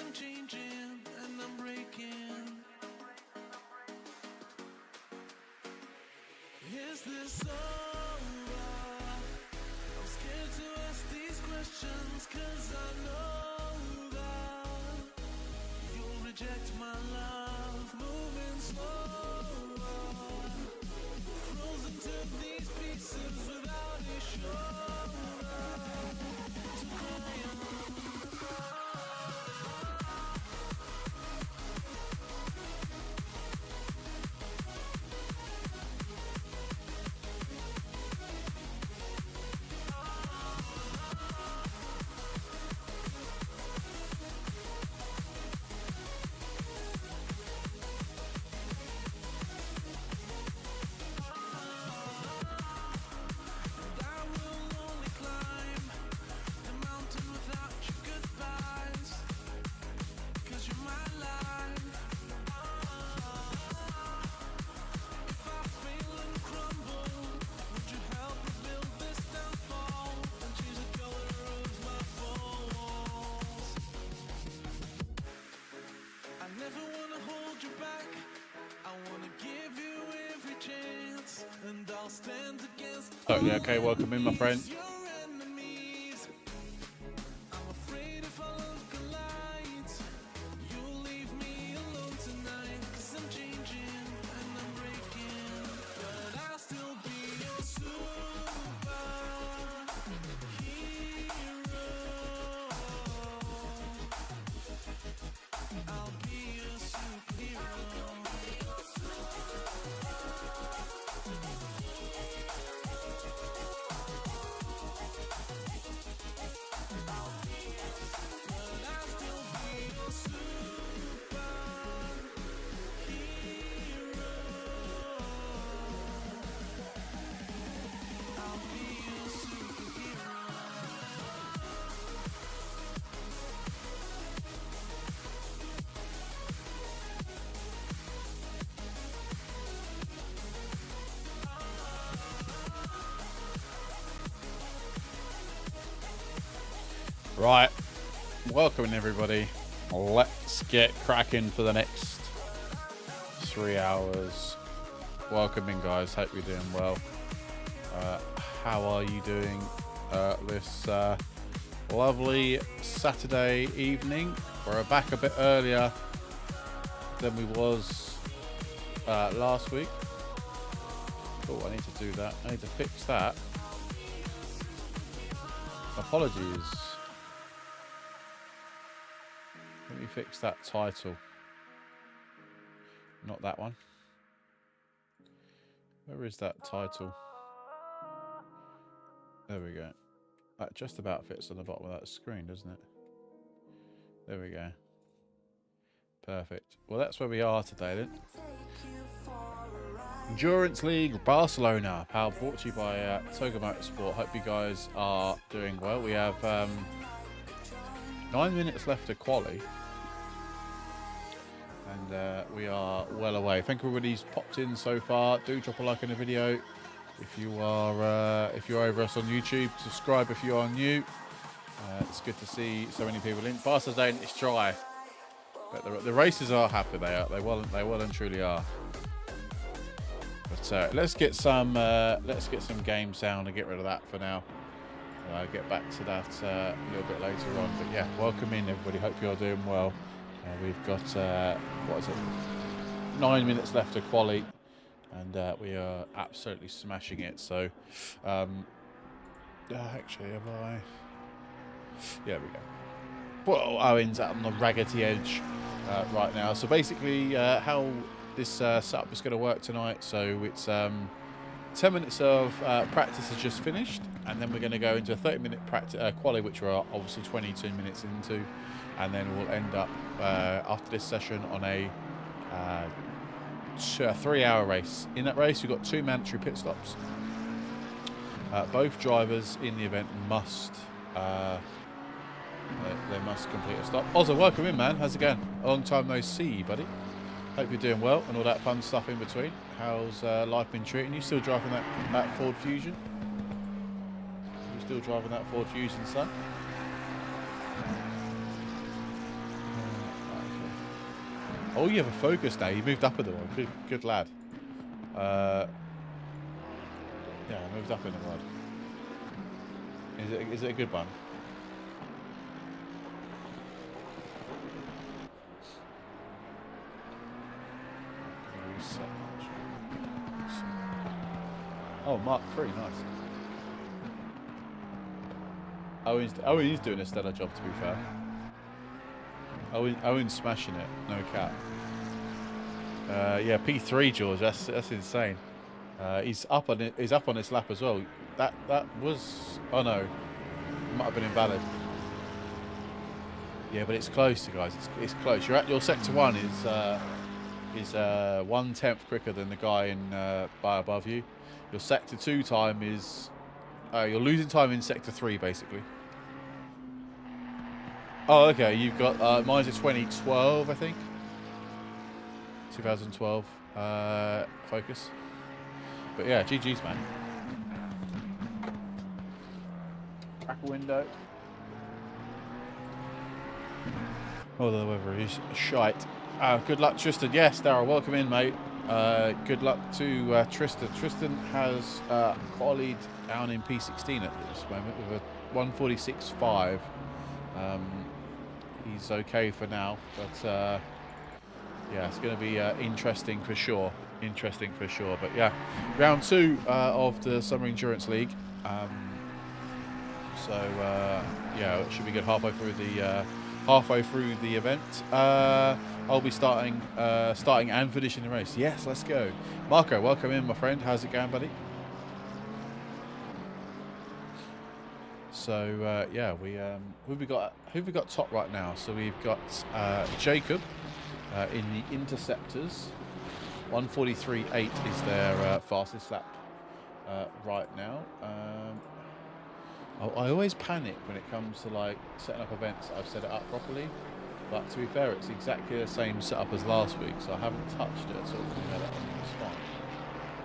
I'm changing and I'm breaking. Is this over? I'm scared to ask these questions, 'cause I know that you'll reject my love. Moving slower, frozen to these pieces without a shoulder to cry on. Totally okay, welcome in, my friend. Right, welcome everybody. Let's get cracking for the next 3 hours. Welcome in, guys. Hope you're doing well. How are you doing this lovely Saturday evening? We're back a bit earlier than we was last week. Oh, I need to do that. I need to fix that. Apologies. Let me fix that title. Not that one. Where is that title? There we go. That just about fits on the bottom of that screen, doesn't it? There we go. Perfect. Well, that's where we are today then. Endurance League Barcelona, powered brought to you by Toga Motorsport. Hope you guys are doing well. We have 9 minutes left to quali. And we are well away. Thank you everybody's popped in so far. Do drop a like on the video if you are if you're over us on YouTube. Subscribe if you are new. It's good to see so many people in. Fastest day, it's dry, but the races are happy. They well and truly are. But let's get some game sound and get rid of that for now. Get back to that a little bit later on. But yeah, welcome in everybody. Hope you're doing well. We've got, what is it, 9 minutes left to quali, and we are absolutely smashing it. So, actually, have I? Yeah, we go. Well, Owen's out on the raggedy edge right now. So basically, how this setup is going to work tonight. So it's 10 minutes of practice has just finished, and then we're going to go into a 30-minute practice quali, which we're obviously 22 minutes into. And then we'll end up after this session on a 3-hour race. In that race, we've got 2 mandatory pit stops. Both drivers in the event must they must complete a stop. Ozza, welcome in, man. How's it going? A long time no see, buddy. Hope you're doing well and all that fun stuff in between. How's life been treating you? Still driving that Ford Fusion? You still driving that Ford Fusion, son? Oh, you have a Focus now. You moved up in the world. Good lad. Yeah, moved up in the world. Is it a good one? Oh, Mark 3, nice. Owen's doing a stellar job, to be fair. Owen's smashing it, no cap. Yeah, P3 George, that's insane. He's up on it. He's up on this lap as well. That was, oh no, might have been invalid. Yeah, but it's close, guys. It's close. You're at your sector 1 is 1/10 quicker than the guy in by above you. Your sector 2 time is you're losing time in sector 3 basically. Oh, okay. You've got mine's a 2012, I think. 2012 Focus. But yeah, GG's, man. Crack a window. Oh, the weather is shite. Good luck, Tristan. Yes, Daryl, welcome in, mate. Good luck to Tristan. Tristan has qualied down in P16 at this moment with a 146.5. He's okay for now, but yeah, it's going to be interesting for sure. Interesting for sure. But yeah, round 2 of the Summer Endurance League. So yeah, it should be good halfway through the event. I'll be starting and finishing the race. Yes, let's go. Marco, welcome in, my friend. How's it going, buddy? So yeah, who we got top right now? So we've got Jacob in the Interceptors. 143.8 is their fastest lap right now. I always panic when it comes to like setting up events. I've set it up properly, but to be fair, it's exactly the same setup as last week, so I haven't touched it at all. Yeah, it's fine.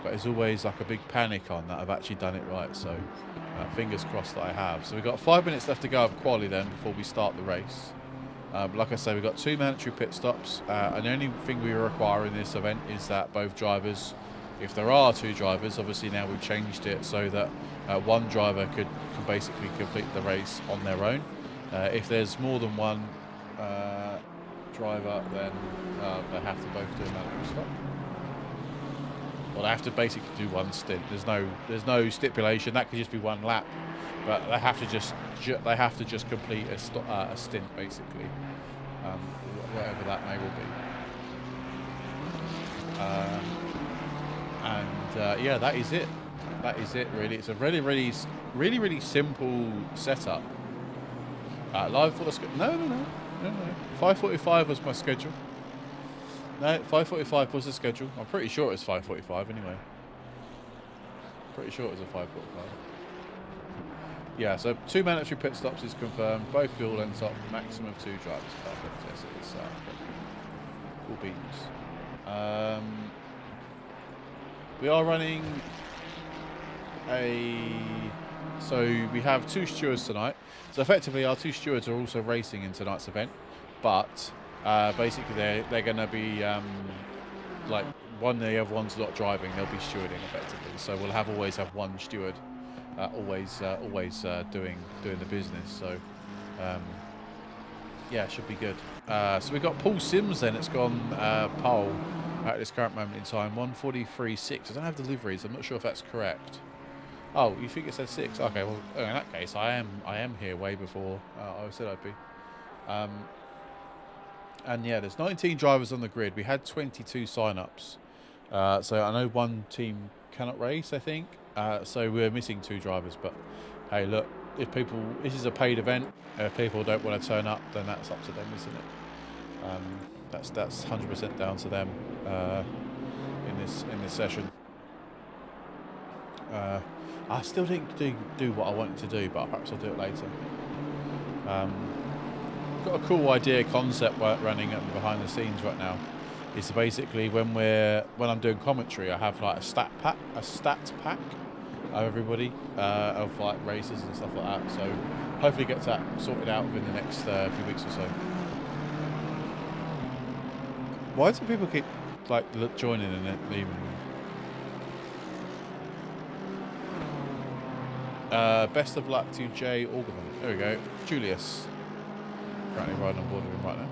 But it's always like a big panic on that I've actually done it right. So fingers crossed that I have. So we've got 5 minutes left to go of quali then before we start the race. Like I say, we've got 2 mandatory pit stops, and the only thing we require in this event is that both drivers, if there are 2 drivers, obviously now we've changed it so that one driver can basically complete the race on their own. If there's more than one driver, then they have to both do a mandatory stop. Well, they have to basically do one stint. There's no stipulation. That could just be 1 lap, but they have to just complete a stint basically, whatever that may will be. Yeah, that is it. That is it. Really, it's a really simple setup. Live for the no. 5:45 was my schedule. No, 5:45 was the schedule. I'm pretty sure it was 5:45 anyway. Pretty sure it was a 5:45. Yeah, so 2 mandatory pit stops is confirmed. Both fuel ends up. Maximum of 2 drivers. Perfect. Yes, it is. Cool beans. We are running so we have 2 stewards tonight. So effectively our 2 stewards are also racing in tonight's event, but basically they're going to be like the other one's not driving, they'll be stewarding effectively. So we'll always have 1 steward always doing the business. So yeah, it should be good. So we've got Paul Sims then. It's gone pole at this current moment in time, 143.6. I don't have deliveries. I'm not sure if that's correct. Oh, you think it said 6? Okay, well in that case, I am here way before I said I'd be. And yeah, there's 19 drivers on the grid. We had 22 sign-ups. So I know 1 team cannot race, I think. So we're missing 2 drivers. But hey, look, if people, this is a paid event. If people don't want to turn up, then that's up to them, isn't it? That's 100% down to them in this session. I still didn't do what I wanted to do, but perhaps I'll do it later. Got a cool idea, concept running behind the scenes right now. Is basically when I'm doing commentary, I have like a stat pack of everybody, of like races and stuff like that. So hopefully get that sorted out within the next few weeks or so. Why do people keep like joining and then leaving? Best of luck to Jay Algerman. There we go. Julius. Currently riding on board with him right now.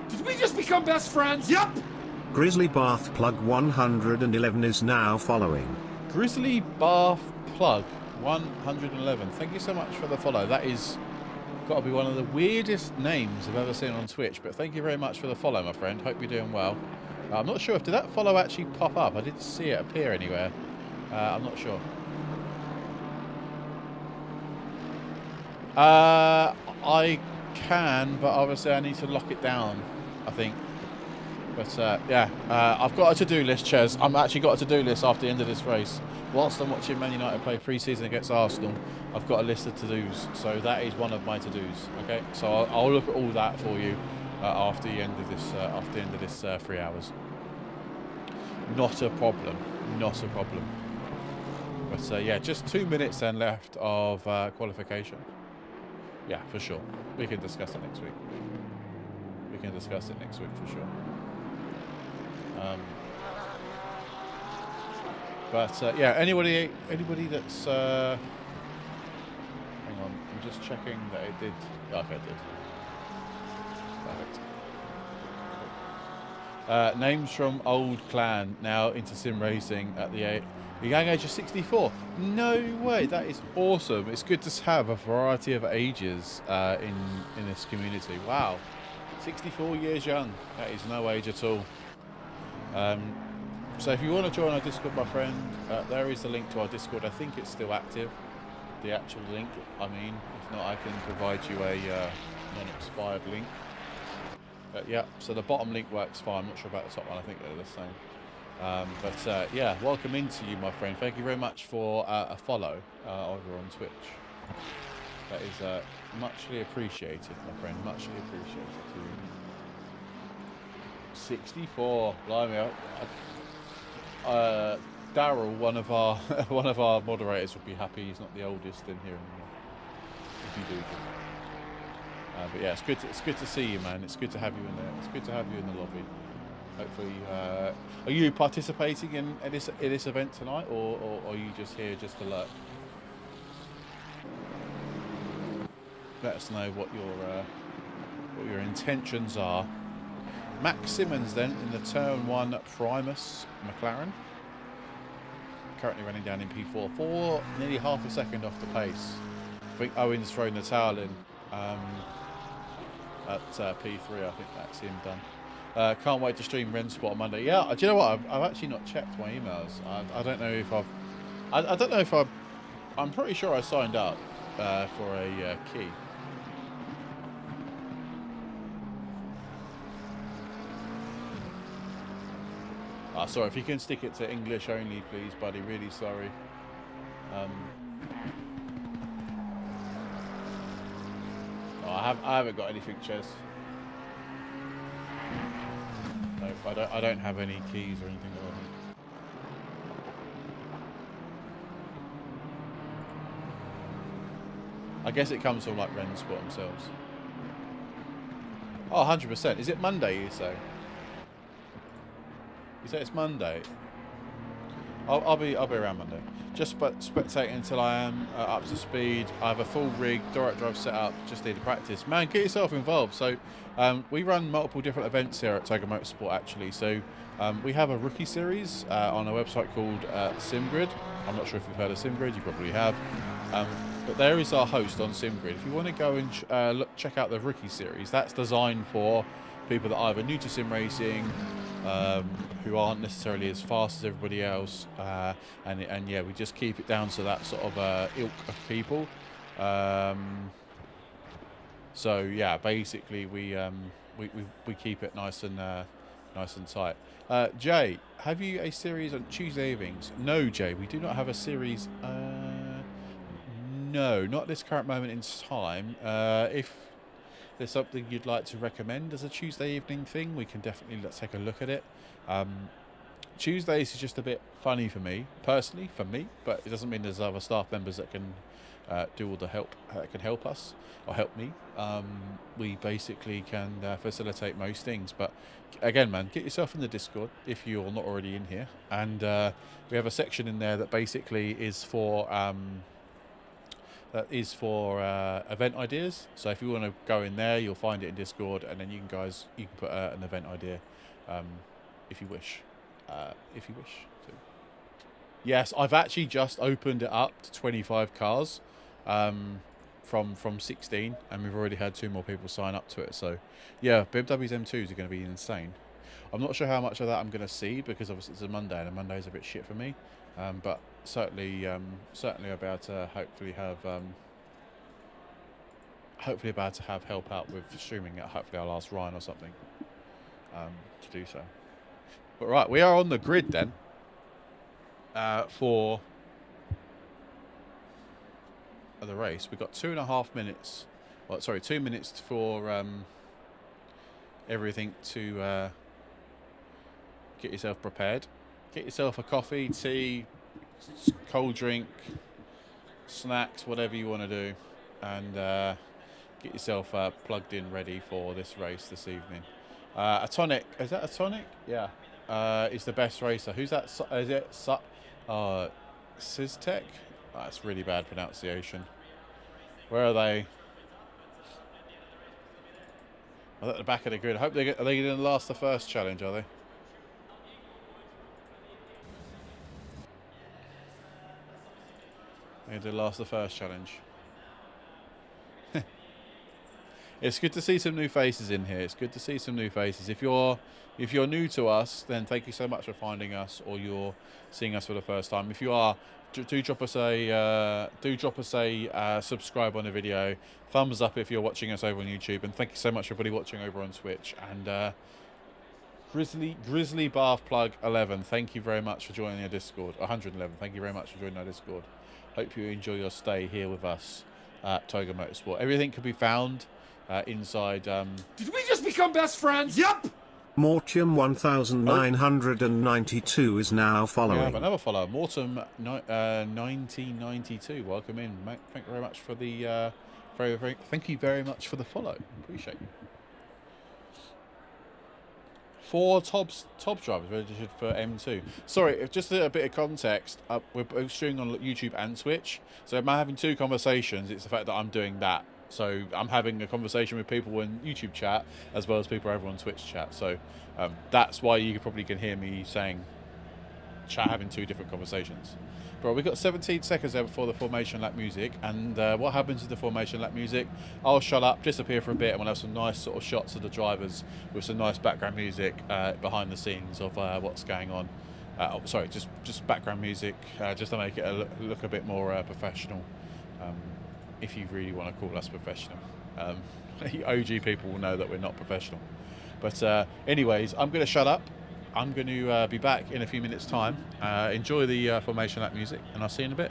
Did we just become best friends? Yep. Grizzly Bath Plug 111 is now following. Grizzly Bath Plug 111. Thank you so much for the follow. That is got to be one of the weirdest names I've ever seen on Twitch. But thank you very much for the follow, my friend. Hope you're doing well. I'm not sure if did that follow actually pop up. I didn't see it appear anywhere. I'm not sure. I can, but obviously I need to lock it down, I think. But yeah, I've got a to-do list, Ches. I've actually got a to-do list after the end of this race. Whilst I'm watching Man United play pre-season against Arsenal, I've got a list of to-dos. So that is one of my to-dos. Okay, so I'll look at all that for you after the end of this 3 hours. Not a problem. Not a problem. But yeah, just 2 minutes then left of qualification. Yeah, for sure. We can discuss it next week. We can discuss it next week for sure. But yeah, anybody that's hang on, I'm just checking that it did. Okay, it did. Perfect. Names from old clan now into sim racing at the young age of 64. No way, that is awesome. It's good to have a variety of ages in this community. Wow, 64 years young. That is no age at all. So if you want to join our Discord, my friend, there is the link to our Discord. I think it's still active, the actual link. I mean, if not, I can provide you a non-expired link. Yeah, so the bottom link works fine. I'm not sure about the top one. I think they're the same. But yeah, welcome into you, my friend. Thank you very much for a follow over on Twitch. That is muchly appreciated, my friend. Muchly appreciated. 64, blimey. Daryl, one of our moderators, would be happy he's not the oldest in here anymore. If you do. But yeah, it's good to see you, man. It's good to have you in there. It's good to have you in the lobby. Hopefully, are you participating in this event tonight, or are you just here just to lurk? Let us know what your intentions are. Max Simmons then in the Turn 1 Primus McLaren. Currently running down in P4, nearly half a second off the pace. I think Owen's thrown the towel in at P3. I think that's him done. Can't wait to stream Rensport on Monday. Yeah, do you know what? I've actually not checked my emails. I don't know if I don't know if I'm pretty sure I signed up for a key. Sorry, if you can stick it to English only, please, buddy. Really sorry. I haven't got anything, Ches. No, I don't have any keys or anything like that. I guess it comes from like Rensport themselves. Oh, 100%. Is it Monday, you say? You say it's Monday? I'll be around Monday. Just spectating until I am up to speed. I have a full rig, direct drive set up. Just need to practice. Man, get yourself involved. So we run multiple different events here at Toga Motorsport, actually. So we have a rookie series on a website called SimGrid. I'm not sure if you've heard of SimGrid. You probably have. But there is our host on SimGrid. If you want to go and check out the rookie series, that's designed for people that are either new to sim racing, who aren't necessarily as fast as everybody else, and yeah, we just keep it down to that sort of ilk of people. So yeah, basically we keep it nice and tight. Jay, have you a series on Tuesday evenings? No, Jay, we do not have a series. No, not at this current moment in time. If there's something you'd like to recommend as a Tuesday evening thing, we can definitely take a look at it. Tuesdays is just a bit funny for me, personally, but it doesn't mean there's other staff members that can do all the help that can help us or help me, we basically can facilitate most things. But again, man, get yourself in the Discord if you're not already in here, and we have a section in there that basically is for event ideas. So if you want to go in there, you'll find it in Discord, and then you can put an event idea if you wish. If you wish to. Yes, I've actually just opened it up to 25 cars from 16, and we've already had 2 more people sign up to it. So yeah, BMW's M2s are going to be insane. I'm not sure how much of that I'm going to see, because obviously it's a Monday, and a Monday's a bit shit for me. But certainly I'll be able to hopefully have help out with streaming it. Hopefully I'll ask Ryan or something to do so. But right, we are on the grid then for the race. We've got 2.5 minutes. Well, sorry, 2 minutes for everything to get yourself prepared. Get yourself a coffee, tea, cold drink, snacks, whatever you want to do, and get yourself plugged in, ready for this race this evening. A tonic, is that a tonic? Yeah, is the best racer. Who's that? Is it Siztech? Oh, that's really bad pronunciation. Where are they? Oh, at the back of the grid. I hope are they going to last the first challenge, are they? They're going to last the first challenge. It's good to see some new faces in here. It's good to see some new faces. If you're new to us, then thank you so much for finding us, or you're seeing us for the first time. If you are, do drop us a subscribe on the video, thumbs up if you're watching us over on YouTube, and thank you so much for everybody watching over on Twitch. And Grizzly Bath Plug 11, thank you very much for joining our Discord. 111, thank you very much for joining our Discord. Hope you enjoy your stay here with us at Toga Motorsport. Everything can be found inside. Did we just become best friends? Yep! Mortium 1992 is now following. We have another follower, Mortium 1992. Welcome in, mate. Thank you very much for the thank you very much for the follow. Appreciate you. 4 top drivers registered for M2. Sorry, just a bit of context. We're both streaming on YouTube and Twitch, so am I having 2 conversations? It's the fact that I'm doing that. So I'm having a conversation with people in YouTube chat as well as people over on Twitch chat. So that's why you probably can hear me saying having 2 different conversations. But we've got 17 seconds there before the formation lap music, and what happens with the formation lap music? I'll shut up, disappear for a bit, and we'll have some nice sort of shots of the drivers with some nice background music behind the scenes of what's going on. Sorry, just background music, just to make it look a bit more professional. If you really want to call us professional. OG people will know that we're not professional. But anyways, I'm going to shut up. I'm going to be back in a few minutes' time. Enjoy the formation lap music, and I'll see you in a bit.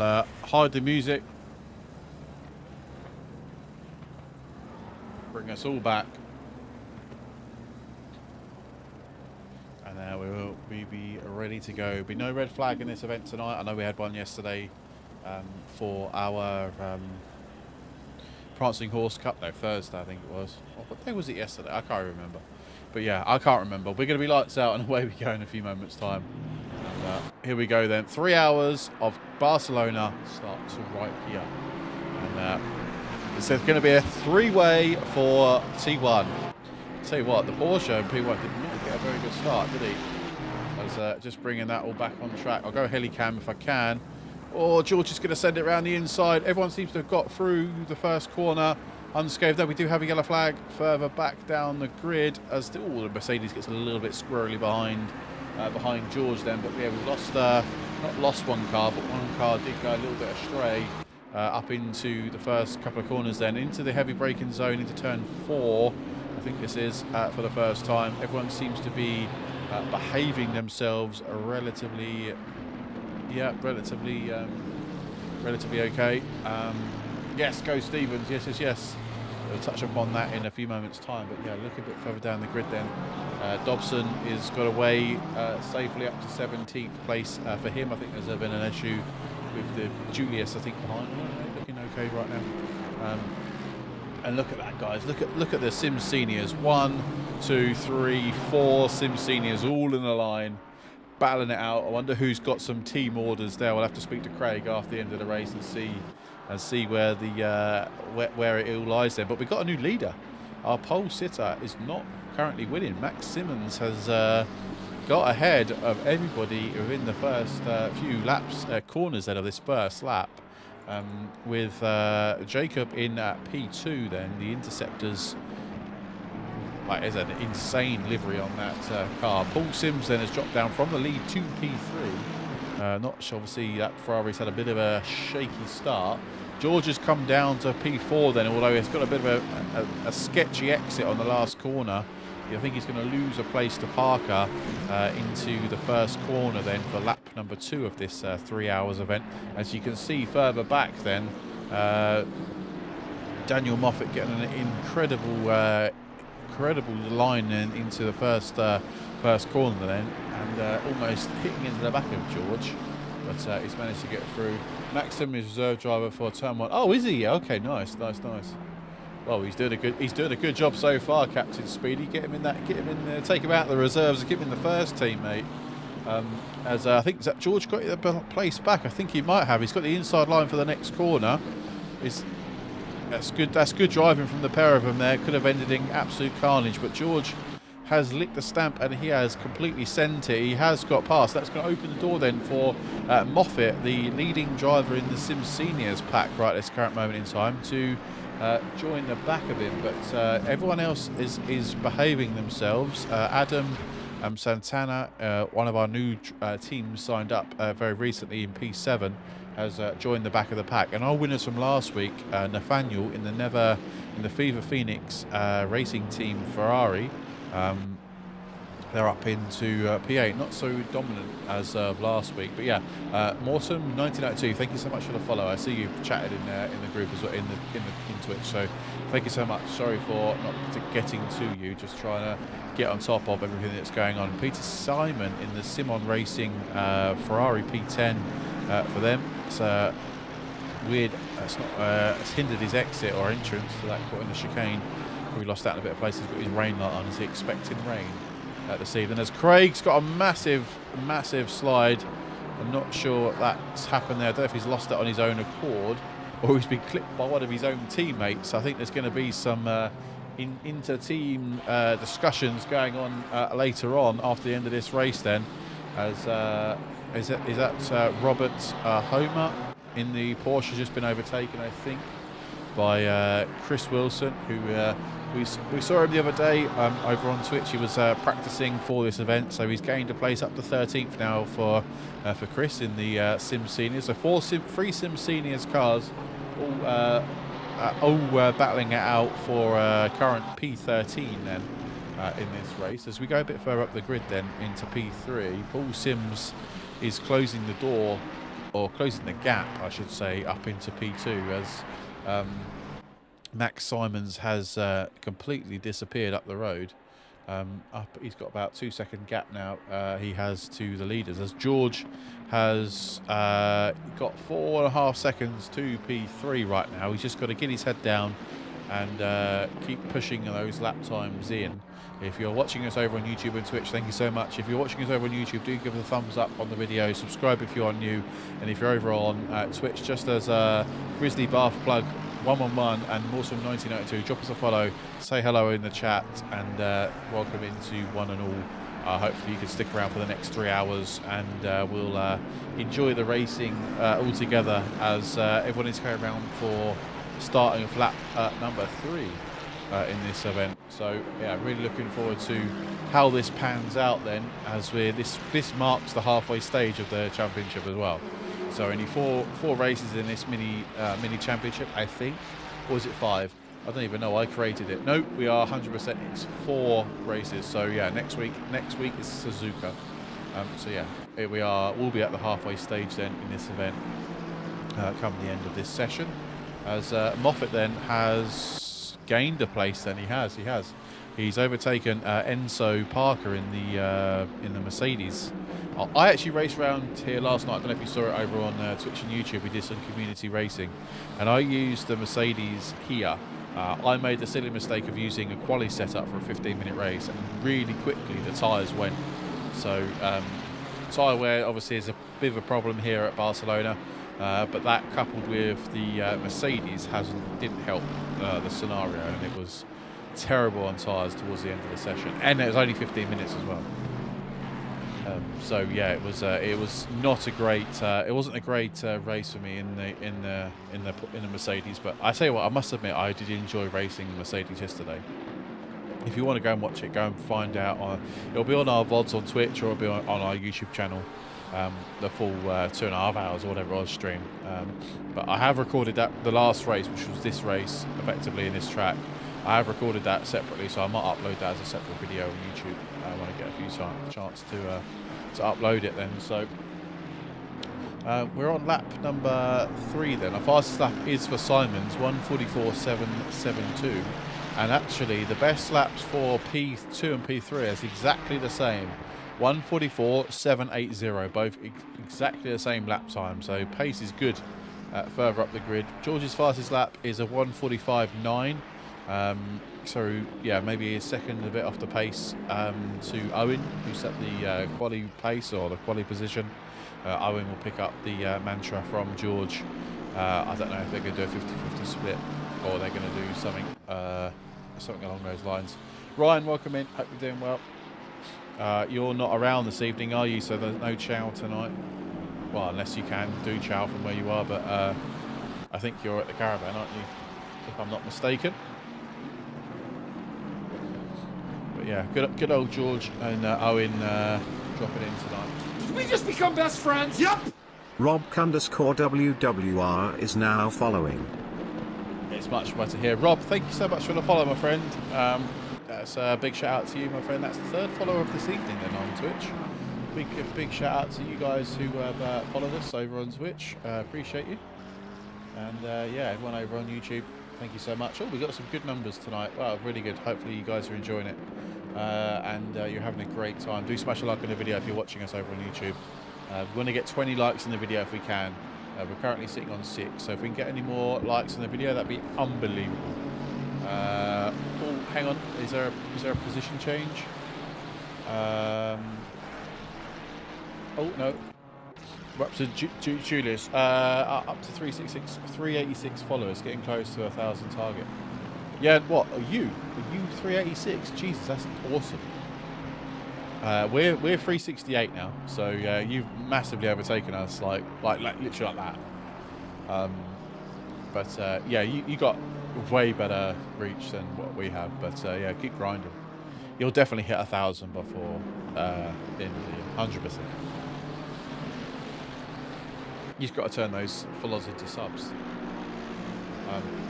I'll hide the music. Bring us all back. And now we'll be ready to go. Be no red flag in this event tonight. I know we had one yesterday for our Prancing Horse Cup. No, Thursday I think it was. Oh, what day was it yesterday? I can't remember. But yeah, I can't remember. We're going to be lights out and away we go in a few moments' time. And here we go then. 3 hours of Barcelona starts right here. And it's going to be a three-way for T1. Tell you what, the Porsche in P1 did not get a very good start, did he? I was just bringing that all back on track. I'll go helicam if I can. Oh, George is going to send it around the inside. Everyone seems to have got through the first corner unscathed. Though we do have a yellow flag further back down the grid as the Mercedes gets a little bit squirrely behind George then. But yeah, we've lost, not lost one car, but one car did go a little bit astray up into the first couple of corners then, into the heavy braking zone, into turn 4. I think this is for the first time. Everyone seems to be behaving themselves relatively okay. Yes, go Stevens. Yes. We'll touch upon that in a few moments' time. But yeah, look a bit further down the grid then. Dobson has got away safely up to 17th place for him. I think there's been an issue with the Julius, I think, behind him. Looking okay right now. And look at that, guys. Look at the Sim Seniors. 1, 2, 3, 4 Sim Seniors all in a line, battling it out. I wonder who's got some team orders there. We'll have to speak to Craig after the end of the race and see where the where it all lies there. But we've got a new leader. Our pole sitter is not currently winning. Max Simmons has got ahead of everybody within the first few laps, corners then of this first lap. With Jacob in P2 then, the Interceptors, there's an insane livery on that car. Paul Sims then has dropped down from the lead to P3. Not sure, obviously that Ferrari's had a bit of a shaky start. George has come down to P4 then, although he's got a bit of a sketchy exit on the last corner. I think he's going to lose a place to Parker into the first corner then for lap number 2 of this 3 hours event. As you can see further back then, Daniel Moffat getting an incredible line into the first corner then, and almost hitting into the back of George. But he's managed to get through. Maxim is reserve driver for turn 1. Oh, is he? Okay, nice. Well, he's doing a good job so far, Captain Speedy. Get him in there, take him out of the reserves and get him in the first team, mate. As I think that George got the place back. I think he might have. He's got the inside line for the next corner. That's good driving from the pair of them there. Could have ended in absolute carnage, but George has licked the stamp and he has completely sent it. He has got past. That's going to open the door then for Moffat, the leading driver in the Sim Seniors pack right at this current moment in time, to join the back of him. But everyone else is behaving themselves. Adam Santana, one of our new teams signed up very recently in P7, has joined the back of the pack. And our winners from last week, Nathaniel in the Fever Phoenix racing team Ferrari, they're up into P8, not so dominant as last week. But yeah, Morton 1992, thank you so much for the follow. I see you've chatted in the group as well, in Twitch, so thank you so much. Sorry for not getting to you, just trying to get on top of everything that's going on. Peter Simon in the Simon Racing Ferrari P10 for them. It's weird, it's hindered his exit or entrance to that caught in the chicane. We lost out in a bit of places. He's got his rain light on. Is he expecting rain this evening? As Craig's got a massive slide. I'm not sure what that's happened there. I don't know if he's lost it on his own accord or he's been clipped by one of his own teammates. I think there's going to be some inter-team discussions going on later on after the end of this race then. As is that Robert Homer in the Porsche just been overtaken, I think, by Chris Wilson, who we saw him the other day over on Twitch. He was practicing for this event, so he's gained a place up to 13th now for Chris in the Sim Seniors. So three Sim Seniors cars, all battling it out for current P13 then in this race. As we go a bit further up the grid then into P3, Paul Sims is closing the door or closing the gap, I should say, up into P2 as Max Simons has completely disappeared up the road. He's got about 2 second gap now. He has to the leaders, as George has got 4.5 seconds to P3 right now. He's just got to get his head down and keep pushing those lap times in. If you're watching us over on YouTube and Twitch, thank you so much. If you're watching us over on YouTube, do give us a thumbs up on the video, subscribe if you are new, and if you're over on Twitch, just as Grizzly Bath Plug 111 and Morsum 1992, drop us a follow, say hello in the chat, and welcome into one and all. Hopefully you can stick around for the next 3 hours, and we'll enjoy the racing all together as everyone is going around for starting of lap number 3 in this event. So yeah, really looking forward to how this pans out then, as this marks the halfway stage of the championship as well. So only four races in this mini championship, I think. Or was it 5? I don't even know. I created it. Nope, we are 100%. It's 4 races. So yeah, next week is Suzuka. So yeah, here we are. We'll be at the halfway stage then in this event come the end of this session. As Moffat then has gained a place. Then he has. He's overtaken Enzo Parker in the Mercedes. I actually raced around here last night. I don't know if you saw it over on Twitch and YouTube. We did some community racing, and I used the Mercedes here. I made the silly mistake of using a quali setup for a 15-minute race, and really quickly the tyres went. So tyre wear obviously is a bit of a problem here at Barcelona, but that coupled with the Mercedes didn't help the scenario, and it was terrible on tyres towards the end of the session, and it was only 15 minutes as well. So yeah, it was not a great. It wasn't a great race for me in the Mercedes. But I tell you what, I must admit I did enjoy racing the Mercedes yesterday. If you want to go and watch it, go and find out. It'll be on our VODs on Twitch, or it'll be on our YouTube channel. The full 2.5 hours or whatever on stream. But I have recorded the last race, which was this race, effectively in this track. I have recorded that separately, so I might upload that as a separate video on YouTube. I want to get a few chance to upload it then. So we're on lap number 3 then. Our fastest lap is for Simons, 1:44.772, and actually the best laps for P2 and P3 is exactly the same, 1:44.780, both exactly the same lap time. So pace is good further up the grid. George's fastest lap is a 1:45.9. So yeah, maybe a second a bit off the pace to Owen, who set the quali pace or the quali position. Owen will pick up the mantra from George. I don't know if they're going to do a 50-50 split, or they're going to do something along those lines. Ryan, welcome in. Hope you're doing well. You're not around this evening, are you? So there's no chow tonight. Well, unless you can do chow from where you are, but I think you're at the caravan, aren't you? If I'm not mistaken. But yeah, good old George and Owen dropping in tonight. Did we just become best friends? Yep! Rob_WWR is now following. It's much better here. Rob, thank you so much for the follow, my friend. That's a big shout out to you, my friend. That's the 3rd follower of this evening then on Twitch. Big shout out to you guys who have followed us over on Twitch. Appreciate you. And yeah, everyone over on YouTube, thank you so much. Oh, we got some good numbers tonight. Wow, really good. Hopefully you guys are enjoying it. And you're having a great time. Do smash a like on the video if you're watching us over on YouTube. We want to get 20 likes in the video if we can. We're currently sitting on 6, so if we can get any more likes in the video, that'd be unbelievable. Oh, hang on. Is there a position change? Oh no. We're up to Julius. Up to 386 followers, getting close to 1,000 target. Yeah, what are you? Are you 386? Jesus, that's awesome. We're 368 now, so you've massively overtaken us, like literally like that. But yeah, you got way better reach than what we have. But yeah, keep grinding. You'll definitely hit 1,000 before the end of the year, 100%. You've got to turn those follows into subs.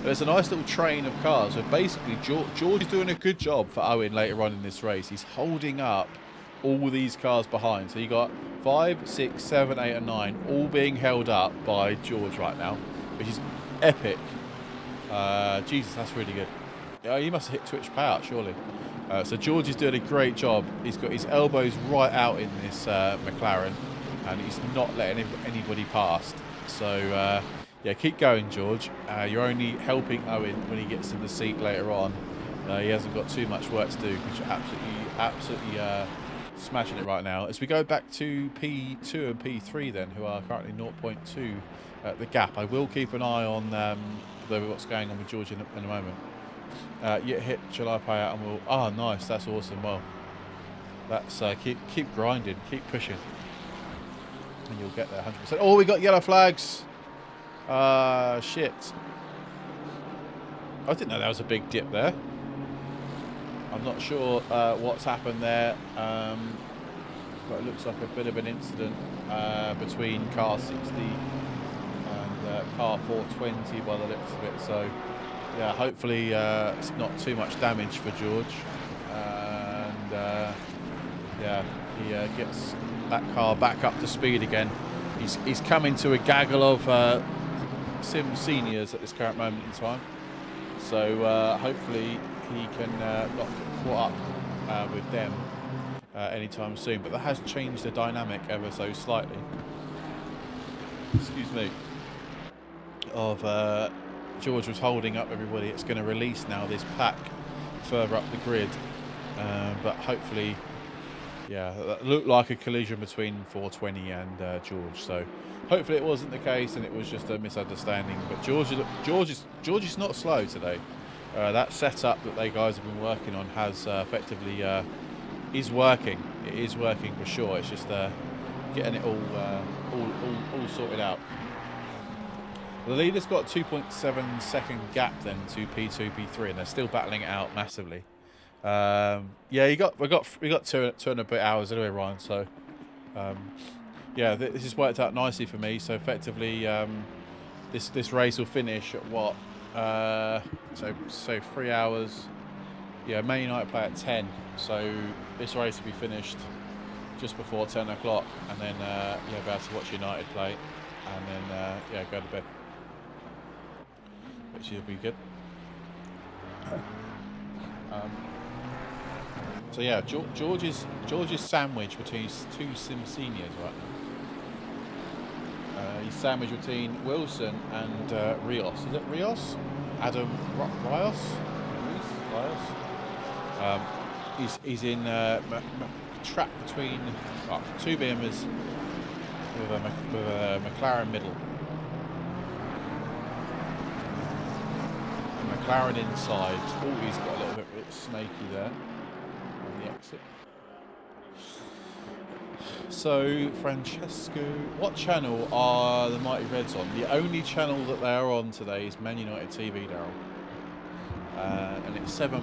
There's a nice little train of cars. So basically, George is doing a good job for Owen later on in this race. He's holding up all these cars behind. So you got 5, 6, 7, 8, and 9 all being held up by George right now, which is epic. Jesus, that's really good. Yeah, he must have hit Twitch payout, surely. So George is doing a great job. He's got his elbows right out in this McLaren, and he's not letting anybody past. So yeah, keep going, George. You're only helping Owen when he gets in the seat later on. He hasn't got too much work to do, because you're absolutely smashing it right now. As we go back to P2 and P3 then, who are currently 0.2 at the gap. I will keep an eye on what's going on with George in a moment. You hit July payout and we'll... Oh, nice. That's awesome. Well, that's keep grinding. Keep pushing. And you'll get there 100%. Oh, we got yellow flags. Shit. I didn't know there was a big dip there. I'm not sure what's happened there. But it looks like a bit of an incident between car 60 and car 420 by the looks of it. So, yeah, hopefully it's not too much damage for George. And, yeah, he gets that car back up to speed again. He's coming to a gaggle of Sim seniors at this current moment in time. So hopefully he can not get caught up with them anytime soon. But that has changed the dynamic ever so slightly. Excuse me. Of George was holding up everybody. It's going to release now this pack further up the grid. But hopefully, yeah, that looked like a collision between 420 and George. So hopefully it wasn't the case and it was just a misunderstanding. But George is not slow today. That setup that they guys have been working on has effectively is working. It is working for sure. It's just getting it all sorted out. The leader's got 2.7 second gap then to P2, P3, and they're still battling it out massively. Yeah, we got two and a bit hours anyway, Ryan. So yeah, this has worked out nicely for me. So effectively, this race will finish at what? So 3 hours. Yeah, Man United play at 10. So this race will be finished just before 10 o'clock, and then yeah, be able to watch United play, and then yeah, go to bed, which will be good. So yeah, George's sandwiched between two Sim seniors right now. He's sandwiched between Wilson and Rios. Is it Rios? Adam Rios? He's in trapped between two BMers with a McLaren middle. A McLaren inside. Oh, he's got a little bit snaky there on the exit. So, Francesco, what channel are the Mighty Reds on? The only channel that they are on today is Man United TV, Daryl. And it's £7.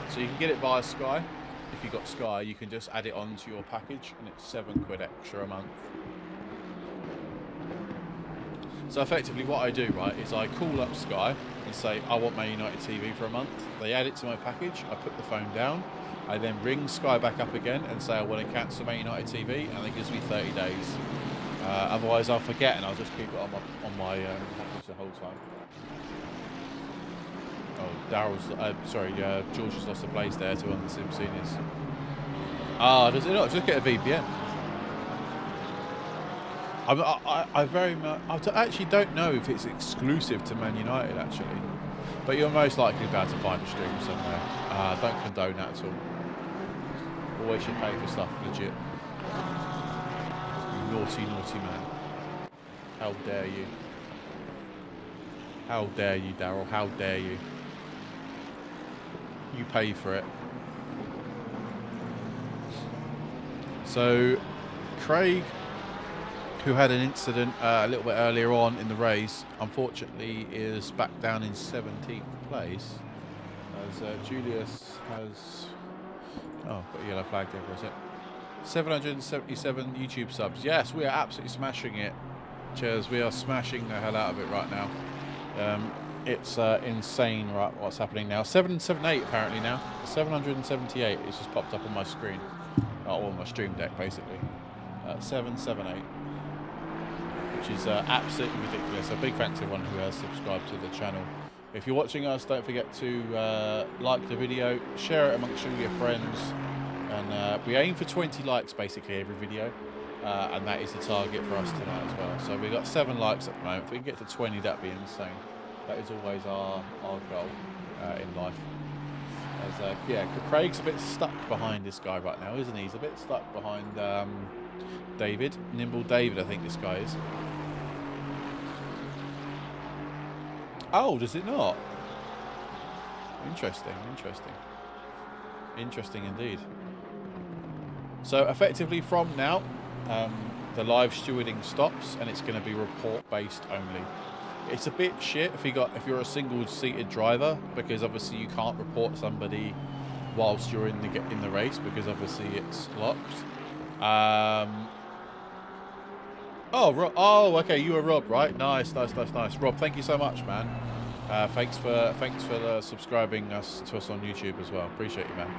So you can get it via Sky. If you've got Sky, you can just add it onto your package, and it's £7 extra a month. So effectively what I do, right, is I call up Sky and say, I want Man United TV for a month. They add it to my package, I put the phone down, I then ring Sky back up again and say I want to cancel Man United TV, and it gives me 30 days. Otherwise I'll forget, and I'll just keep it on my package the whole time. Oh, Daryl's, sorry, George has lost a place there to one of the Sim Seniors. Ah, does it not? Just get a VPN. I very much, I actually don't know if it's exclusive to Man United, actually. But you're most likely about to find a stream somewhere. Don't condone that at all. Always should pay for stuff, legit. You naughty, naughty man. How dare you? How dare you, Daryl? How dare you? You pay for it. So, Craig, who had an incident a little bit earlier on in the race, unfortunately is back down in 17th place, as Julius has, got a yellow flag there for a sec. 777 YouTube subs. Yes, we are absolutely smashing it. Cheers, we are smashing the hell out of it right now. It's insane, right? What's happening now? 778 apparently now. 778. It's just popped up on my screen, on my stream deck, basically. 778, which is absolutely ridiculous. A big thanks to everyone who has subscribed to the channel. If you're watching us, don't forget to like the video, share it amongst all your friends, and we aim for 20 likes basically every video, and that is the target for us tonight as well. So we've got 7 likes at the moment. If we can get to 20, that'd be insane. That is always our goal in life. As, yeah, Craig's a bit stuck behind this guy right now, isn't he? He's a bit stuck behind David. Nimble David, I think this guy is. Oh, does it not? Interesting, interesting. Interesting indeed. So effectively from now, the live stewarding stops and it's going to be report based only. It's a bit shit if you're a single seated driver, because obviously you can't report somebody whilst you're in the race, because obviously it's locked. Oh, okay, you were Rob, right? Nice. Rob, thank you so much, man. Thanks for subscribing us to us on YouTube as well. Appreciate you, man.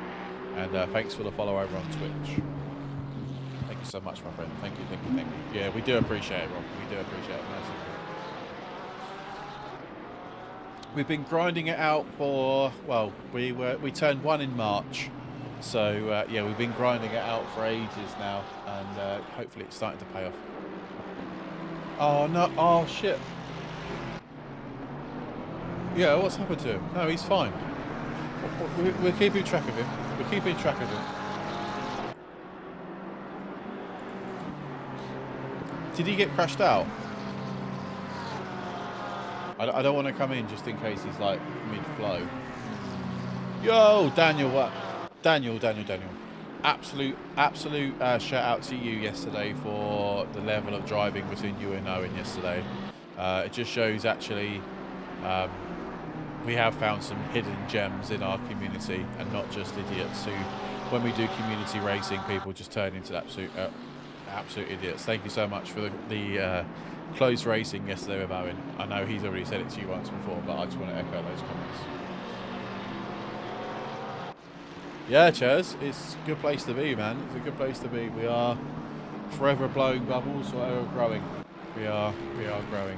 And thanks for the follow over on Twitch. Thank you so much, my friend. Thank you. Yeah, we do appreciate it, Rob. We do appreciate it. Nice. We've been grinding it out for, well, we turned 1 in March, so yeah, we've been grinding it out for ages now, and hopefully it's starting to pay off. Oh no! Oh shit! Yeah, what's happened to him? No, he's fine. We're keeping track of him. We're keeping track of him. Did he get crashed out? I don't want to come in just in case he's like mid-flow. Yo, Daniel, what? Daniel. Absolute shout out to you yesterday for the level of driving between you and Owen yesterday. It just shows actually we have found some hidden gems in our community, and not just idiots who, when we do community racing, people just turn into absolute idiots. Thank you so much for the close racing yesterday with Owen. I know he's already said it to you once before, but I just want to echo those comments. Yeah, Chaz, it's a good place to be, man. It's a good place to be. We are forever blowing bubbles, forever growing. We are growing,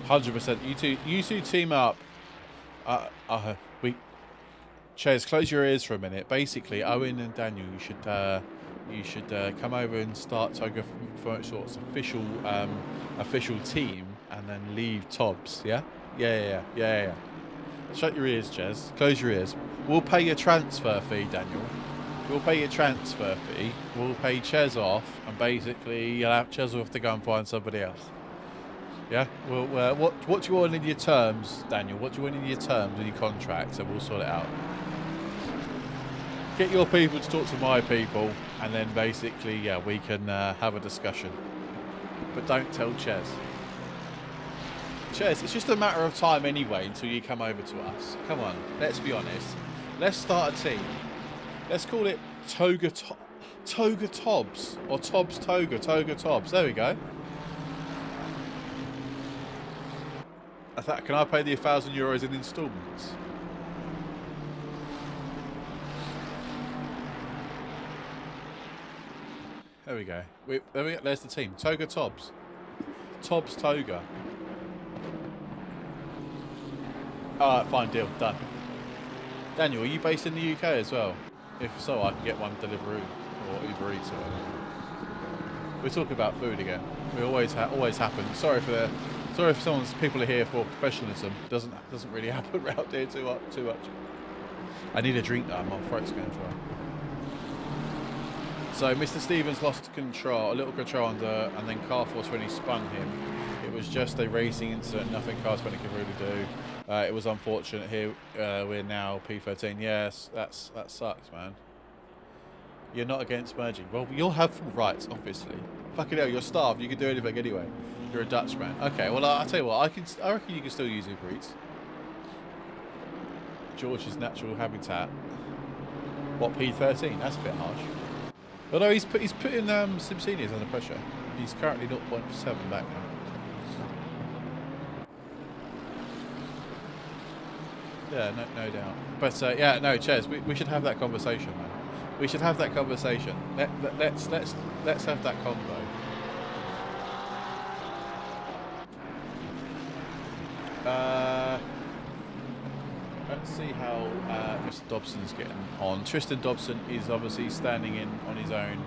aren't we? 100%. You two team up. Chaz, close your ears for a minute. Basically, Owen and Daniel, you should come over and start Toga Motorsport's official team, and then leave Tobbs. Yeah. Shut your ears, Chaz. Close your ears. We'll pay your transfer fee, Daniel. We'll pay your transfer fee. We'll pay Chez off, and basically you'll have Chez will have to go and find somebody else. Yeah. Well, what do you want in your terms, Daniel? What do you want in your terms in your contract? So we'll sort it out. Get your people to talk to my people, and then basically, yeah, we can have a discussion. But don't tell Chez. Chez, it's just a matter of time anyway until you come over to us. Come on, let's be honest. Let's start a team. Let's call it Toga Tobbs, or Tobbs Toga Tobbs. There we go. Can I pay the €1,000 in instalments? There we go. There's the team. Toga Tobbs. Tobbs Toga. Alright, fine, deal. Done. Daniel, are you based in the UK as well? If so, I can get one Deliveroo or Uber Eats or whatever. We're talking about food again. We always happen. Sorry if people are here for professionalism. Doesn't really happen around here too much. I need a drink though. My throat's going dry. So Mr. Stevens lost a little control under, and then car 420 spun him. It was just a racing incident, nothing car 20 could really do. It was unfortunate. Here we're now P13. Yes, that sucks, man. You're not against merging. Well, you'll have full rights, obviously. Fucking hell, you're starved. You can do anything anyway. You're a Dutchman. Okay, well I'll tell you what. I reckon you can still use Uber Eats. George's natural habitat. What, P13? That's a bit harsh. Although he's putting some seniors under pressure. He's currently 0.7 back now. Yeah, no doubt. But yeah, no, Ches, we should have that conversation, man. We should have that conversation. Let's have that convo. Let's see how Mr. Dobson's getting on. Tristan Dobson is obviously standing in on his own.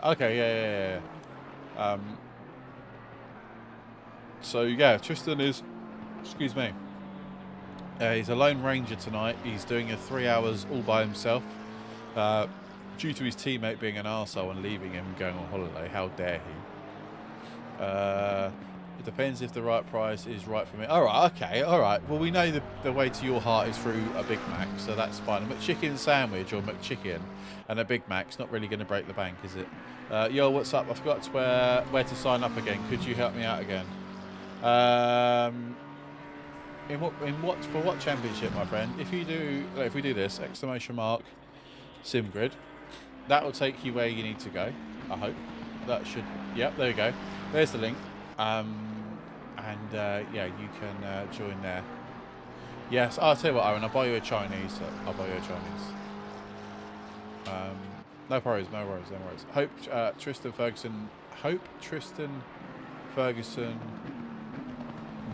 Okay, yeah. So yeah, Tristan is, excuse me, he's a lone ranger tonight. He's doing a 3 hours all by himself. Due to his teammate being an arsehole and leaving him and going on holiday. How dare he? It depends if the right price is right for me. Alright, okay, alright. Well, we know the way to your heart is through a Big Mac, so that's fine. A McChicken sandwich or McChicken and a Big Mac's not really going to break the bank, is it? Yo, what's up? I forgot where to sign up again. Could you help me out again? For what championship, my friend? If we do this, exclamation mark, SimGrid, that will take you where you need to go. I hope that should. Yep, there you go. There's the link. Yeah, you can join there. Yes, I'll tell you what, Aaron. I'll buy you a Chinese. No worries. Hope Tristan Ferguson.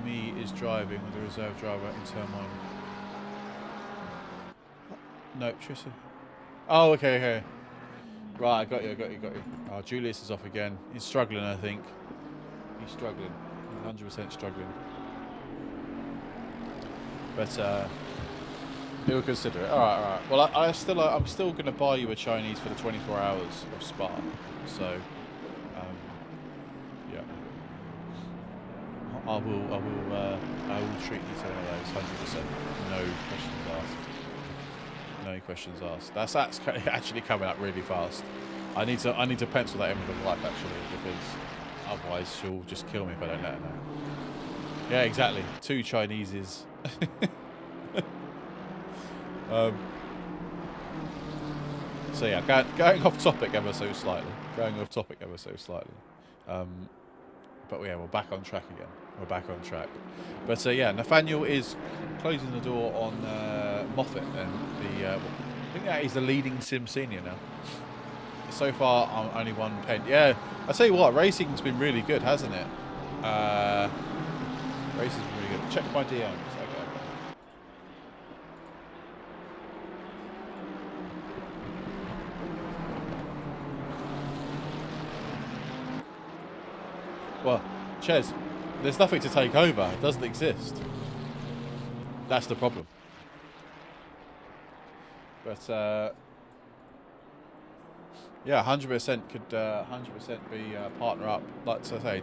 Me is driving with the reserve driver in turn 1. Nope, Tristan. Oh, okay. Right, I got you. Oh, Julius is off again. He's struggling, I think. He's struggling. 100% struggling. But he'll consider it. All right. Well, I'm still going to buy you a Chinese for the 24 hours of Spa. So, yeah. I will treat you to one of those. 100%. No questions asked. That's actually coming up really fast. I need to pencil that in with the wife actually, because otherwise she'll just kill me if I don't let her know. Yeah, exactly. 2 Chineses. So yeah, going off topic ever so slightly. But yeah, we're back on track again. But yeah, Nathaniel is closing the door on Moffat, and I think that is the leading sim senior now. So far, I'm only 1 pen. Yeah, I tell you what, racing's been really good, hasn't it? Racing's been really good. Check my DMs. Okay. Well, Ches, there's nothing to take over. It doesn't exist. That's the problem. But yeah, 100% could 100% be partner up. Like I say,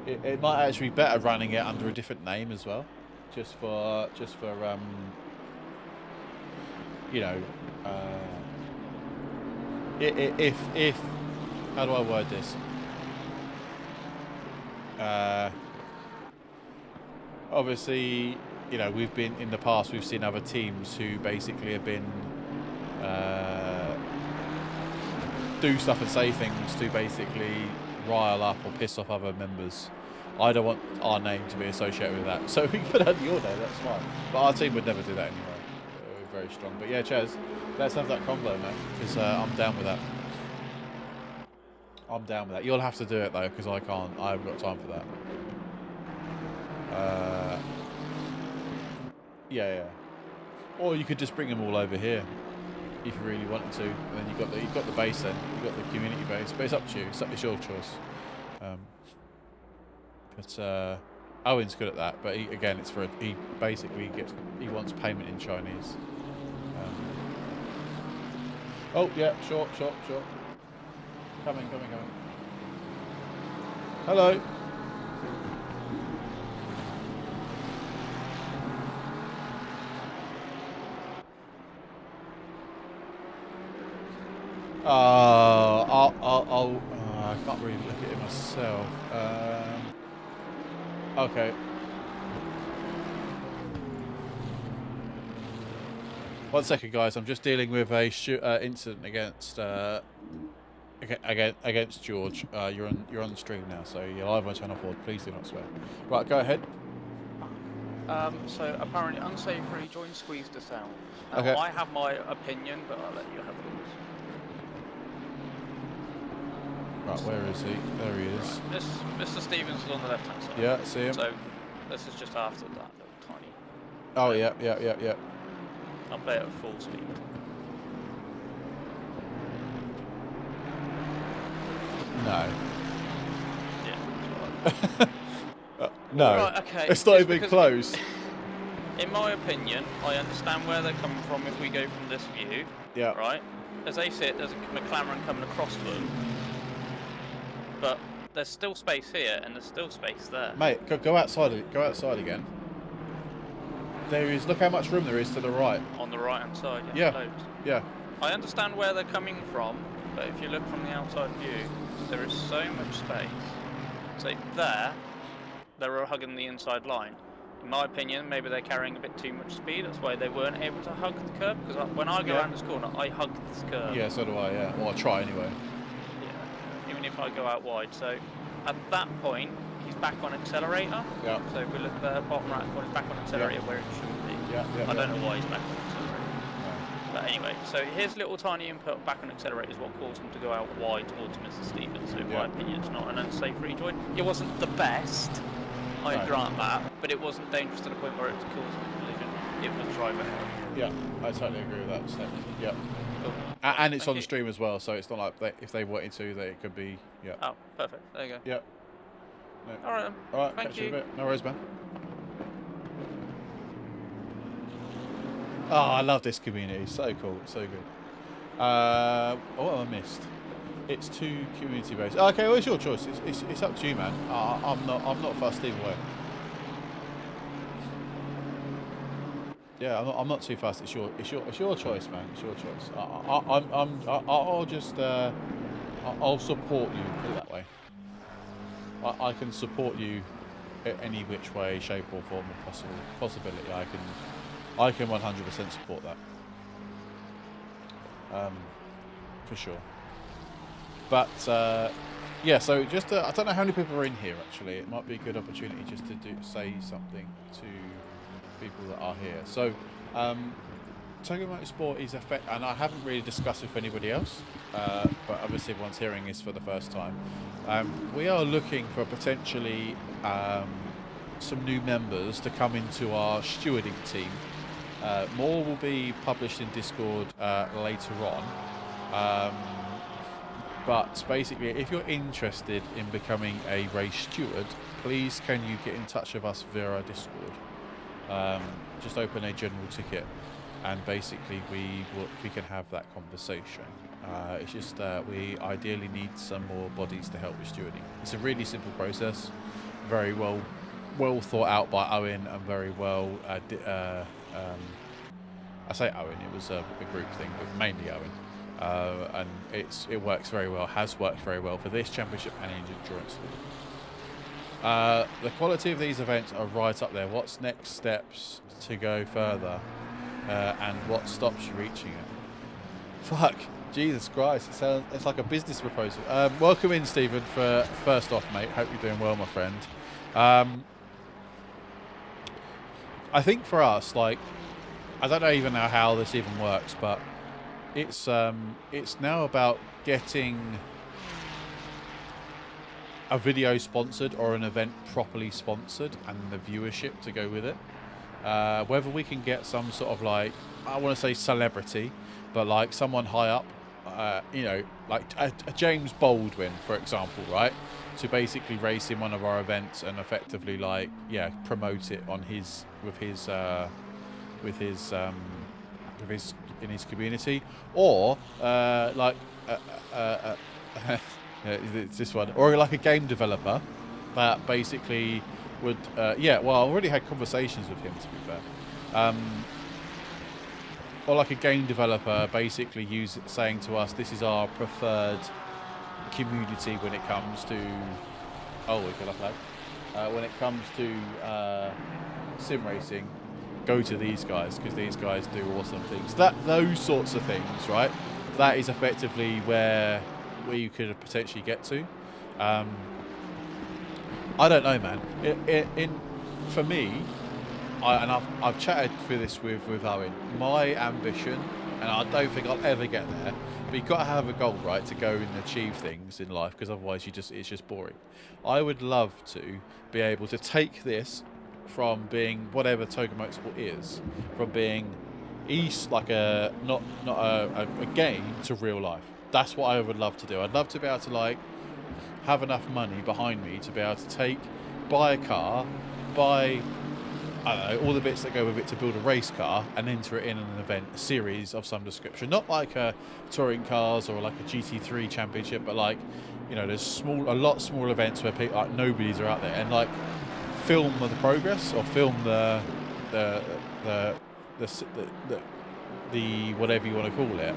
it might actually be better running it under a different name as well, just for you know, if how do I word this? Obviously, you know, we've been in the past. We've seen other teams who basically have been do stuff and say things to basically rile up or piss off other members. I don't want our name to be associated with that, so we can put under your name. That's fine. But our team would never do that anyway. We're very strong. But yeah, Ches, let's have that convo, man, because I'm down with that. You'll have to do it though, because I can't. I haven't got time for that. Yeah. Or you could just bring them all over here, if you really wanted to. And then you've got the base. Then you've got the community base. But it's up to you. It's your choice. But Owen's good at that. But he basically wants payment in Chinese. Oh yeah, sure. Coming. Hello. I can't really look at it myself. Okay. One second, guys. I'm just dealing with a incident against George. You're on the stream now, so you're live on channel 4. Please do not swear. Right, go ahead. So apparently unsafe rejoin squeezed us out. Okay. I have my opinion, but I'll let you have yours. Right, where is he? There he is. Right, Mr. Stevens is on the left-hand side. Yeah, see him. So this is just after that little tiny. Oh, yeah. I'll play it at full speed. No. Yeah, that's what No. Right, okay. It's not It's even because- close. In my opinion, I understand where they're coming from if we go from this view. Yeah. Right? As they see it, there's a McLaren coming across to them. But there's still space here, and there's still space there. Mate, go outside. Go outside again. There is. Look how much room there is to the right. On the right-hand side, Yeah. loads. Yeah. I understand where they're coming from, but if you look from the outside view, there is so much space. So there, they're hugging the inside line. In my opinion, maybe they're carrying a bit too much speed. That's why they weren't able to hug the curb. Because when I go Yeah. around this corner, I hug this curb. Yeah, so do I. Yeah. Well, I try anyway. Yeah. Even if I go out wide. So at that point, he's back on accelerator. Yeah. So if we look at the bottom right corner, he's back on accelerator where it should be. Yeah. I don't know why he's back on accelerator. But anyway, so his little tiny input back on accelerator is what caused him to go out wide towards Mr. Stevens. So in my opinion, it's not an unsafe rejoin. It wasn't the best, I grant that, but it wasn't dangerous to the point where it was causing a collision. It was driver error. Yeah, I totally agree with that statement. Yeah. Cool. And it's Thank on you. stream as well, so it's not like if they wanted to, that it could be. Yeah. Oh, perfect. There you go. Yeah. No. All right then. All right. Thank Catch you you. in a bit. No worries, man. Oh, I love this community. So cool. So good. What have I missed? It's too community based. Okay, well, it's your choice. It's up to you, man. I'm not fussed either way. Yeah, I'm not too fussed. It's your choice, man. It's your choice. I'll support you. Put it that way. I can support you in any which way, shape or form of possibility. I can 100% support that. For sure. But yeah, so just I don't know how many people are in here actually. It might be a good opportunity just to say something to people that are here. So Toga Motorsport is and I haven't really discussed it with anybody else, but obviously everyone's hearing this for the first time. We are looking for potentially some new members to come into our stewarding team. More will be published in Discord later on. But basically, if you're interested in becoming a race steward, please can you get in touch with us via our Discord. Just open a general ticket, and basically we can have that conversation. It's just we ideally need some more bodies to help with stewarding. It's a really simple process, very well thought out by Owen, and very well. I say Owen, it was a group thing, but mainly Owen. And it works very well, has worked very well for this championship and endurance. The quality of these events are right up there. What's next steps to go further, and what stops you reaching it? Fuck, Jesus Christ! It's like a business proposal. Welcome in, Stephen. For first off, mate. Hope you're doing well, my friend. I think for us, like, I don't even know how this even works, but it's now about getting a video sponsored or an event properly sponsored and the viewership to go with it. Whether we can get some sort of, like, I want to say celebrity, but like someone high up, you know, like a James Baldwin, for example, right? To basically race in one of our events and effectively, like, yeah, promote it on in his community, or like it's this one, or like a game developer that basically would yeah, well, I already had conversations with him, to be fair, or like a game developer basically saying to us, this is our preferred community when it comes to when it comes to sim racing. Go to these guys because these guys do awesome things. Those sorts of things, right? That is effectively where you could potentially get to. I don't know, man. For me, I've chatted through this with Owen. My ambition, and I don't think I'll ever get there, but you've got to have a goal, right, to go and achieve things in life, because otherwise it's just boring. I would love to be able to take this from being whatever Toga Motorsport is, from being like a not a game to real life. That's what I would love to do. I'd love to be able to like have enough money behind me to be able to buy a car, buy, I don't know, all the bits that go with it to build a race car and enter it in an event, a series of some description. Not like a touring cars or like a GT3 championship, but like, you know, there's a lot small events where people like nobodies are out there, and like film the progress or film the whatever you want to call it.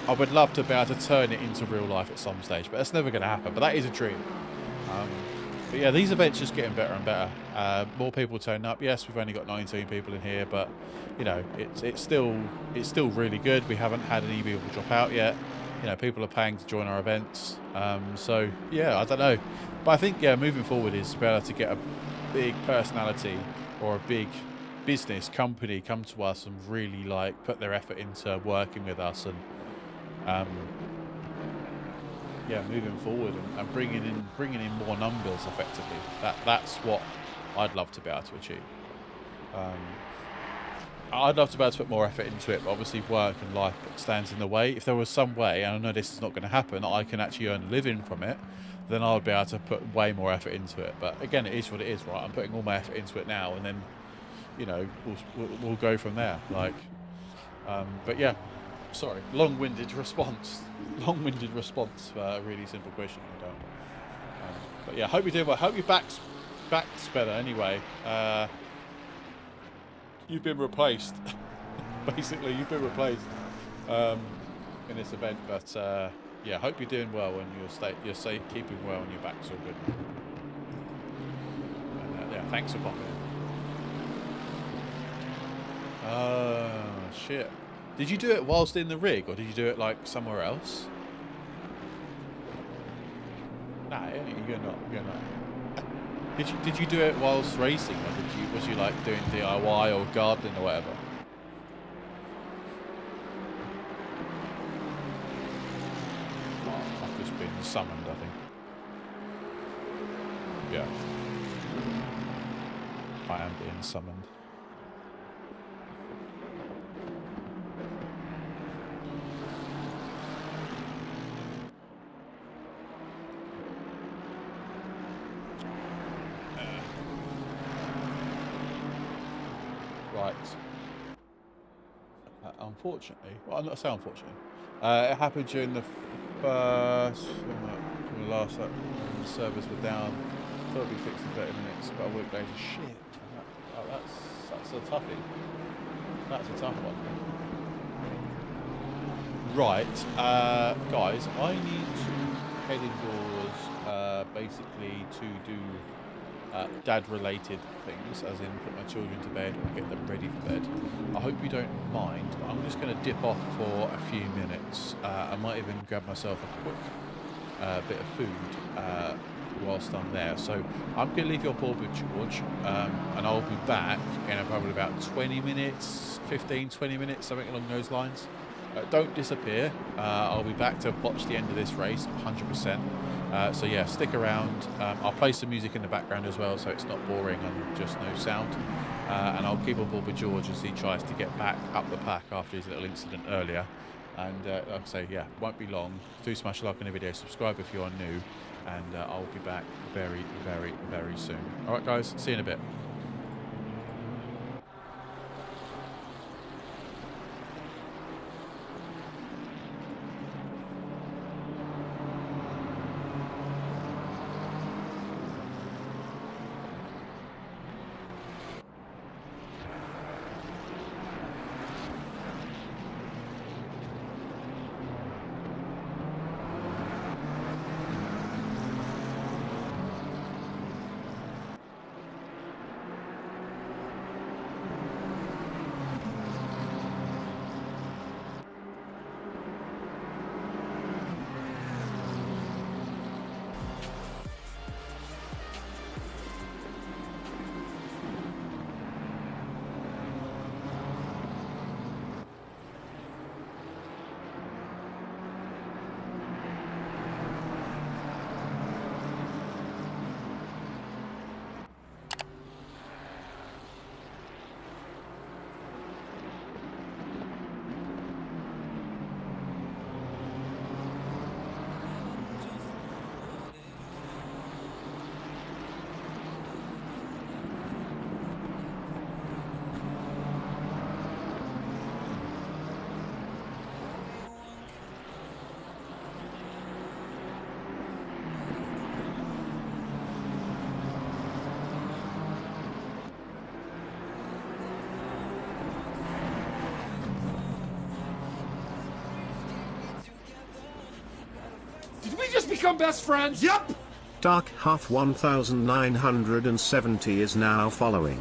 I would love to be able to turn it into real life at some stage, but that's never going to happen. But that is a dream. But yeah, these events just getting better and better. More people turn up. Yes, we've only got 19 people in here, but you know, it's still really good. We haven't had any people drop out yet. You know, people are paying to join our events. So yeah, I don't know, but I think yeah, moving forward is better to get a big personality or a big business company come to us and really like put their effort into working with us and yeah, moving forward and bringing in more numbers effectively. That's what I'd love to be able to achieve. I'd love to be able to put more effort into it, but obviously work and life stands in the way. If there was some way, and I know this is not going to happen, I can actually earn a living from it, then I would be able to put way more effort into it. But again, it is what it is, right? I'm putting all my effort into it now, and then, you know, we'll go from there. Like, but yeah, sorry, long-winded response for a really simple question. But yeah, hope you're doing well. Hope your back's better anyway. You've been replaced. Basically, you've been replaced in this event. But yeah, hope you're doing well and you're safe, keeping well, and your back's all good. And, yeah, thanks for popping in. Shit. Did you do it whilst in the rig, or did you do it like somewhere else? Nah, you're not. Did you do it whilst racing, or was you like doing DIY or gardening or whatever? Oh, I've just been summoned, I think. Yeah. I am being summoned. Right. Unfortunately, well, I'm not saying unfortunately. It happened during the first, from the last lap, the servers were down. Thought it'd be fixed in 30 minutes, but a week later, shit. Oh, that's a toughie. That's a tough one. Right, guys, I need to head indoors, basically to do dad-related things, as in put my children to bed or get them ready for bed. I hope you don't mind, but I'm just going to dip off for a few minutes. I might even grab myself a quick bit of food whilst I'm there. So I'm going to leave you on board with George, and I'll be back in probably about 20 minutes, 15, 20 minutes, something along those lines. Don't disappear. I'll be back to watch the end of this race 100%. So yeah, stick around. I'll play some music in the background as well, so it's not boring and just no sound. And I'll keep on board with George as he tries to get back up the pack after his little incident earlier. And like I say, yeah, won't be long. Do smash a like on the video, subscribe if you are new, and I'll be back very, very, very soon. All right, guys, see you in a bit. become best friends? Yep! Dark Half 1970 is now following.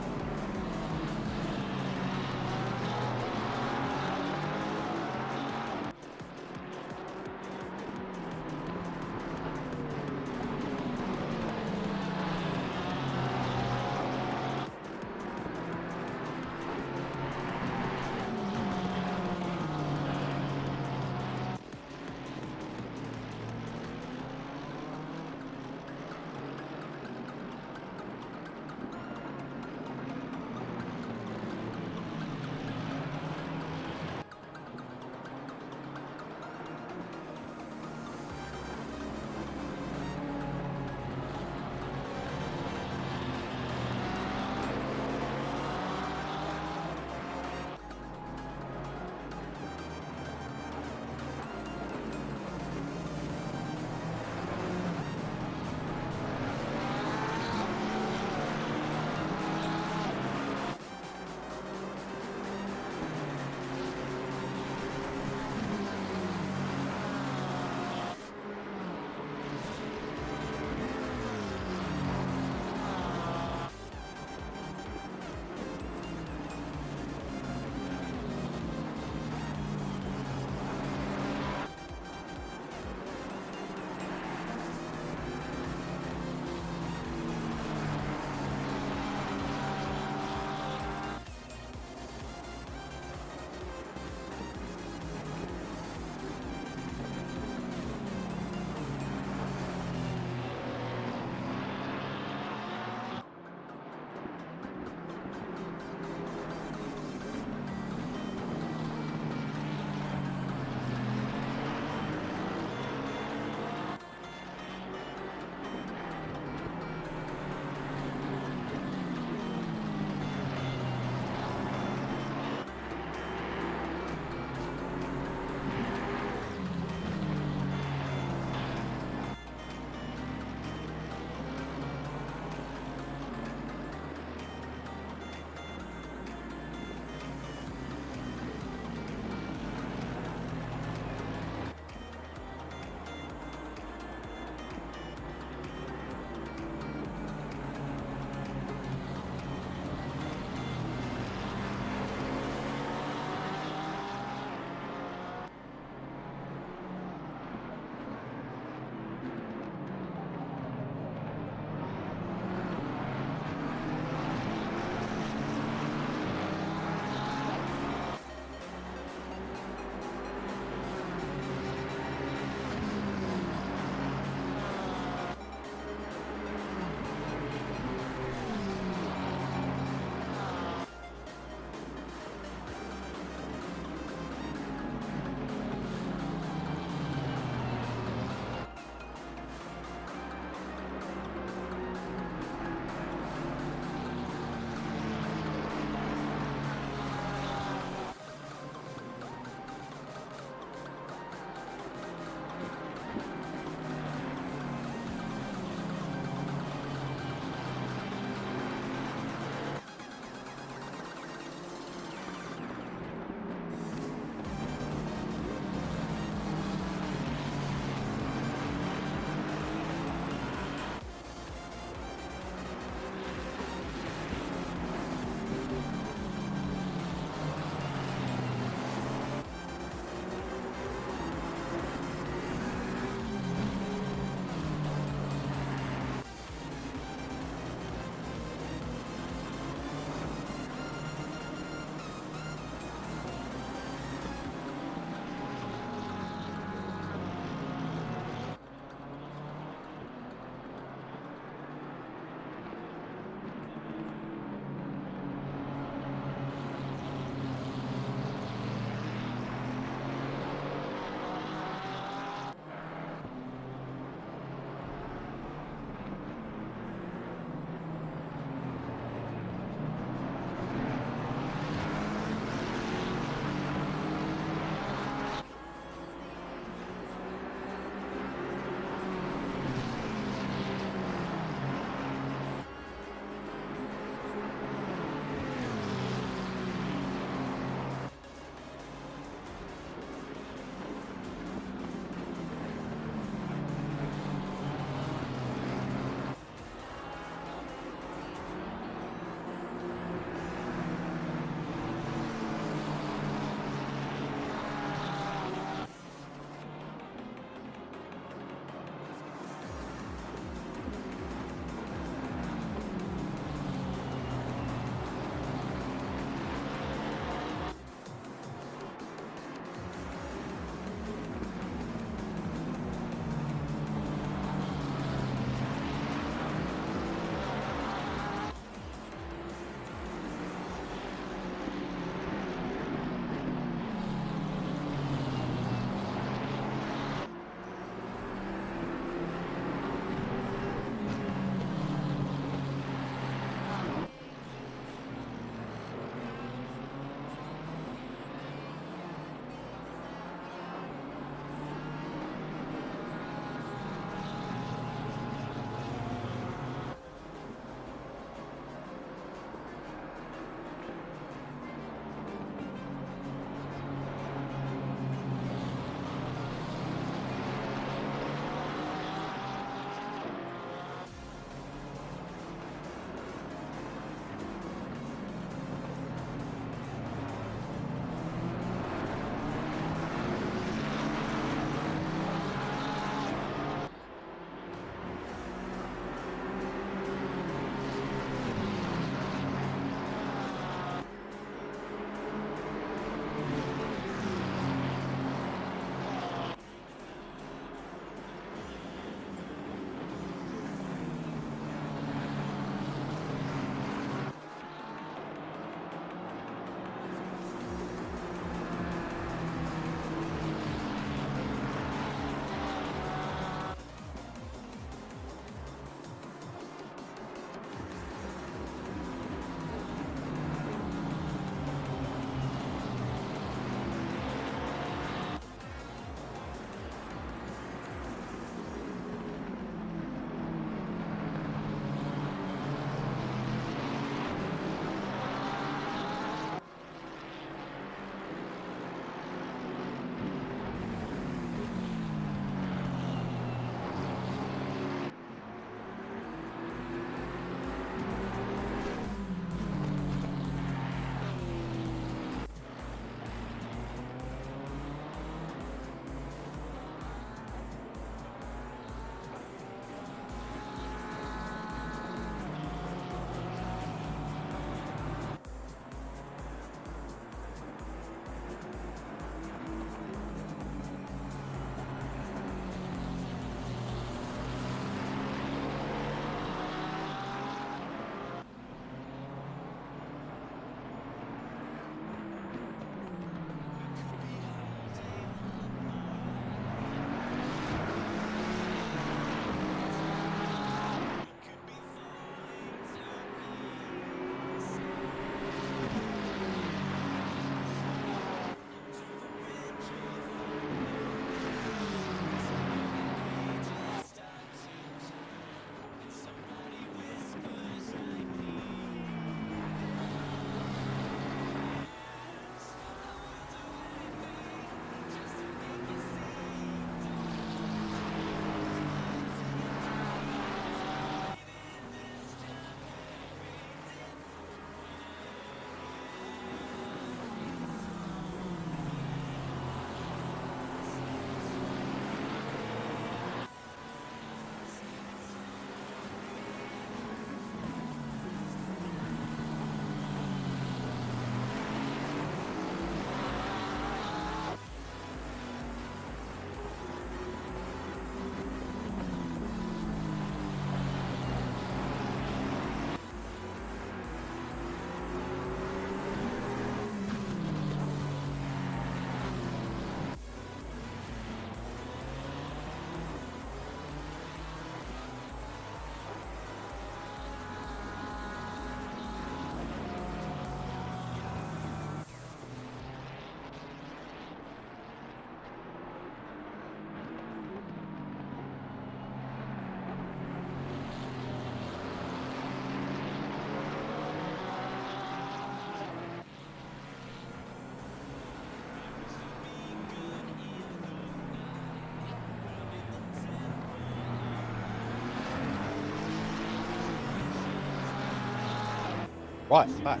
Right, I'm back.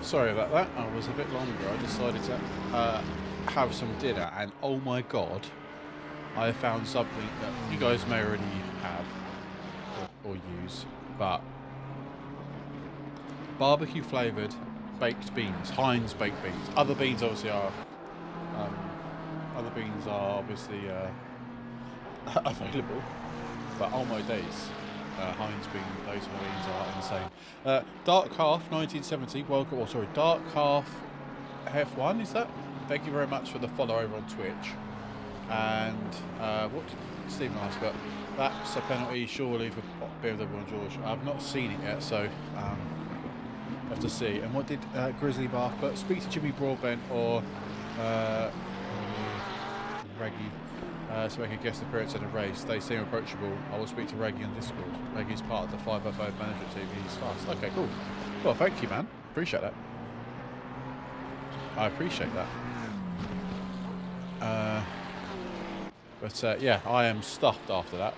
Sorry about that. I was a bit longer. I decided to have some dinner, and oh my god, I found something that you guys may already have or use, but barbecue flavoured baked beans, Heinz baked beans. Other beans obviously are available, but oh my days, Heinz those beans are insane. Dark Half 1970, welcome. Or sorry, Dark Half F1 is that? Thank you very much for the follow over on Twitch. And what did Stephen ask? But that's a penalty surely for BMW and George. I've not seen it yet, so have to see. And what did Grizzly Bath put? Speak to Jimmy Broadbent or Reggie so I can guess the appearance in a race. They seem approachable. I will speak to Reggie on Discord. Reggie's part of the 5x5 management team. He's fast. Okay, cool. Well, thank you, man. Appreciate that. I appreciate that. But yeah, I am stuffed after that.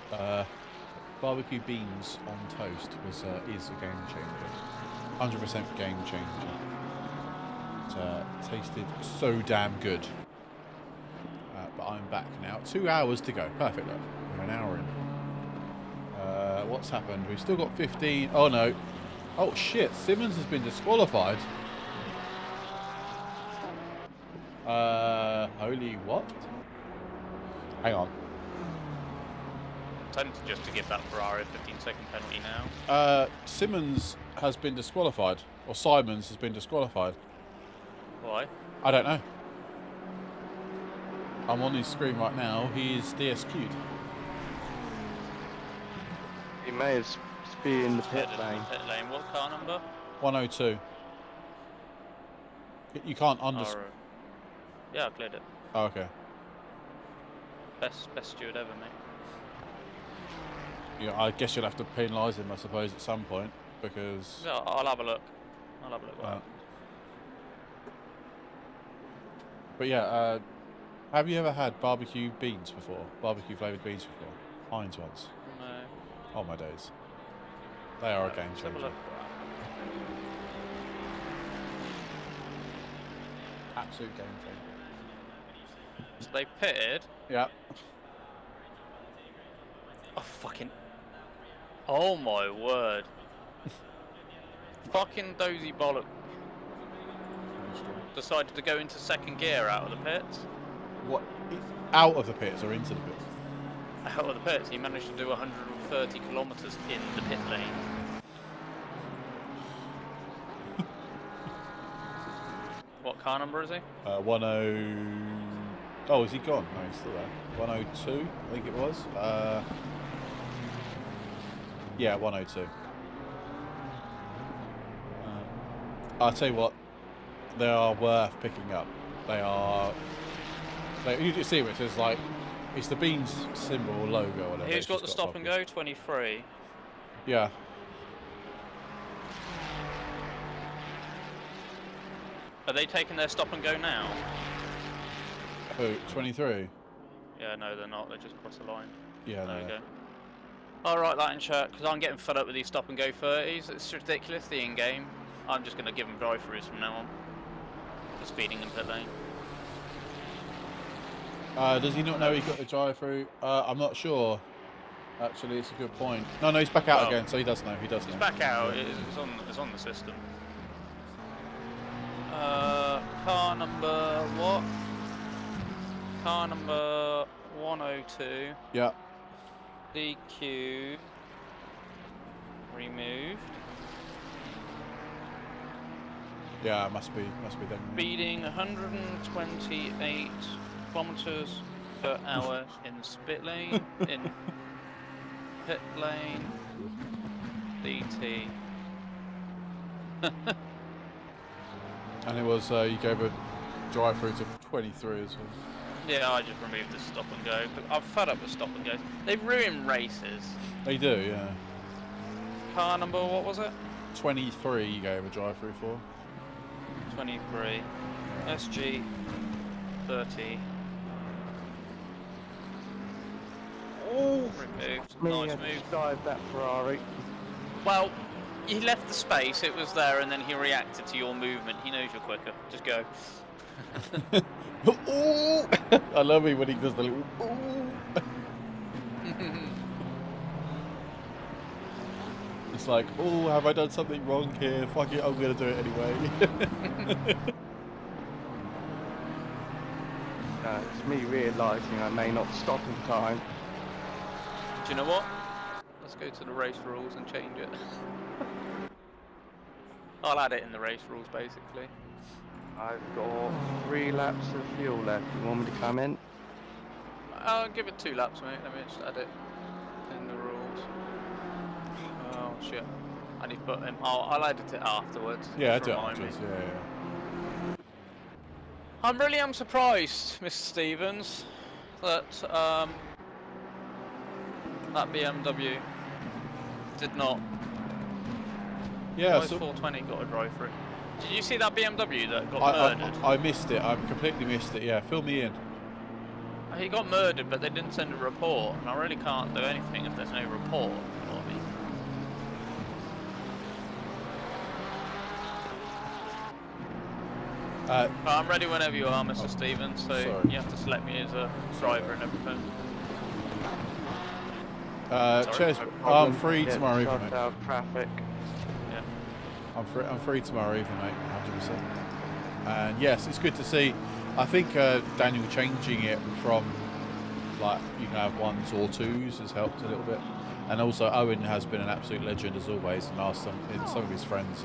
Barbecue beans on toast is a game changer. 100% game changer. It tasted so damn good. But I'm back now. 2 hours to go. Perfect. Look, we're an hour in. What's happened? We've still got 15. Oh no. Oh shit. Simmons has been disqualified. Holy what? Hang on. Tempted just to give that Ferrari a 15-second penalty now. Simmons has been disqualified. Or Simons has been disqualified. Why? I don't know. I'm on his screen right now. He is DSQ'd. He may have been in the pit lane. Pit lane. What car number? 102. You can't Yeah, I cleared it. Oh, okay. Best steward ever, mate. Yeah, I guess you'll have to penalise him, I suppose, at some point, because... Yeah, I'll have a look. I'll have a look what happens. But yeah, have you ever had barbecue beans before? Barbecue flavoured beans before? Heinz ones? No. Oh my days. They are a game Let's have a changer. look. Absolute game changer. So they pitted. Yeah. Oh, fucking... Oh, my word. Fucking dozy bollock decided to go into second gear out of the pits. What? Out of the pits or into the pits? Out of the pits. He managed to do 130 kilometres in the pit lane. What car number is he? 10... Oh, is he gone? No, he's still there. 102, I think it was. Yeah, 102. I'll tell you what, they are worth picking up. They are... you just see which is like, it's the Beans symbol or logo or whatever. Who's got the stop and go? 23. Yeah. Are they taking their stop and go now? Who? 23? Yeah, no, they're not. They just crossed the line. Yeah, There we no. go. I'll write that in chat because I'm getting fed up with these stop and go 30s. It's ridiculous, the in-game. I'm just going to give them drive-throughs from now on. For speeding in pit lane. Does he not know he got the drive-through? I'm not sure. Actually, it's a good point. No, he's back out again, so he does know. He does know. He's back out. It's on the system. Car number what? Car number 102. Yeah. DQ. Removed. Yeah, must be them. Speeding 128 kilometers per hour in spit lane, in pit lane, DT. And it was, you gave a drive-through to 23 as well. Yeah, I just removed the stop and go. I'm fed up with stop and goes. They ruin races. They do, yeah. Car number, what was it? 23 you gave a drive-through for. 23. SG 30. Oh, Removed. me Nice had move. dived that Ferrari. Well, he left the space, it was there, and then he reacted to your movement. He knows you're quicker. Just go. Ooh! I love it when he does the little ooh. It's like, oh, have I done something wrong here? Fuck it, I'm gonna do it anyway. It's me realising I may not stop in time. Do you know what? Let's go to the race rules and change it. I'll add it in the race rules, basically. I've got 3 laps of fuel left. You want me to come in? I'll give it 2 laps, mate. Let me just add it in the rules. Oh shit! I need to put him. I'll edit it afterwards. Yeah, I just do it remind me. afterwards, yeah. I'm really surprised, Mr. Stevens, that that BMW did not. Yeah, so 420 got a drive through. Did you see that BMW that got murdered? I missed it. I completely missed it. Yeah, fill me in. He got murdered, but they didn't send a report, and I really can't do anything if there's no report. You know what I mean? I'm ready whenever you are, Mr. Stevens, so sorry. you have to select me as a driver and everything. Cheers. No I'm problem. free Get tomorrow shut evening, mate. out of traffic. Yeah. I'm free tomorrow evening, mate. 100%. And yes, it's good to see. I think Daniel changing it from like you can have 1s or 2s has helped a little bit. And also Owen has been an absolute legend as always, and asked some of his friends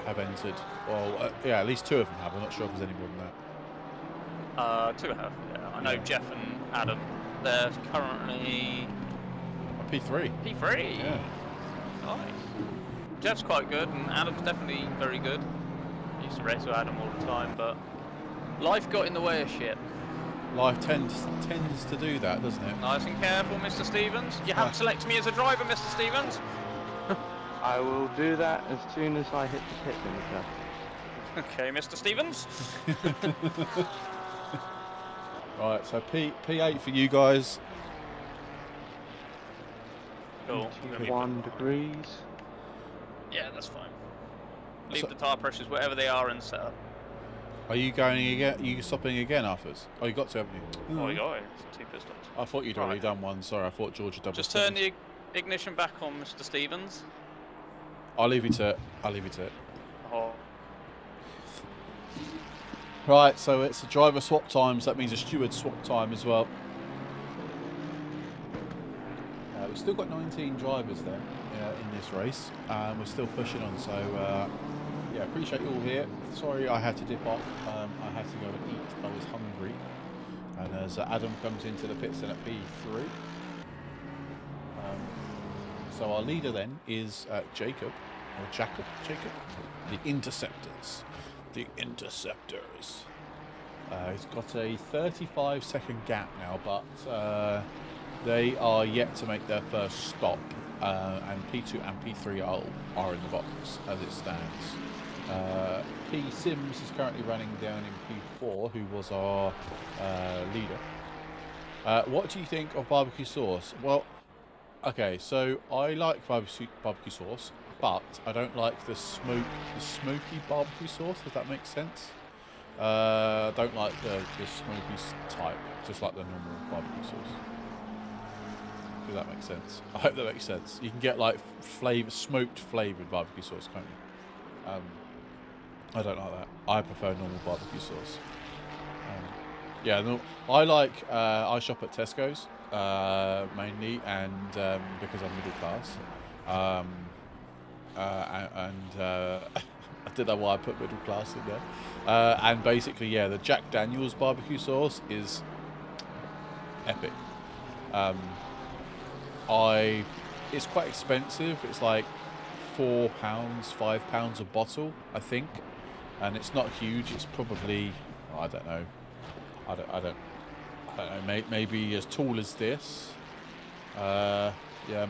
have entered. Well, yeah, at least 2 of them have. I'm not sure if there's any more than that. 2 have, yeah. I know Jeff and Adam, they're currently P3. P3. Yeah. Nice. Jeff's quite good, and Adam's definitely very good. I used to race with Adam all the time, but life got in the way of shit. Life tends to do that, doesn't it? Nice and careful, Mr. Stevens. You haven't selected me as a driver, Mr. Stevens. I will do that as soon as I hit the pit limiter. Okay, Mr. Stevens. Right, so P8 for you guys. Cool. 1 degrees. Yeah, that's fine. Leave the tyre pressures wherever they are and set up. Are you going again? Are you stopping again afterwards? Oh, you got to, haven't you? Oh, you got it. It's 2 pistons. I thought you'd already done one. Sorry, I thought George had done. Just turn the ignition back on, Mr. Stevens. I'll leave you to it. I'll leave you to it. Oh. Right, so it's a driver swap time, so that means a steward swap time as well. We've still got 19 drivers there in this race. We're still pushing on, so yeah, appreciate you all here. Sorry I had to dip off. I had to go and eat. I was hungry. And as Adam comes into the pits then at P3. So our leader then is Jacob. The Interceptors. The Interceptors. He's got a 35-second gap now, but they are yet to make their first stop. And P2 and P3 are in the box as it stands. P Sims is currently running down in P4, who was our leader. What do you think of barbecue sauce? Well, okay, so I like barbecue sauce, but I don't like the smoky barbecue sauce, if that makes sense. I don't like the smoky type, just like the normal barbecue sauce. If that makes sense. I hope that makes sense. You can get like smoked flavoured barbecue sauce, can't you? I don't like that. I prefer normal barbecue sauce. Yeah, no, I shop at Tesco's mainly, and because I'm middle class, I don't know why I put middle class in there. And basically, yeah, the Jack Daniel's barbecue sauce is epic. It's quite expensive. It's like £4, £5 a bottle, I think, and it's not huge. It's probably, I don't know, maybe as tall as this. Yeah,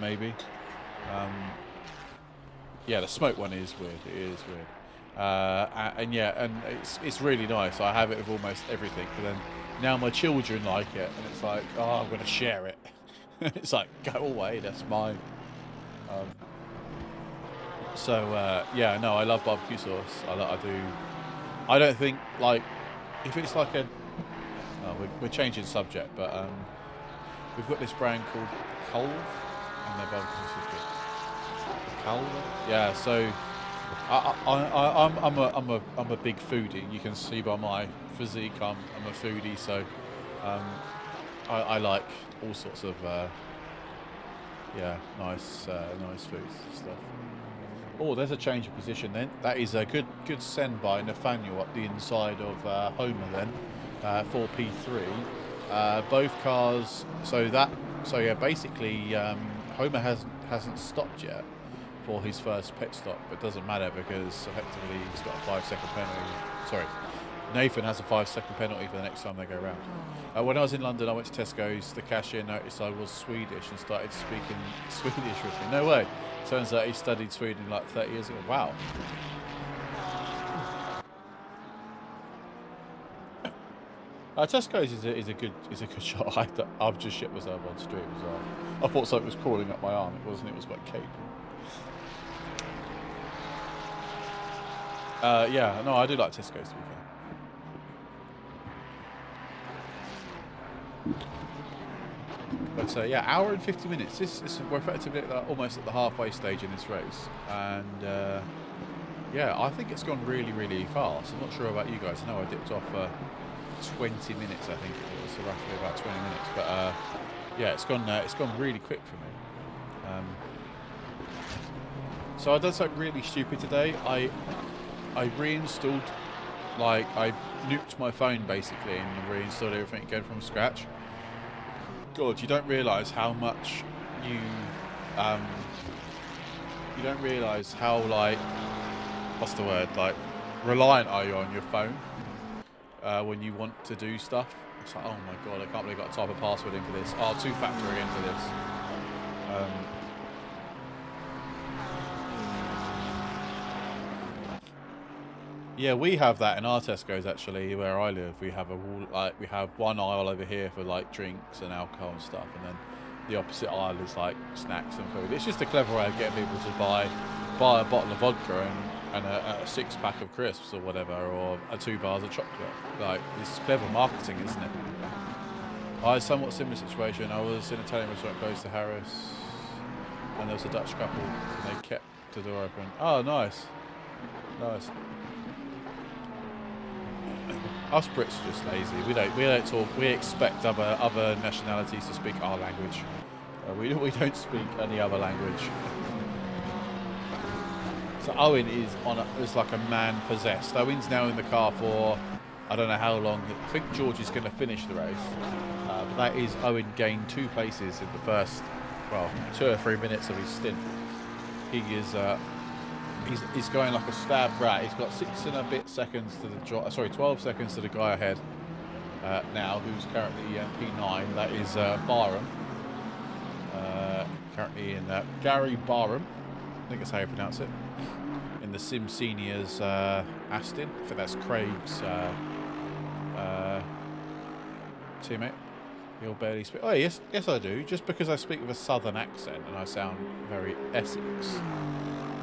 maybe. Yeah, the smoked one is weird. It is weird. And yeah, and it's really nice. I have it with almost everything. But then now my children like it, and it's like, oh, I'm going to share it. It's like, go away, that's mine. Yeah, no, I love barbecue sauce. I do. I don't think like if it's like a. Oh, we're changing subject, but we've got this brand called Colve, and their barbecue sauce is good. Colve? Yeah. So I'm a big foodie. You can see by my physique, I'm a foodie. So I like all sorts of nice foods and stuff. Oh, there's a change of position then. That is a good send by Nathaniel up the inside of Homer then, for P3. Both cars. So yeah, basically Homer hasn't stopped yet for his first pit stop, but it doesn't matter because effectively he's got a 5-second penalty. Sorry, Nathan has a 5-second penalty for the next time they go round. When I was in London, I went to Tesco's. The cashier noticed I was Swedish and started speaking Swedish with me. No way. Turns out he studied Sweden like 30 years ago. Wow. Tesco's is a good shot. I've just shit myself on stream as well. I thought something was crawling up my arm. It wasn't. It was my cape. Yeah, no, I do like Tesco's to be fair. But yeah, hour and 50 minutes. We're effectively almost at the halfway stage in this race, and yeah, I think it's gone really, really fast. I'm not sure about you guys. I know I dipped off 20 minutes. I think it was, so roughly about 20 minutes. But yeah, it's gone really quick for me. So I did something really stupid today. I reinstalled, like I nuked my phone basically and reinstalled everything again from scratch. God, you don't realise how much you don't realise how, like, what's the word, like, reliant are you on your phone when you want to do stuff. It's like, oh my god, I can't believe I got to type a password in for this. Oh, two-factor again for this. Yeah, we have that in our Tesco's actually, where I live. We have a wall, like we have one aisle over here for like drinks and alcohol and stuff, and then the opposite aisle is like snacks and food. It's just a clever way of getting people to buy a bottle of vodka and a 6-pack of crisps or whatever, or 2 bars of chocolate. Like, it's clever marketing, isn't it? I had a somewhat similar situation. I was in an Italian restaurant close to Harris, and there was a Dutch couple, and they kept the door open. Oh, nice, nice. Us Brits are just lazy. We don't talk. We expect other nationalities to speak our language. We don't speak any other language. So Owen is like a man possessed. Owen's now in the car for I don't know how long. I think George is going to finish the race. But that is Owen gained 2 places in the first 2 or 3 minutes of his stint. He is. He's going like a stabbed rat. He's got 6 and a bit seconds to the 12 seconds to the guy ahead now, who's currently P9. That is Barham. Currently in Gary Barham, I think that's how you pronounce it. In the Sim Seniors Aston. I think that's Craig's teammate. You'll barely speak. Oh yes, I do. Just because I speak with a southern accent and I sound very Essex.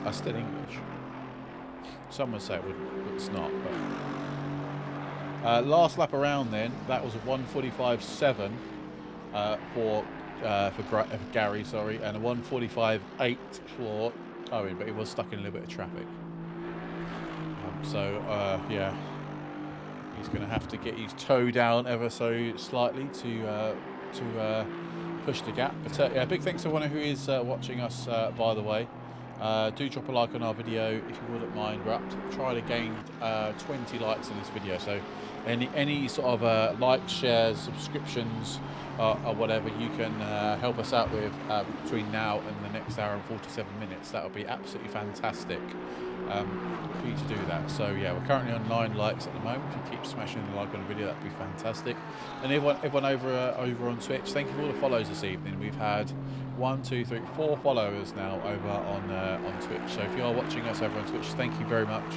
I still English. Some would say it's not, but last lap around then, that was a 1:45.7 for Gary, sorry, and a 1:45.8 for Owen, but he was stuck in a little bit of traffic. Yeah, he's going to have to get his toe down ever so slightly to push the gap. But yeah, big thanks to everyone who is watching us, by the way. Do drop a like on our video if you wouldn't mind. We're up to try to gain 20 likes in this video, so any sort of likes, shares, subscriptions or whatever you can help us out with between now and the next hour and 47 minutes, that would be absolutely fantastic for you to do that. So yeah, we're currently on 9 likes at the moment. If you keep smashing the like on the video, that'd be fantastic. And everyone over on Twitch, thank you for all the follows this evening. We've had 1, 2, 3, 4 followers now over on Twitch. So if you are watching us over on Twitch, thank you very much.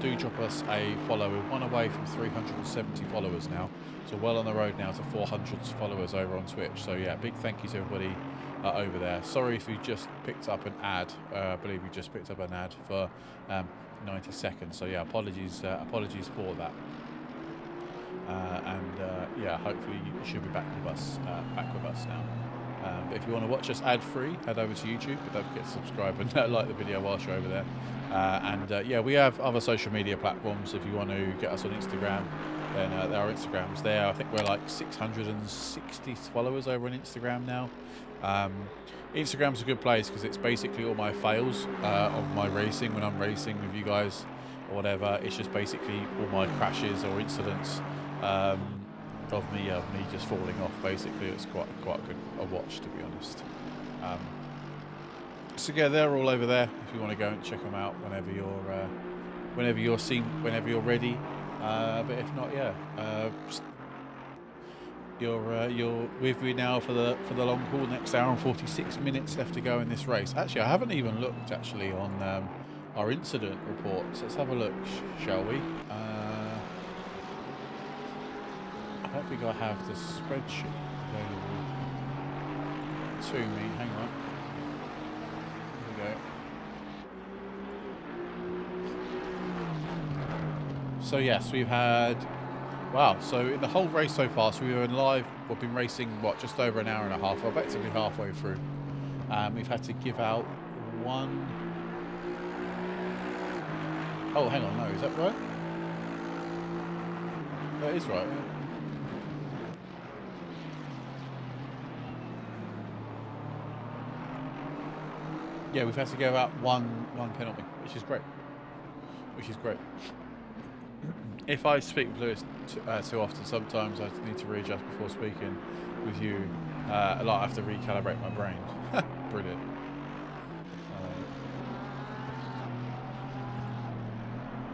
Do drop us a follow. We're 1 away from 370 followers now, so well on the road now to 400 followers over on Twitch. So yeah, big thank you to everybody over there. Sorry if you just picked up an ad. I believe you just picked up an ad for 90 seconds. So yeah, apologies for that. Yeah, hopefully you should be back with us now. But if you want to watch us ad-free, head over to YouTube. But don't forget to subscribe and like the video whilst you're over there. Yeah, we have other social media platforms. If you want to get us on Instagram, then there are Instagrams there. I think we're like 660 followers over on Instagram now. Instagram's a good place because it's basically all my fails of my racing when I'm racing with you guys or whatever. It's just basically all my crashes or incidents of me just falling off. Basically, it's quite good a watch, to be honest. So yeah, they're all over there. If you want to go and check them out whenever you're ready. But if not, yeah, you're with me now for the long haul. Next hour and 46 minutes left to go in this race. Actually, I haven't even looked on our incident reports. Let's have a look, shall we? I don't think I have the spreadsheet available to me. Hang on. Here we go. So yes, we've had, wow, so in the whole race so far, so we were in live, we've been racing, what, just over an hour and a half, we're effectively halfway through. We've had to give out one, oh, hang on, no, is that right? That is right. Yeah, we've had to give out one penalty, which is great. If I speak with Lewis too often, sometimes I need to readjust before speaking with you. I have to recalibrate my brain. Brilliant.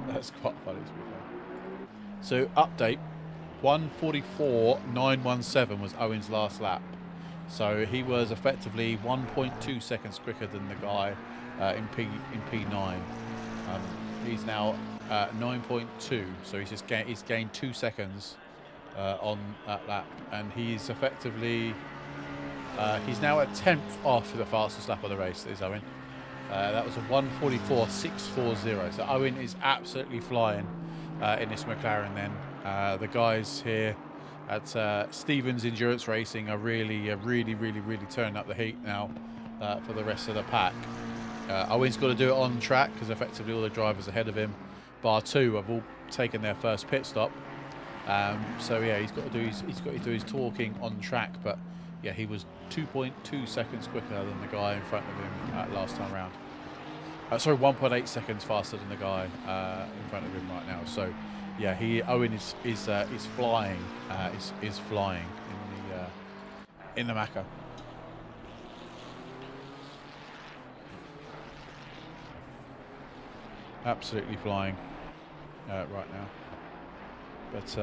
That's quite funny to be fair. So update, 1:44.917 was Owen's last lap. So he was effectively 1.2 seconds quicker than the guy in P9. He's now 9.2, so he's gained 2 seconds on that lap, and he's effectively he's now a 10th off the fastest lap of the race. Is Owen? That was a 1:44.640. So Owen is absolutely flying in this McLaren. Then the guys here at Stevens Endurance Racing are really turning up the heat now for the rest of the pack. Owen's got to do it on track because effectively all the drivers ahead of him, bar two, have all taken their first pit stop. So yeah, he's got to do his talking on track. But yeah, he was 2.2 seconds quicker than the guy in front of him last time round. Sorry, 1.8 seconds faster than the guy in front of him right now. So yeah, Owen is flying. Is flying in the Macca. Absolutely flying right now. But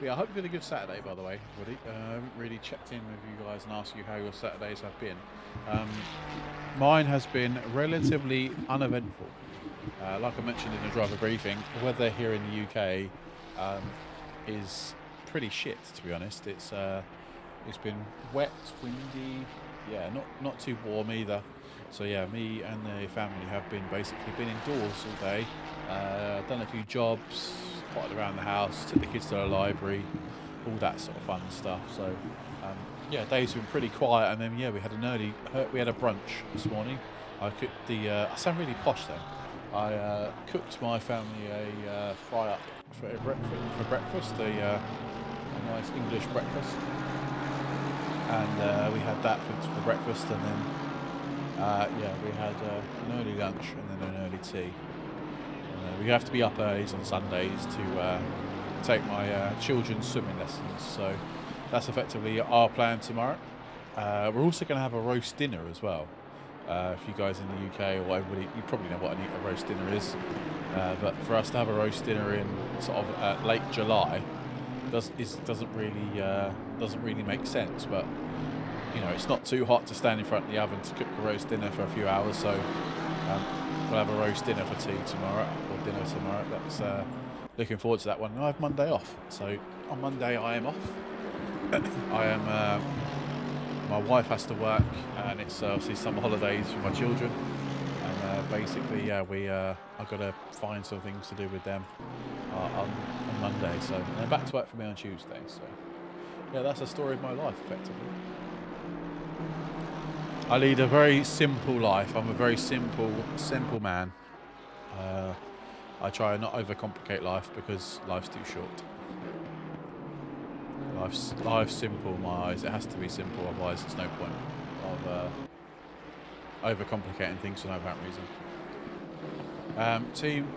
yeah, I hope you had a good Saturday, by the way, everybody. I haven't really checked in with you guys and asked you how your Saturdays have been. Mine has been relatively uneventful. Like I mentioned in the driver briefing, the weather here in the UK is pretty shit, to be honest. It's been wet, windy, yeah, not too warm either. So yeah, me and the family have basically been indoors all day. Done a few jobs, potted around the house, took the kids to the library, all that sort of fun stuff. So yeah, days have been pretty quiet, and then yeah, we had a brunch this morning. I cooked I sound really posh then. I cooked my family a fry up for breakfast, a nice English breakfast, and we had that for breakfast, and then yeah, we had an early lunch and then an early tea. And, we have to be up early on Sundays to take my children's swimming lessons, so that's effectively our plan tomorrow. We're also going to have a roast dinner as well. If you guys in the UK or everybody, you probably know what a roast dinner is. But for us to have a roast dinner in sort of late July doesn't really make sense. But you know, it's not too hot to stand in front of the oven to cook a roast dinner for a few hours. So we'll have a roast dinner for tea tomorrow, or dinner tomorrow. That's looking forward to that one. And I have Monday off, so on Monday I am off. I am. My wife has to work, and it's obviously summer holidays for my children. And basically, yeah, I've got to find some things to do with them on Monday. So and then back to work for me on Tuesday. So yeah, that's the story of my life, effectively. I lead a very simple life. I'm a very simple man. I try and not overcomplicate life because life's too short. Life's simple in my eyes. It has to be simple, otherwise there's no point of overcomplicating things for no apparent reason. Team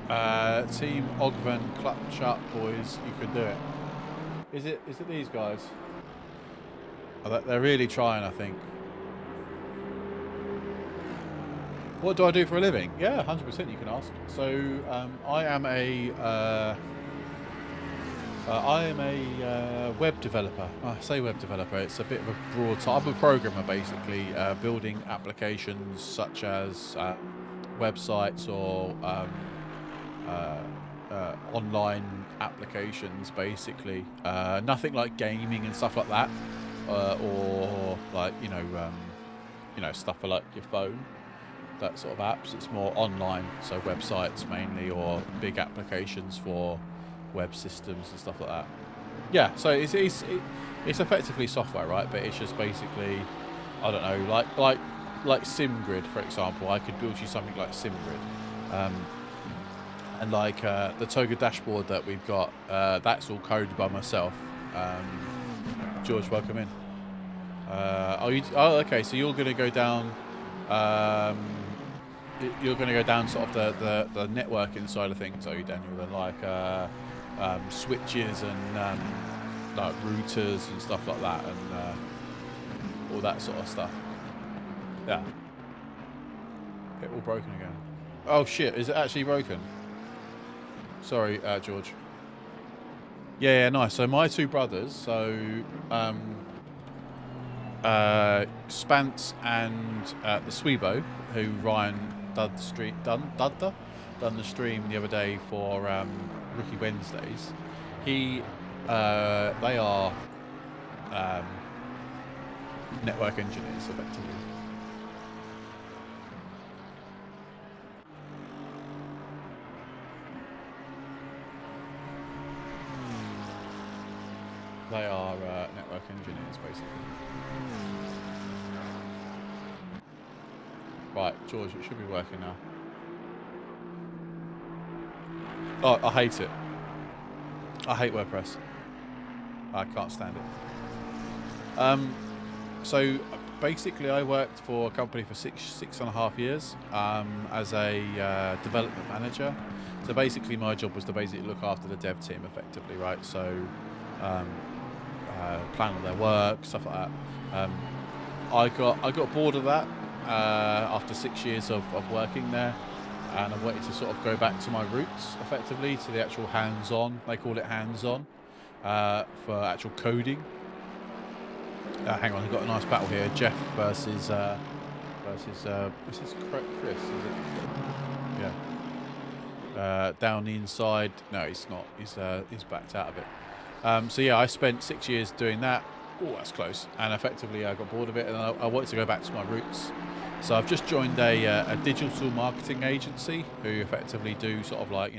Ogven, clutch up, boys. You can do it. Is it these guys? Oh, they're really trying, I think. What do I do for a living? Yeah, 100% you can ask. So I am a web developer. I say web developer, it's a bit of a broad type. I'm a programmer, basically, building applications such as websites or online applications, basically. Nothing like gaming and stuff like that, or like you know stuff for like your phone, that sort of apps. It's more online, so websites mainly, or big applications for web systems and stuff like that. Yeah, so it's effectively software, right? But it's just basically, I don't know, like SimGrid, for example. I could build you something like SimGrid, and like the Toga dashboard that we've got, that's all coded by myself. George, welcome in. Okay, so you're going to go down. You're going to go down sort of the networking side of things, are you, Daniel? Then like switches and like routers and stuff like that, and all that sort of stuff. Yeah. It all broken again. Oh shit! Is it actually broken? Sorry, George. Yeah, nice. So my two brothers, so Spance and the Sweebo, who Ryan done the stream the other day for Rookie Wednesdays. They are network engineers, effectively. They are network engineers, basically. Right, George, it should be working now. Oh, I hate it. I hate WordPress. I can't stand it. So basically, I worked for a company for six and a half years as a development manager. So basically, my job was to basically look after the dev team, effectively, right? So plan all their work, stuff like that. I got bored of that after 6 years of working there, and I wanted to sort of go back to my roots, effectively, to the actual hands-on. They call it hands-on for actual coding. Hang on, we've got a nice battle here. Jeff versus is this Chris? Is it? Yeah. Down the inside. No, he's not. He's backed out of it. So yeah, I spent 6 years doing that. Oh, that's close. And effectively, I got bored of it, and I wanted to go back to my roots. So I've just joined a digital marketing agency who effectively do sort of like,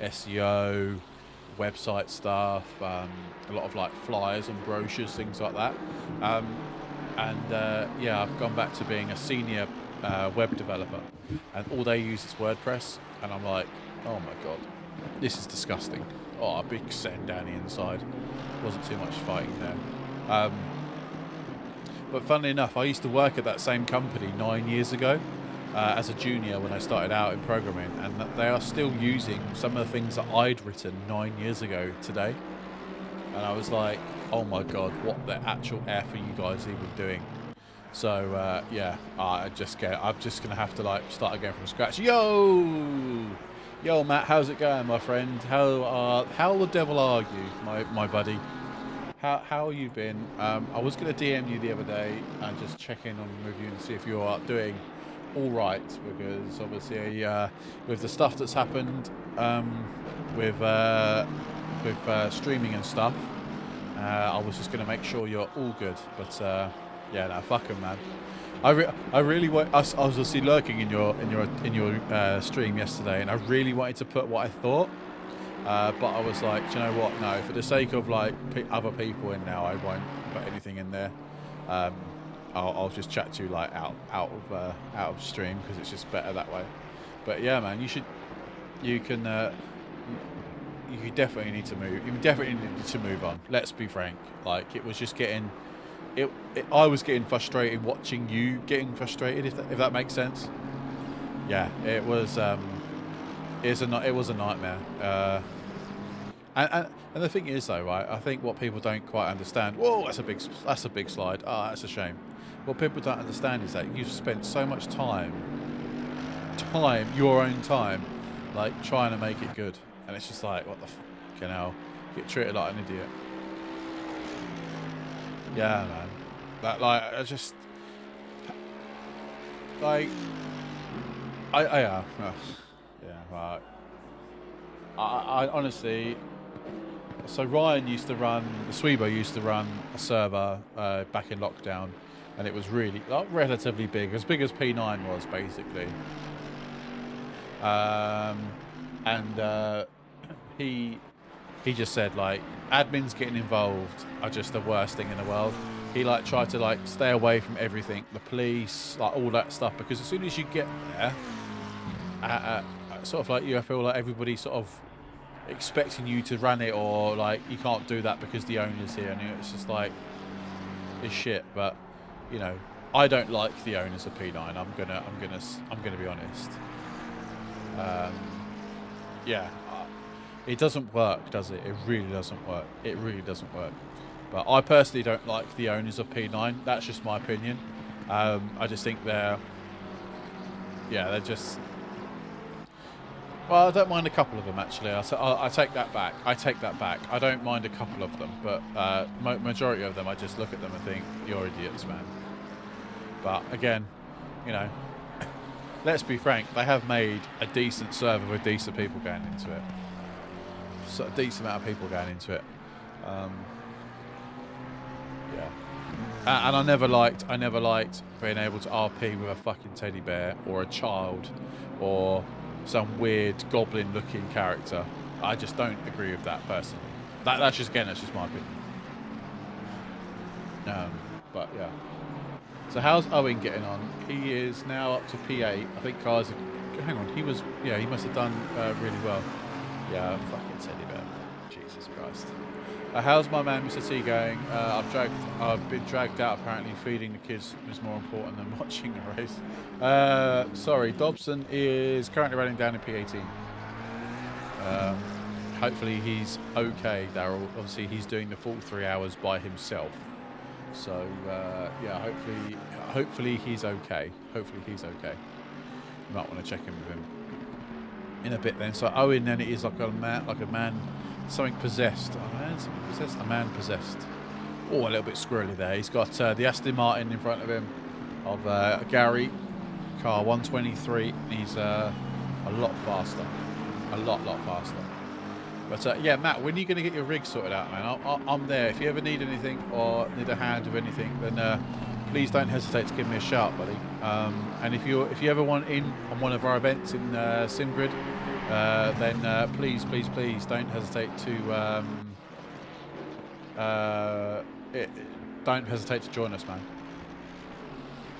SEO, website stuff, a lot of like flyers and brochures, things like that. Yeah, I've gone back to being a senior web developer, and all they use is WordPress, and I'm like, oh my god, this is disgusting. Oh, a big send down the inside. Wasn't too much fighting there. But funnily enough, I used to work at that same company 9 years ago as a junior when I started out in programming, and they are still using some of the things that I'd written 9 years ago today. And I was like, oh my god, what the actual F are you guys even doing? So yeah, I'm just gonna have to like start again from scratch. Yo, Matt, how's it going, my friend? How the devil are you, my buddy? How you been? I was going to DM you the other day and just check in with you and see if you're doing all right, because obviously with the stuff that's happened with streaming and stuff, I was just going to make sure you're all good, but yeah, no, fuck 'em, man. I really want. I was obviously lurking in your stream yesterday, and I really wanted to put what I thought, but I was like, do you know what? No, for the sake of like other people in now, I won't put anything in there. I'll just chat to you like out of stream because it's just better that way. But yeah, man, you definitely need to move. You definitely need to move on. Let's be frank. Like it was just getting. I was getting frustrated watching you getting frustrated. If that makes sense. Yeah, it was. It was a nightmare. And the thing is though, right? I think what people don't quite understand. Whoa, that's a big slide. Oh, that's a shame. What people don't understand is that you've spent so much time, your own time, like trying to make it good, and it's just like, what the fucking hell? Get treated like an idiot. Yeah, man. That like I just like yeah, right. I honestly. So Ryan used to run, the Sweebo used to run a server back in lockdown, and it was really relatively big as P9 was basically. And he just said like admins getting involved are just the worst thing in the world. He like tried to like stay away from everything, the police, like all that stuff, because as soon as you get there, sort of like you feel like everybody sort of expecting you to run it, or like you can't do that because the owner's here, and it's just like it's shit. But you know, I don't like the owners of P9. I'm gonna be honest. Yeah, it doesn't work, does it? It really doesn't work. It really doesn't work. But I personally don't like the owners of P9. That's just my opinion. I just think they're just. Well, I don't mind a couple of them actually. I take that back. I don't mind a couple of them, but majority of them, I just look at them and think, you're idiots, man. But again, you know, let's be frank. They have made a decent server with decent people going into it. So a decent amount of people going into it. Yeah. And I never liked being able to RP with a fucking teddy bear or a child or some weird goblin-looking character. I just don't agree with that personally. That's just my opinion. But yeah. So how's Owen getting on? He is now up to P8. I think Kai's. Hang on. He must have done really well. Yeah, fucking teddy bear. Jesus Christ. How's my man Mr. T going? I've been dragged out. Apparently, feeding the kids is more important than watching a race. Sorry, Dobson is currently running down in P18. Hopefully he's okay, Daryl. Obviously, he's doing the full 3 hours by himself. So yeah, hopefully he's okay. Hopefully he's okay. You might want to check in with him in a bit then. So Owen then it is like a man. Something possessed. A man possessed. Oh, a little bit squirrely there. He's got the Aston Martin in front of him of Gary, car 123. He's a lot faster. A lot faster. But yeah, Matt, when are you going to get your rig sorted out, man? I'm there. If you ever need anything or need a hand with anything, then please don't hesitate to give me a shout, buddy. And if you ever want in on one of our events in SimGrid, then please don't hesitate to don't hesitate to join us, man.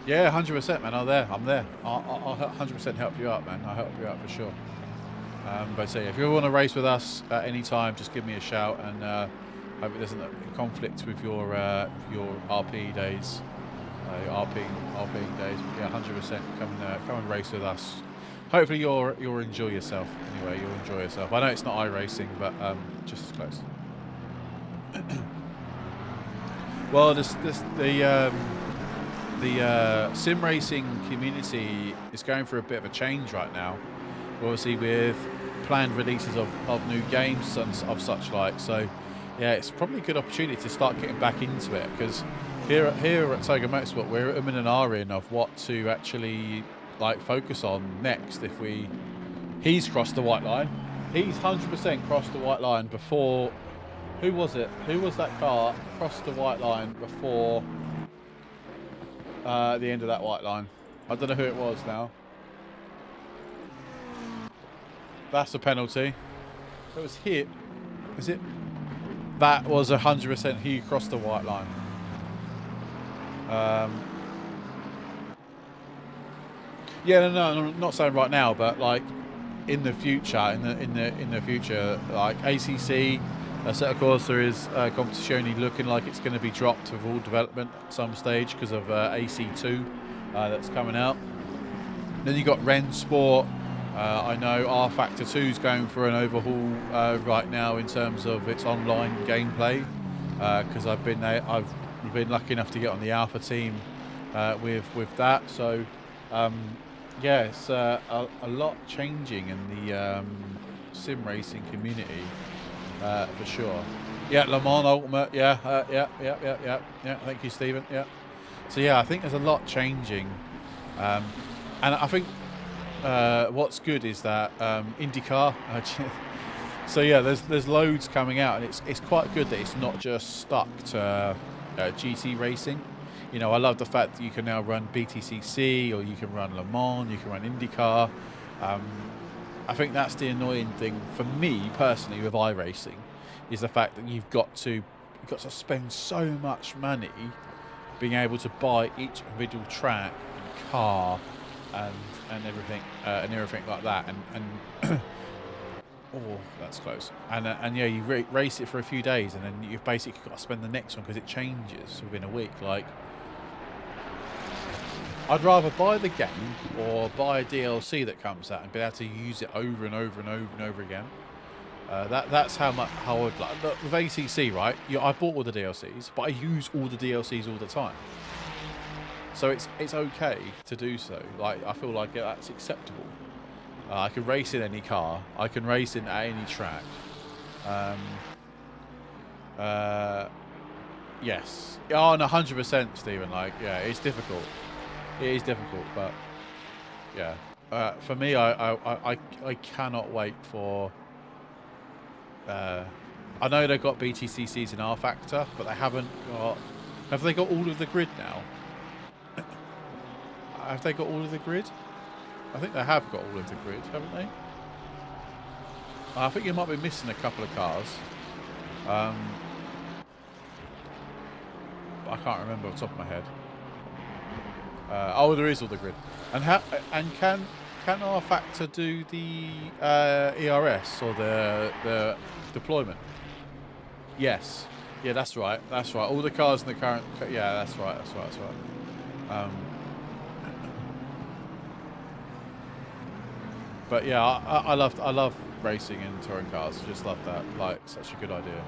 Yeah, 100%, man. I'm there. I'll 100% help you out, man. I'll help you out for sure. But so yeah, if you ever want to race with us at any time, just give me a shout, and hope it doesn't conflict with your RP days, RPing days. But yeah, 100%. Come and race with us. Hopefully you'll enjoy yourself. Anyway, you'll enjoy yourself. I know it's not iRacing, but just as close. Well, the sim racing community is going through a bit of a change right now. Obviously, with planned releases of new games and of such like. So, yeah, it's probably a good opportunity to start getting back into it, because here at Toga Motorsport, we're in an hour in of what to actually like focus on next. He's crossed the white line. He's 100% crossed the white line before Who was it? Who was that car crossed the white line before the end of that white line? I don't know who it was now. That's a penalty. It was hit. Is it? That was 100% he crossed the white line. Yeah, no, I'm not saying right now, but like in the future, in the future, like ACC, Assetto Corsa is competition looking like it's going to be dropped with all development at some stage because of AC2 that's coming out. Then you got Ren Sport. I know R Factor 2 is going for an overhaul right now in terms of its online gameplay because I've been lucky enough to get on the Alpha team with that. So yeah, it's a lot changing in the sim racing community for sure. Yeah, Le Mans Ultimate. Yeah. Thank you, Stephen. Yeah. So yeah, I think there's a lot changing, and I think. What's good is that IndyCar. So yeah, there's loads coming out, and it's quite good that it's not just stuck to GT racing. You know, I love the fact that you can now run BTCC, or you can run Le Mans, you can run IndyCar. I think that's the annoying thing for me personally with iRacing, is the fact that you've got to spend so much money being able to buy each individual track and car and everything like that, and oh, that's close. And yeah, you race it for a few days, and then you've basically got to spend the next one because it changes within a week. Like, I'd rather buy the game or buy a DLC that comes out and be able to use it over and over and over and over again. That's how I'd like. But with ACC, right? I bought all the DLCs, but I use all the DLCs all the time. So it's okay to do so. Like, I feel like that's acceptable. I can race in any car. I can race in at any track. Yes. Oh, no, 100%, Stephen. Like, yeah, it's difficult. It is difficult, but yeah. For me, I cannot wait for. I know they've got BTCCs in R Factor, but they haven't got. Have they got all of the grid now? Have they got all of the grid? I think they have got all of the grid, haven't they? I think you might be missing a couple of cars. I can't remember off the top of my head. Oh, there is all the grid. And can R Factor do the ERS or the deployment? Yes. Yeah, that's right. That's right. All the cars in the current. Yeah, that's right. That's right. That's right. But yeah, I love racing in touring cars. I just love that. Like, such a good idea.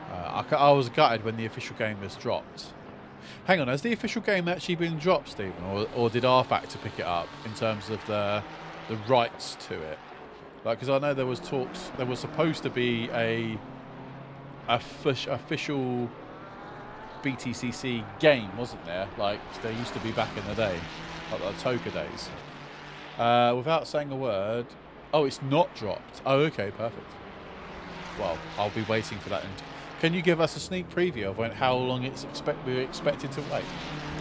I was gutted when the official game was dropped. Hang on, has the official game actually been dropped, Stephen, or did R Factor pick it up in terms of the rights to it? Like, because I know there was talks. There was supposed to be a official BTCC game, wasn't there? Like there used to be back in the day, like the Toga days. Without saying a word. Oh, it's not dropped. Oh, okay, perfect. Well, I'll be waiting for that. Can you give us a sneak preview of how long we're expected to wait,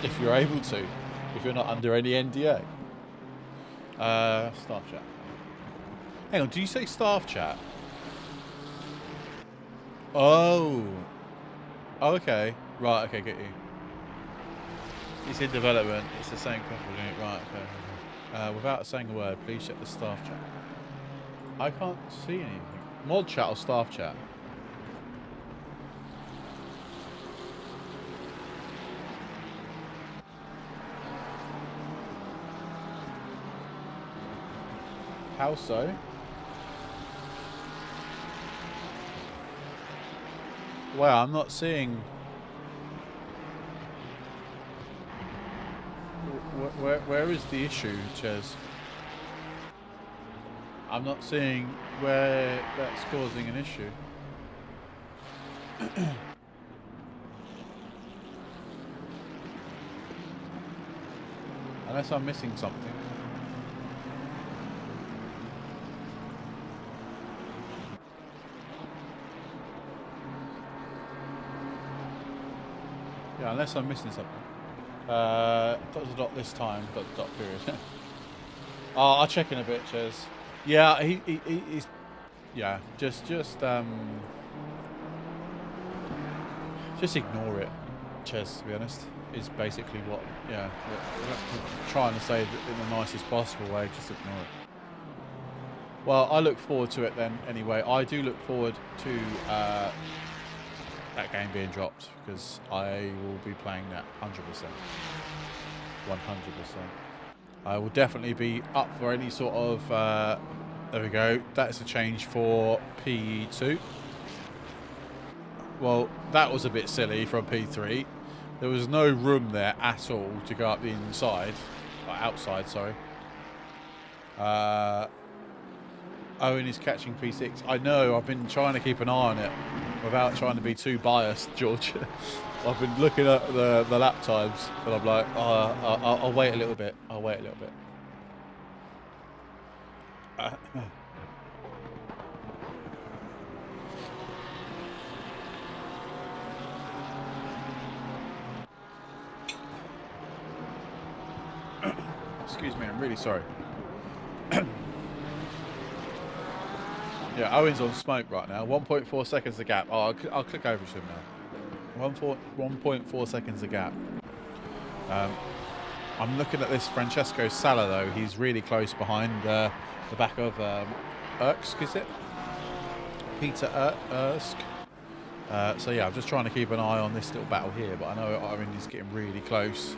if you're able to, if you're not under any NDA? Staff chat. Hang on, do you say staff chat? Oh. Oh, okay. Right, okay, get you. It's in development. It's the same company. Right, okay. Without saying a word, please check the staff chat. I can't see anything. Mod chat or staff chat? How so? Wow, I'm not seeing. Where is the issue, Ches? I'm not seeing where that's causing an issue. Unless I'm missing something. Yeah, unless I'm missing something. Dot to dot this time. Dot to dot period. I'll check in a bit, Ches. Yeah, he's. Yeah, just ignore it, Ches. To be honest, is basically what. Yeah, what trying to say in the nicest possible way. Just ignore it. Well, I look forward to it then. Anyway, I do look forward to that game being dropped because I will be playing that 100%. 100%. I will definitely be up for any sort of. There we go. That's a change for P2. Well, that was a bit silly from P3. There was no room there at all to go up the inside, outside. Sorry. Owen is catching P6. I know. I've been trying to keep an eye on it without trying to be too biased, George. I've been looking at the lap times, but I'm like, I'll wait a little bit. I'll wait a little bit. Excuse me, I'm really sorry. Yeah, Owen's on smoke right now. 1.4 seconds the gap. Oh, I'll click over to him now. 1.4 seconds the gap. I'm looking at this Francesco Sala though. He's really close behind the back of Ersk, is it? Peter Ersk. So yeah, I'm just trying to keep an eye on this little battle here, but I know Owen is getting really close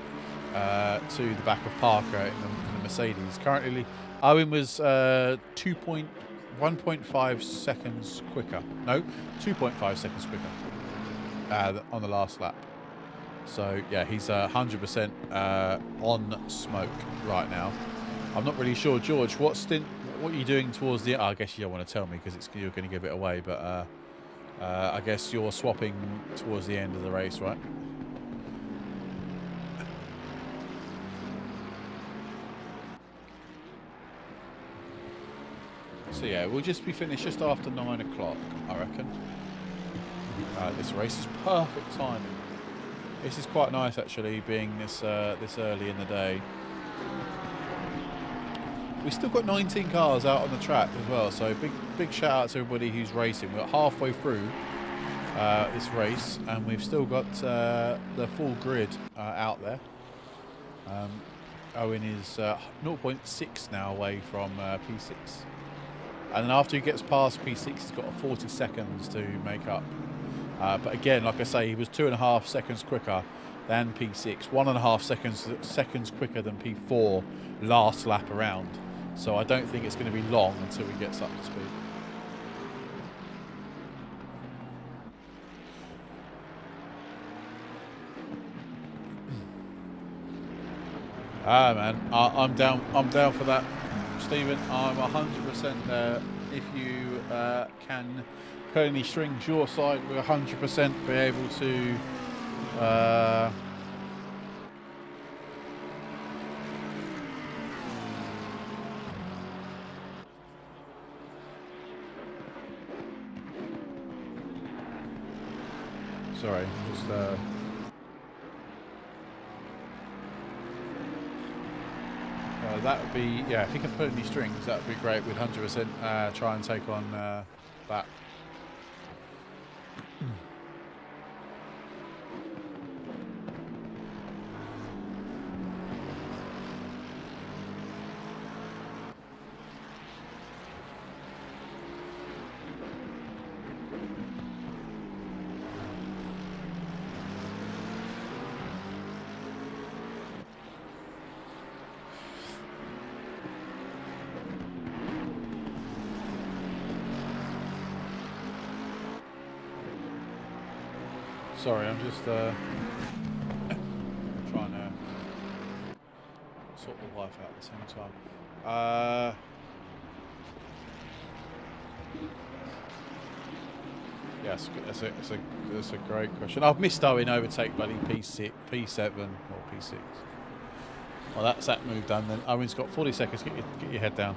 to the back of Parker in the Mercedes. Currently, Owen was 1.5 seconds quicker. No, 2.5 seconds quicker on the last lap. So yeah, he's 100% on smoke right now. I'm not really sure, George. What are you doing towards the? I guess you don't want to tell me because you're going to give it away. But I guess you're swapping towards the end of the race, right? So yeah, we'll just be finished just after 9 o'clock, I reckon. This race is perfect timing. This is quite nice actually, being this early in the day. We've still got 19 cars out on the track as well, so big shout out to everybody who's racing. We're halfway through this race, and we've still got the full grid out there. Owen is 0.6 now away from P6. And then after he gets past P6, he's got 40 seconds to make up. But again, like I say, he was 2.5 seconds quicker than P6, 1.5 seconds quicker than P4 last lap around. So I don't think it's going to be long until he gets up to speed. Man, I'm down for that, Stephen. I'm 100% there. If you can put any strings your side, we'll 100% be able to sorry, just that would be, yeah, if you can put any strings, that would be great. We'd 100% try and take on that. Sorry, I'm just trying to sort the wife out at the same time. Yes, that's a great question. I've missed Owen overtake bloody P6, P7 or P6. Well, that's that move done then. Owen's got 40 seconds. Get your head down.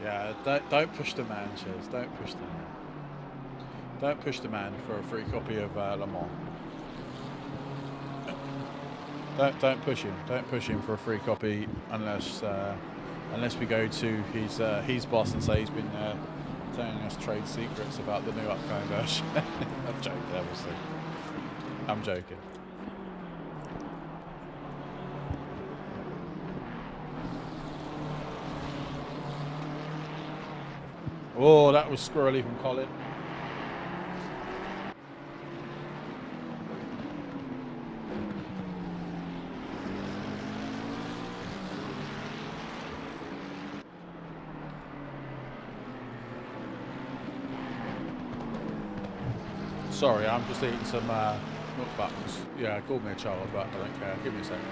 Yeah, don't push the man, Chiz. Don't push the man. Don't push the man for a free copy of Le Mans. Don't push him. Don't push him for a free copy unless we go to his boss and say he's been telling us trade secrets about the new upcoming version. I'm joking, obviously. I'm joking. Oh, that was squirrely from Colin. Sorry, I'm just eating some milk buttons. Yeah, call me a child, but I don't care. Give me a second.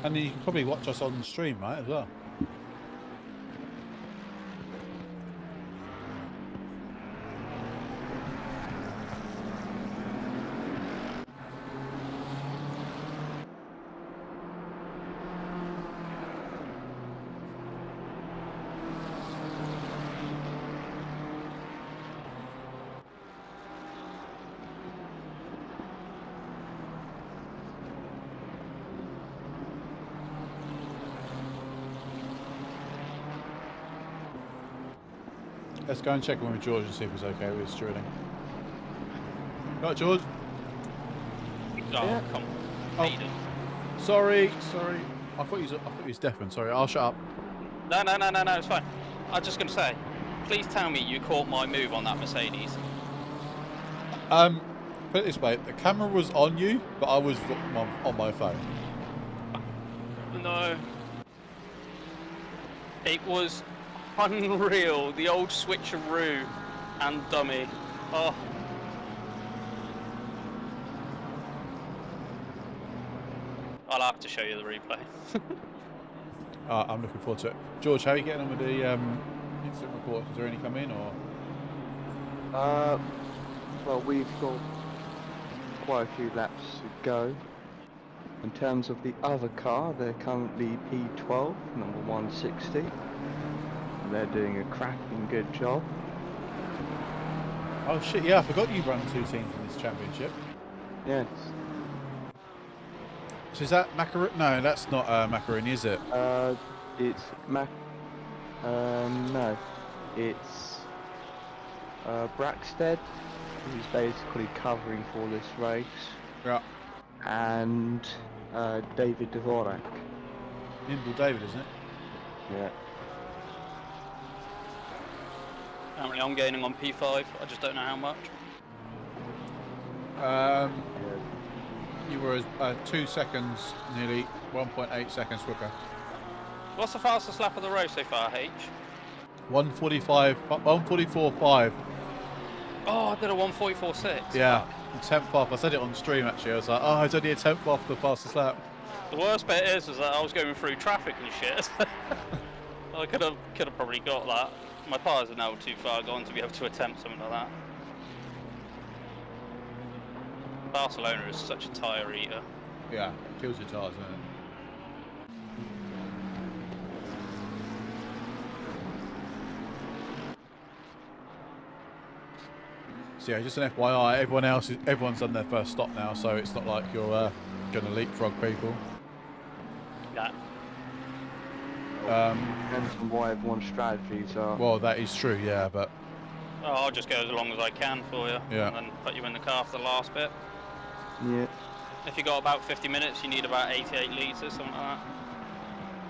And you can probably watch us on the stream, right, as well. Let's go and check in with George and see if he's okay with his stewarding. Right, George? Oh, come on. Aiden. Sorry. I thought he was deafened. Sorry, I'll shut up. No, it's fine. I was just going to say, please tell me you caught my move on that Mercedes. Put it this way, the camera was on you, but I was on my phone. No. It was unreal. The old switcheroo and dummy. Oh. I'll have to show you the replay. I'm looking forward to it. George, how are you getting on with the incident report? Is there any come in, or? Well, we've got quite a few laps to go. In terms of the other car, they're currently P12, number 160. They're doing a cracking good job. Oh shit! Yeah, I forgot you run two teams in this championship. Yes. So is that Macaroni? No, that's not Macaroni, is it? It's no, it's Braxted, who's basically covering for this race. Yeah. And David Dvorak. Nimble David, isn't it? Yeah. Apparently I'm gaining on P5, I just don't know how much. You were 2 seconds, nearly 1.8 seconds quicker. What's the fastest lap of the race so far, H? 144.5. Oh, I did a 144.6. Yeah, a tenth off. I said it on stream actually. I was like, oh, it's only a tenth off the fastest lap. The worst bit is that I was going through traffic and shit. I could have probably got that. My tyres are now too far gone to be able to attempt something like that. Barcelona is such a tyre eater. Yeah, kills your tyres, doesn't it? So yeah, just an FYI, everyone's done their first stop now, so it's not like you're going to leapfrog people. Yeah. Depends on what everyone's strategies are. Well, that is true, yeah, but... Oh, I'll just go as long as I can for you. Yeah. And then put you in the car for the last bit. Yeah. If you got about 50 minutes, you need about 88 litres, something like that.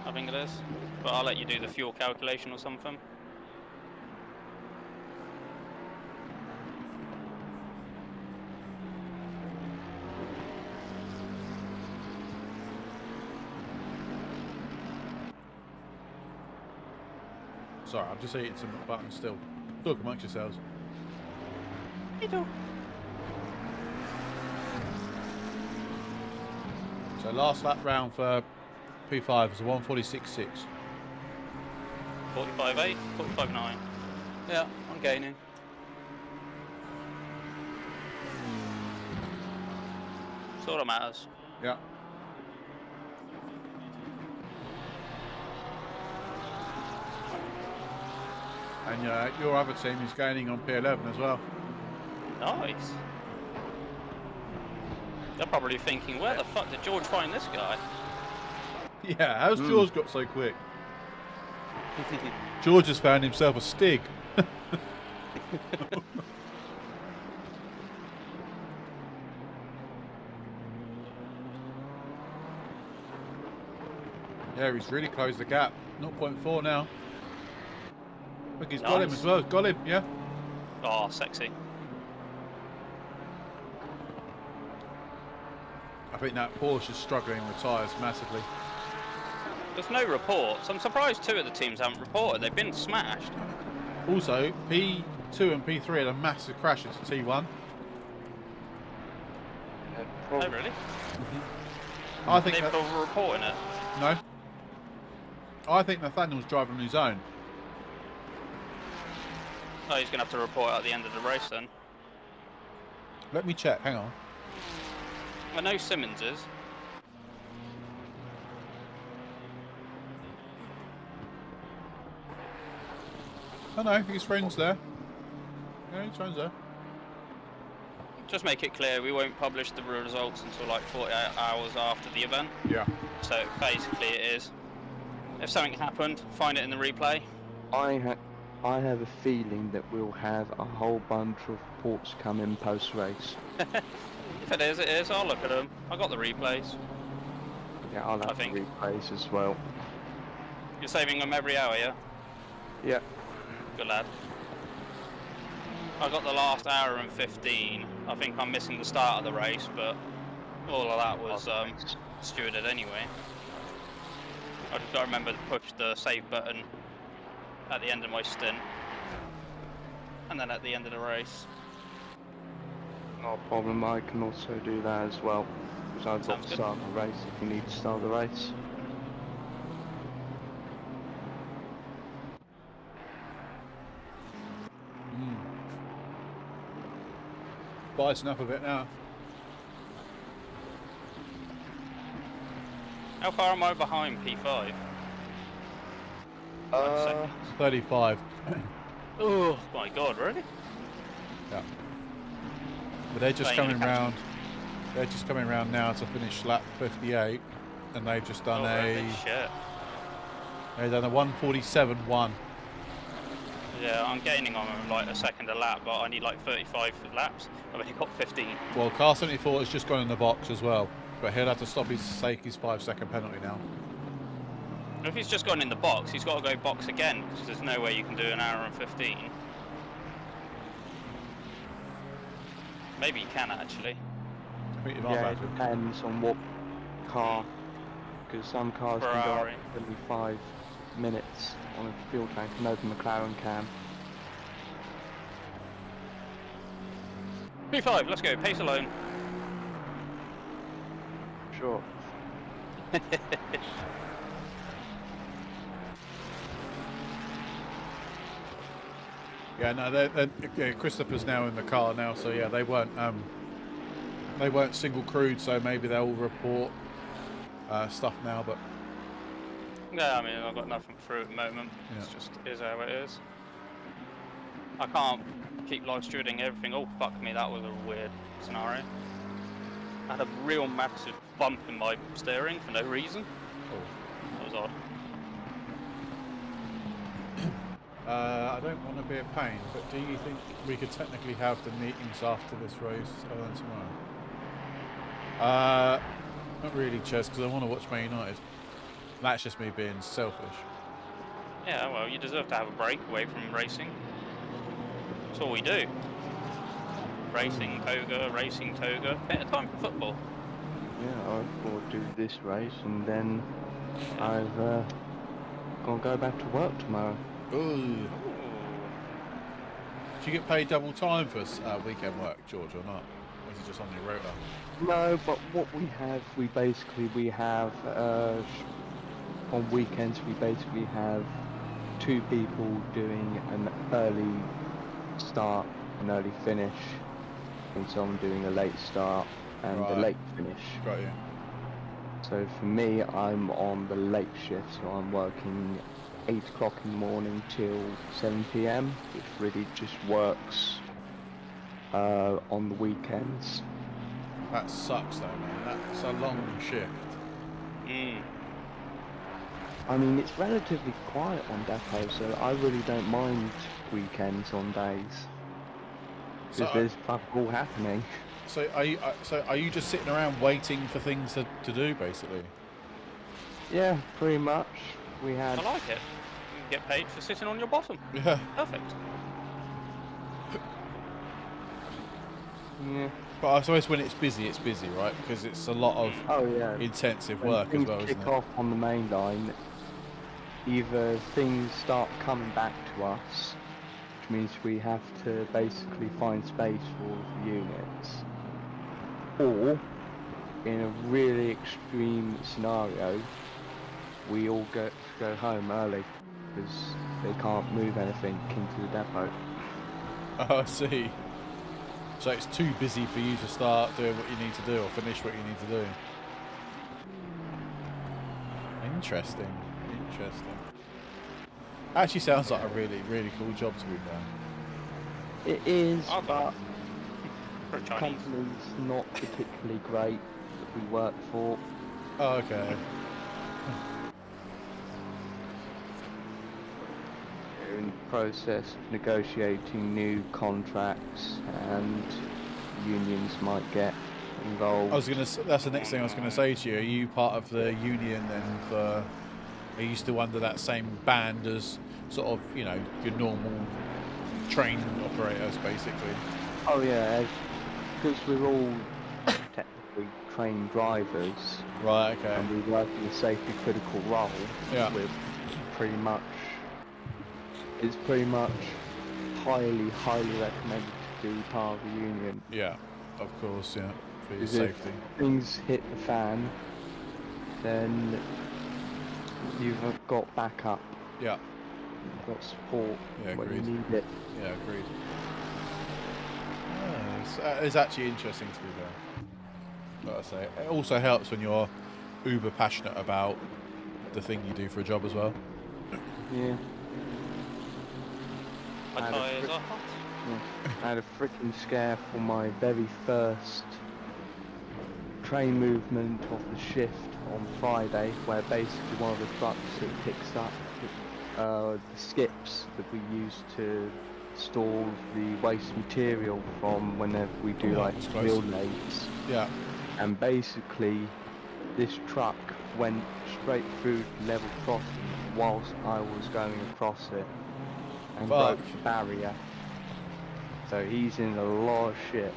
I think it is. But I'll let you do the fuel calculation or something. Sorry, I'm just eating some buttons still. Talk amongst yourselves. You do. So last lap round for P5 was a 146.6. 45.8, 45.9. Yeah, I'm gaining. That's all that matters. Yeah. And your other team is gaining on P11 as well. Nice. They're probably thinking, where the fuck did George find this guy? Yeah, how's George got so quick? George has found himself a Stig. Yeah, he's really closed the gap. 0.4 now. Look, he's got him as well. Got him, yeah. Oh, sexy. I think that Porsche is struggling with tyres massively. There's no reports. I'm surprised 2 of the teams haven't reported. They've been smashed. Also, P2 and P3 had a massive crash into T1. Oh, really? I think They're that, reporting it. no. I think Nathaniel's driving on his own. Oh, he's going to have to report at the end of the race then. Let me check. Hang on. I know Simmons is. Oh no, his friend's there. Yeah, his friend's there. Just make it clear, we won't publish the results until like 48 hours after the event. Yeah. So basically it is, if something happened, find it in the replay. I have a feeling that we'll have a whole bunch of reports come in post-race. If it is, I'll look at them. I got the replays. Yeah, I'll have the think. replays as well. You're saving them every hour, yeah? Yeah. Good lad. I got the last hour and 15. I think I'm missing the start of the race, but all of that was stewarded anyway. I just got to remember to push the save button at the end of my stint, and then at the end of the race. No problem, I can also do that as well. Because I've got Sounds to good. start the race if you need to start the race. Bicing up a bit now. How far am I behind P5? 35. Oh my god, really? Yeah. But they're just Playing coming in a catch. round. They're just coming round now to finish lap 58, and they've just done Really? Shit. they've done a 147.1. Yeah, I'm gaining on them like a second a lap, but I need like 35 laps. I've only got 15. Well, Car 74 has just gone in the box as well, but he'll have to stop his 5-second penalty now. If he's just gone in the box, he's got to go box again, because there's no way you can do an hour and 15. Maybe you can actually. I think you might Yeah, have it to. depends on what car. Because some cars can go up Ferrari. to 25 minutes on a fuel tank, and no McLaren can. P5, let's go, pace alone. Sure. Yeah, no, yeah, Christopher's now in the car now, so yeah, they weren't single crewed, so maybe they'll report stuff now, but Yeah, I mean, I've got nothing through at the moment. Yeah. It's just is how it is. I can't keep live stewarding everything. Oh, fuck me, that was a weird scenario. I had a real massive bump in my steering for no reason. That was odd. I don't want to be a pain, but do you think we could technically have the meetings after this race other than tomorrow? Not really, Chess, because I want to watch Man United. That's just me being selfish. Yeah, well, you deserve to have a break away from racing. That's all we do. Racing, toga, bit of time for football. Yeah, I will do this race, and then I've got to go back to work tomorrow. Ooh. Do you get paid double time for weekend work, George, or not? Or is it just on your rota? No, but what we have, we have on weekends we basically have 2 people doing an early start, an early finish, and someone doing a late start and a Right. late finish. Got you. So for me, I'm on the late shift, so I'm working 8 o'clock in the morning till 7 p.m, which really just works on the weekends. That sucks though, man. That's a long shift. I mean, it's relatively quiet on depot, so I really don't mind weekends on days. So, Because there's fuck all happening. So are you just sitting around waiting for things to do, basically? Yeah, pretty much. We had... I like it. You get paid for sitting on your bottom. Yeah. Perfect. Yeah. But I suppose when it's busy, right? Because it's a lot of Oh yeah. intensive When work as things well, isn't kick it? off on the main line, either things start coming back to us, which means we have to basically find space for all of the units, or in a really extreme scenario, we all go home early because they can't move anything into the depot. Oh, I see. So it's too busy for you to start doing what you need to do or finish what you need to do. Interesting. Actually sounds like a really, really cool job to be done. It is, Okay. but For the Chinese. company's not particularly great that we work for. Oh, okay. We're in the process of negotiating new contracts, and unions might get involved. I was gonna. That's the next thing I was gonna say to you. Are you part of the union then? Are you still under that same band as sort of, you know, your normal train operators, basically? Oh yeah, because we're all technically trained drivers, Right. Okay. and we work in a safety critical role. Yeah. We're pretty much, it's pretty much highly recommended to be part of the union. Yeah. Of course. Yeah. For your Is it- safety. Things hit the fan, then you've got backup, Yeah. you've got support Yeah, when you agreed. need it. Yeah. Agreed. It's actually interesting to be there. Like I say, it also helps when you're uber passionate about the thing you do for a job as well. Yeah. My I had a tyres frick- are hot. I had a freaking scare for my very first train movement of the shift on Friday, where basically one of the trucks that picks up the skips that we use to store the waste material from whenever we do Oh, like that's close. field lays, Yeah. and basically this truck went straight through level crossing whilst I was going across it and Fuck. broke the barrier. So he's in a lot of shit.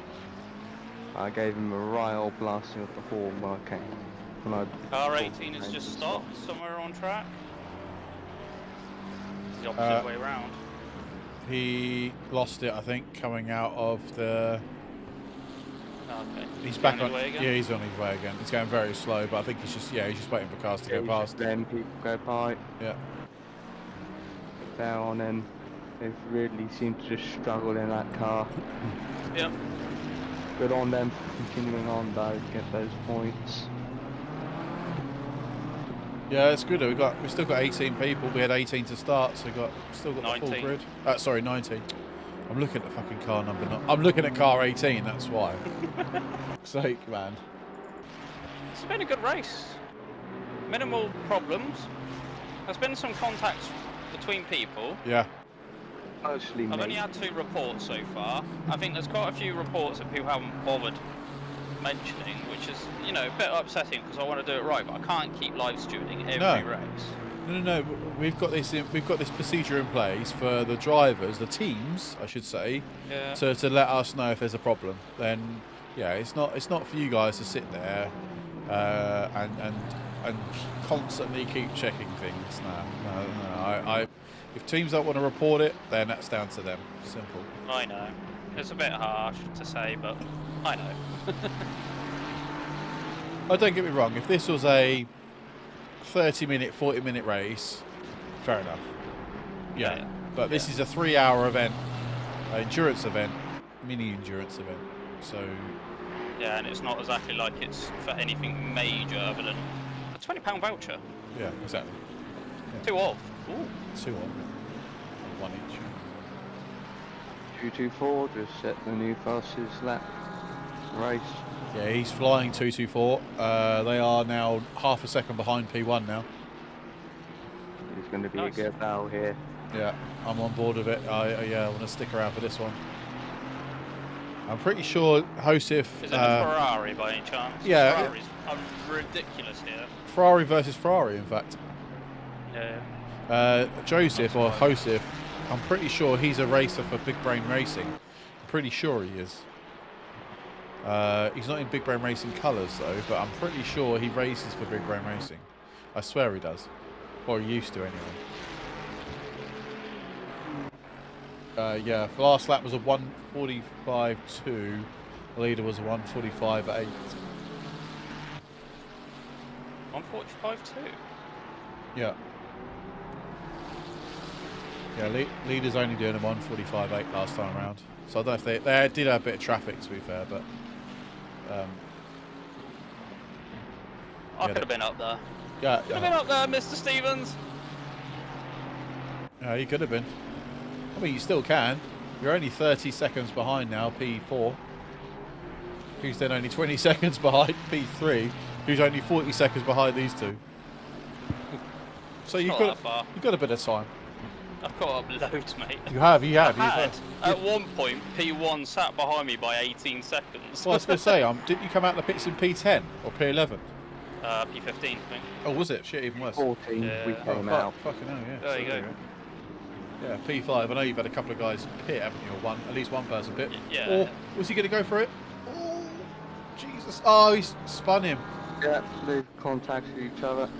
I gave him a right old blasting of the horn when I came. When I Car 18 has just stopped somewhere on track. The opposite way round. He lost it, I think, coming out of the. Okay. He's back on on. his way again? Yeah, he's on his way again. He's going very slow, but I think he's just waiting for cars to go past. Then people go by Yeah. down, and they've really seemed to just struggle in that car. Yep. Good on them for continuing on though, to get those points. Yeah, it's good. We still got 18 people. We had 18 to start, so still got the full 19. grid. Sorry, 19. I'm looking at the fucking car number. I'm looking at car 18. That's why. Sake, man. It's been a good race. Minimal problems. There's been some contacts between people. Yeah. Mostly I've me. only had 2 reports so far. I think there's quite a few reports that people haven't bothered mentioning, which is, you know, a bit upsetting because I want to do it right, but I can't keep live stewarding every No. race. No. We've got this procedure in place for the drivers, the teams, I should say, Yeah. to let us know if there's a problem. Then, yeah, it's not for you guys to sit there and and constantly keep checking things. No. If teams don't want to report it, then that's down to them. Simple. I know. It's a bit harsh to say, but I know. Oh, don't get me wrong. If this was a 30-minute, 40-minute race, fair enough. Yeah. But this is a 3-hour event, endurance event, mini endurance event. So. Yeah, and it's not exactly like it's for anything major other than a £20 voucher. Yeah, exactly. Yeah. 2 off. Ooh. 2 off. 1 each. 224 just set the new fastest lap race. Yeah, he's flying 224. They are now half a second behind P1 now. There's going to be Nice. a good battle here. Yeah, I'm on board with it. I want to stick around for this one. I'm pretty sure Josef... Is it a Ferrari by any chance? Yeah. Ferraris are ridiculous here. Ferrari versus Ferrari, in fact. Yeah. Joseph or Josef, I'm pretty sure he's a racer for Big Brain Racing. Pretty sure he is. He's not in Big Brain Racing colours though, but I'm pretty sure he races for Big Brain Racing. I swear he does. Or he used to anyway. Yeah, the last lap was a 1:45.2. The leader was a 1:45.8. 1:45.2. Yeah. Yeah, leader's only doing a 1:45.8 last time around. So I don't know if they did have a bit of traffic, to be fair, but I could have been up there. yeah, Could have been up there, Mr. Stevens. yeah, you could have been. I mean, you still can. You're only 30 seconds behind now, P4. Who's then only 20 seconds behind P3, who's only 40 seconds behind these two. So you've got a bit of time. I've caught up loads, mate. You have. At one point, P1 sat behind me by 18 seconds. Well, I was going to say, didn't you come out of the pits in P10 or P11? P15, I think. Oh, was it? Shit, even worse. 14 Yeah. we came out. Fucking hell, yeah. There you go. Yeah, P5. I know you've had a couple of guys pit, haven't you? Or at least one person pit. Yeah. Or was he going to go for it? Oh, Jesus. Oh, he's spun him. Yeah, they've contacted each other.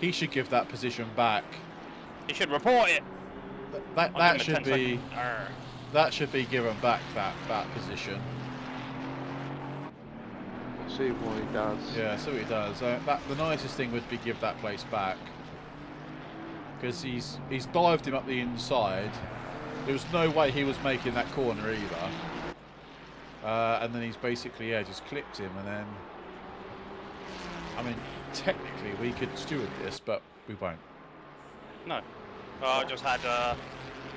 He should give that position back. You should report it. That should be given back. That position. See what he does. Yeah, see what he does. The nicest thing would be give that place back. Because he's dived him up the inside. There was no way he was making that corner either. And then he's basically just clipped him, and then I mean technically we could steward this, but we won't. No. I just had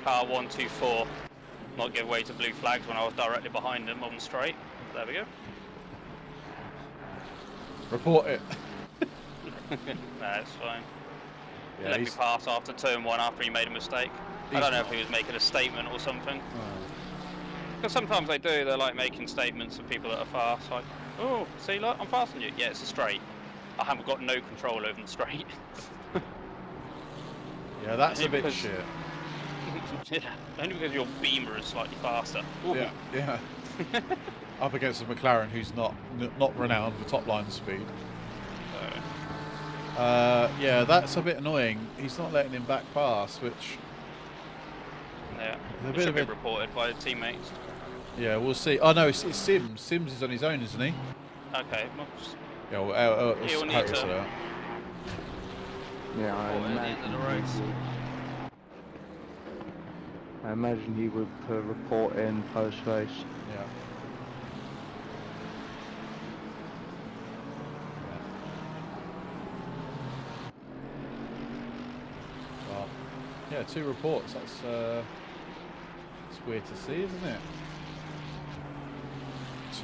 car 124 not give way to blue flags when I was directly behind him on the straight. There we go. Report it. Nah, it's fine. Yeah, Let me pass after turn 1 after he made a mistake. I don't know if he was making a statement or something. Because sometimes they do, they're like making statements of people that are fast, like, oh, see, look, I'm faster than you. Yeah, it's a straight. I haven't got no control over the straight. Yeah, that's a bit shit. Yeah, only because your Beamer is slightly faster. Ooh. Yeah. Up against a McLaren who's not renowned for top line speed. Yeah, that's a bit annoying. He's not letting him back pass, which Yeah, a it bit should of be it. reported by the teammates. Yeah, we'll see. Oh no, it's Sims. Sims is on his own, isn't he? Okay, well, just Yeah, well, He'll need Harris, to- Yeah, report at the end of the race. I imagine he would report in post-race. Yeah. Well, yeah, 2 reports. That's weird to see, isn't it?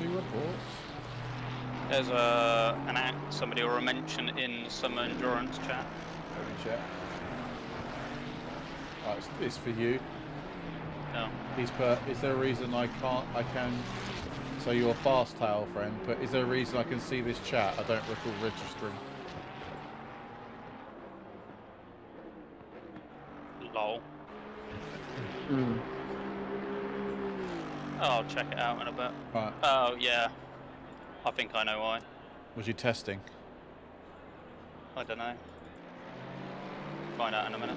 2 reports. there's somebody or a mention in some endurance chat. Let me check. Right, it's for you. No. Is there a reason I can? So you're a fast tail friend, but is there a reason I can see this chat? I don't recall registering. Lol. Oh, I'll check it out in a bit. Right. Oh, yeah. I think I know why. Was you testing? I don't know. Find out in a minute.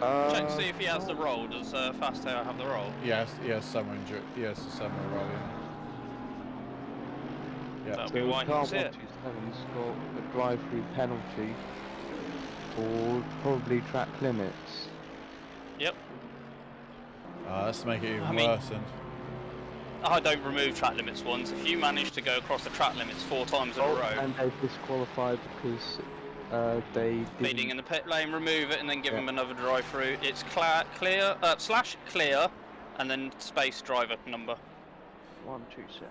Uh, Check to see if he has the roll. Does Fastail have the roll? Yes, summer injury. Yes, the summer rolling. Yeah. That'll So be why car he's it. 127's got a drive-through penalty for probably track limits. Yep. Let's make it even I mean- worse. And I don't remove track limits once. If you manage to go across the track limits 4 times in a row, And they disqualified because they speeding in didn't. the pit lane, remove it, and then give Yeah. him another drive through. It's slash clear, and then space driver number. 127.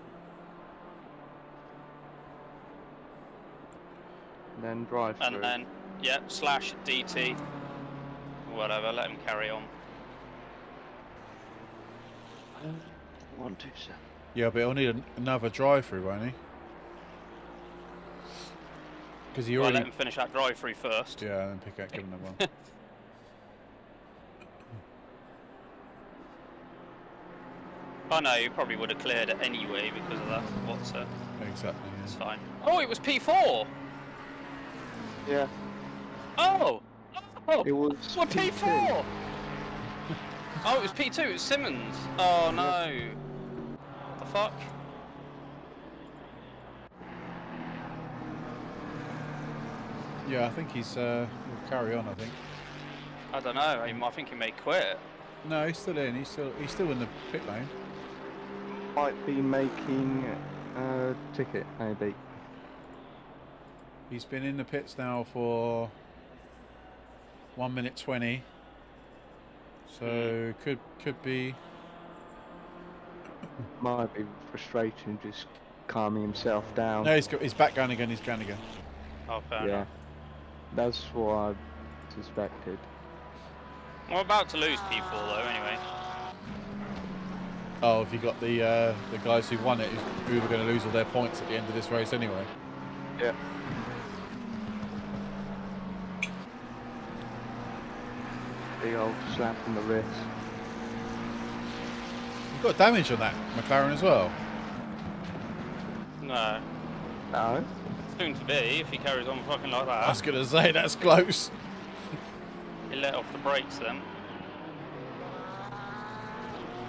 Then drive through. And then, yeah, slash DT. Whatever, let him carry on. 127. yeah, but he'll need another drive-through, won't he? Because he Well, already. let him finish that drive through first. Yeah, and then pick out, give him the one. Oh no, you probably would have cleared it anyway because of that. What's it? Exactly. It's Yeah. fine. Oh, it was P4! Yeah, Oh! Oh! it was. What, P4? Oh, it was P2, it was Simmons. Oh no. The fuck? Yeah, I think he's. Will carry on. I think. I don't know, I think he may quit. No, he's still in. He's still in the pit lane. Might be making a ticket, maybe. He's been in the pits now for 1 minute 20. So could be. Might be frustrating, just calming himself down. No, he's back going again. He's going again. Oh, fair Yeah, enough. that's what I suspected. We're about to lose P4 though, anyway. Oh, have you got the guys who won it who were going to lose all their points at the end of this race anyway? Yeah. Big old slap on the wrist. You've got damage on that McLaren as well. No. No. Soon to be, if he carries on fucking like that. I was going to say that's close. He let off the brakes then.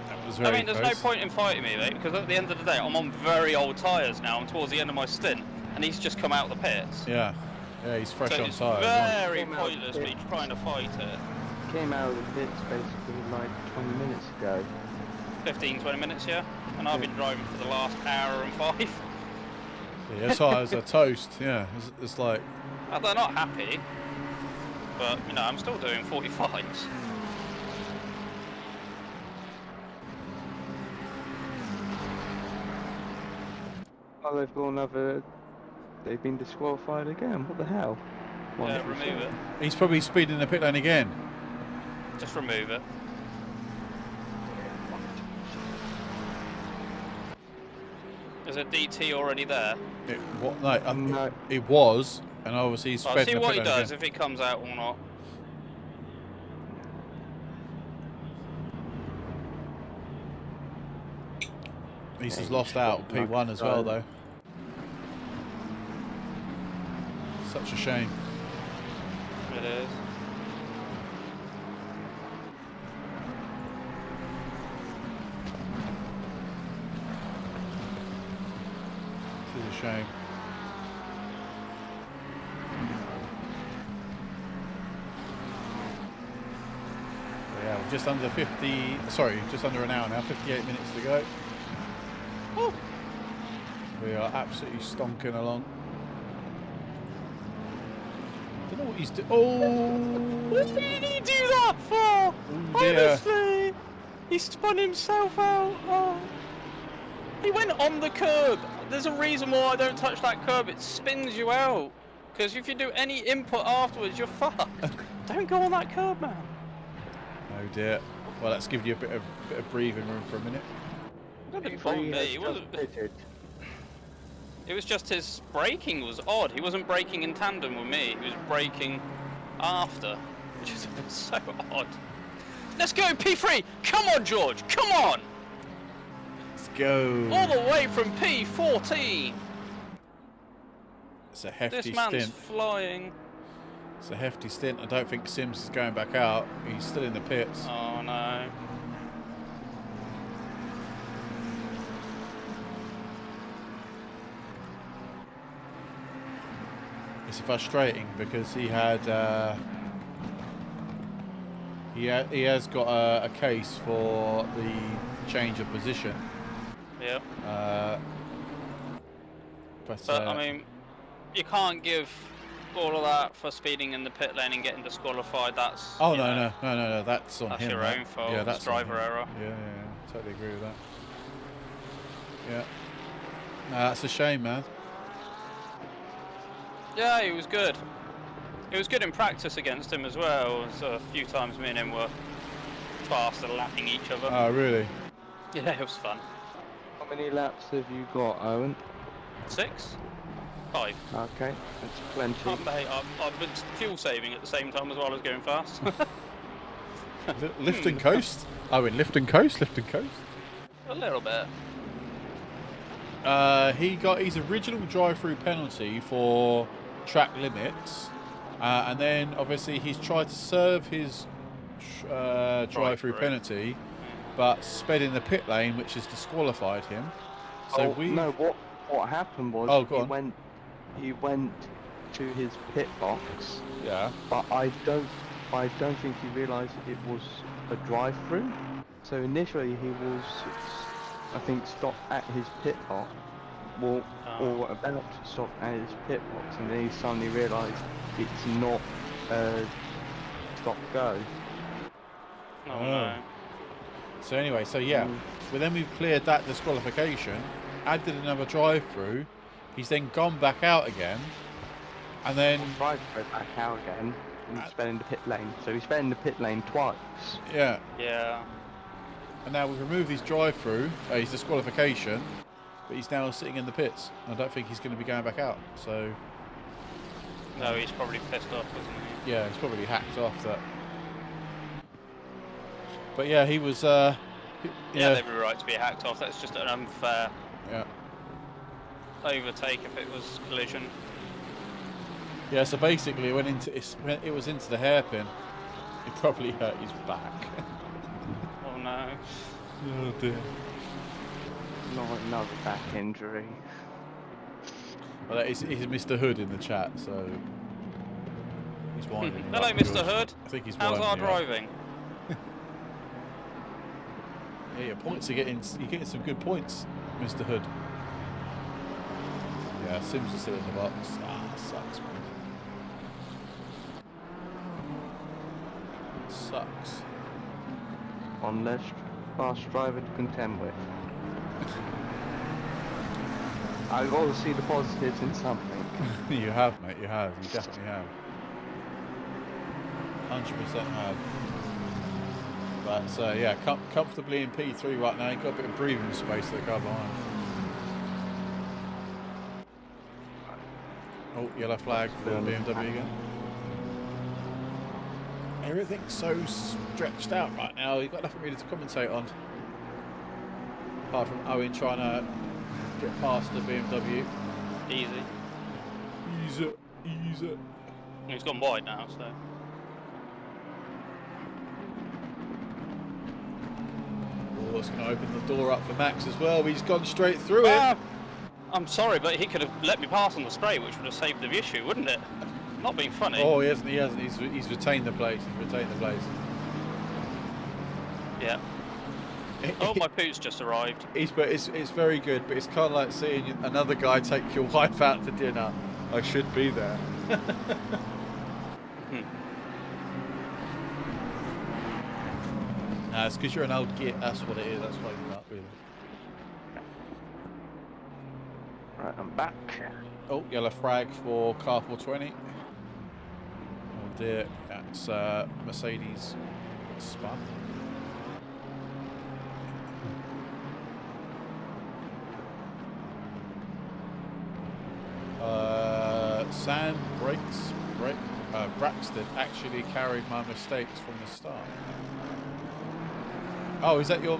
That was I very mean, there's close. no point in fighting me, mate, because at the end of the day, I'm on very old tyres now. I'm towards the end of my stint, and he's just come out of the pits. Yeah, he's fresh So on it's tyres. very Came out of the pointless me pits. trying to fight it. Came out of the pits basically like 20 minutes ago. 15, 20 minutes, yeah? And I've been driving for the last hour and 5. Yeah, tyres are toast. Yeah, it's like They're not happy, but, you know, I'm still doing 45s. Oh, they've got another. They've been disqualified again. What the hell? Yeah, remove it. he's probably speeding the pit lane again. Just remove it. Is a DT already there? No. It was, and obviously he's I'll sped see the what pit he lane does, again. if he comes out or not. He's just lost out P1 as well though. Such a shame. It is. This is a shame. Yeah, we're just under 50. Sorry, just under an hour now. 58 minutes to go. Woo. We are absolutely stonking along. Don't know what he's doing. Oh! What did he do that for? dear. Honestly, he spun himself out. Oh. He went on the curb. There's a reason why I don't touch that curb. It spins you out. Because if you do any input afterwards, you're fucked. Don't go on that curb, man. Oh dear. Well, let's give you a bit of breathing room for a minute. It didn't bother me. It was just his braking was odd. He wasn't braking in tandem with me. He was braking after, which is so odd. Let's go, P3! Come on, George! Come on! Let's go. All the way from P14! It's a hefty This man's stint. flying. It's a hefty stint. I don't think Sims is going back out. He's still in the pits. Oh no. It's frustrating because he had he has got a case for the change of position. Yep. But I mean, you can't give all of that for speeding in the pit lane and getting disqualified. That's oh no, that's on that's him. your That. own fault. Yeah, It's that's driver error. Yeah, totally agree with that. Yeah, no, that's a shame, man. Yeah, he was good. It was good in practice against him as well. It was a few times me and him were faster lapping each other. Oh, really? Yeah, it was fun. How many laps have you got, Owen? 6? 5. Okay, that's plenty. Mate, I've been fuel saving at the same time as well as going fast. Lift and coast? Oh, in lift and coast? Lift and coast? A little bit. He got his original drive-through penalty for track limits, and then obviously he's tried to serve his drive-through penalty, but sped in the pit lane, which has disqualified him. So no, what happened was he went to his pit box. Yeah. But I don't think he realised it was a drive-through. So initially he was, I think, stopped at his pit box, or about to stop at his pit box, and then he suddenly realised it's not stop-go. Oh no. So anyway, but then we've cleared that disqualification, added another drive-through. He's then gone back out again, and then Tried to go back out again and sped in the pit lane. So he sped in the pit lane twice. yeah. Yeah. And now we've removed his drive-through, his disqualification, but he's now sitting in the pits. I don't think he's going to be going back out. So No, he's probably pissed off, wasn't he? yeah, he's probably hacked off that. But yeah, he was. Yeah, they'd be right to be hacked off. That's just an unfair overtake if it was collision. Yeah, so basically it was into the hairpin. It probably hurt his back. Oh no. Oh dear. Not another back injury. Well, he's Mr. Hood in the chat, so he's winding. Hello, up, Mr. George. Hood. I think he's How's winding our you up. driving? Yeah, your points are you're getting some good points, Mr. Hood. Yeah, Sims is still in the box. Ah, sucks, man. Sucks. On less fast driver to contend with. I've got to see the positives in something. You have, mate. You have. You definitely have. 100% have. But yeah, comfortably in P3 right now. You've got a bit of breathing space to the car behind. Oh, yellow flag for BMW again. Everything's so stretched out right now. You've got nothing really to commentate on. Apart from Owen trying to get past the BMW. Easy. Easy. He's gone wide now, so. Oh, it's going to open the door up for Max as well. He's gone straight through it. I'm sorry, but he could have let me pass on the straight, which would have saved the issue, wouldn't it? Not being funny. Oh, he hasn't. He's retained the place. Yeah. Oh, my poot's just arrived. But it's very good, but it's kind of like seeing another guy take your wife out to dinner. I should be there. Nah, it's because you're an old git. That's what it is. That's why you're not really. Right, I'm back. Oh, yellow flag for car 420. Oh dear, that's Mercedes spun. Sam Braxton actually carried my mistakes from the start. Oh, is that your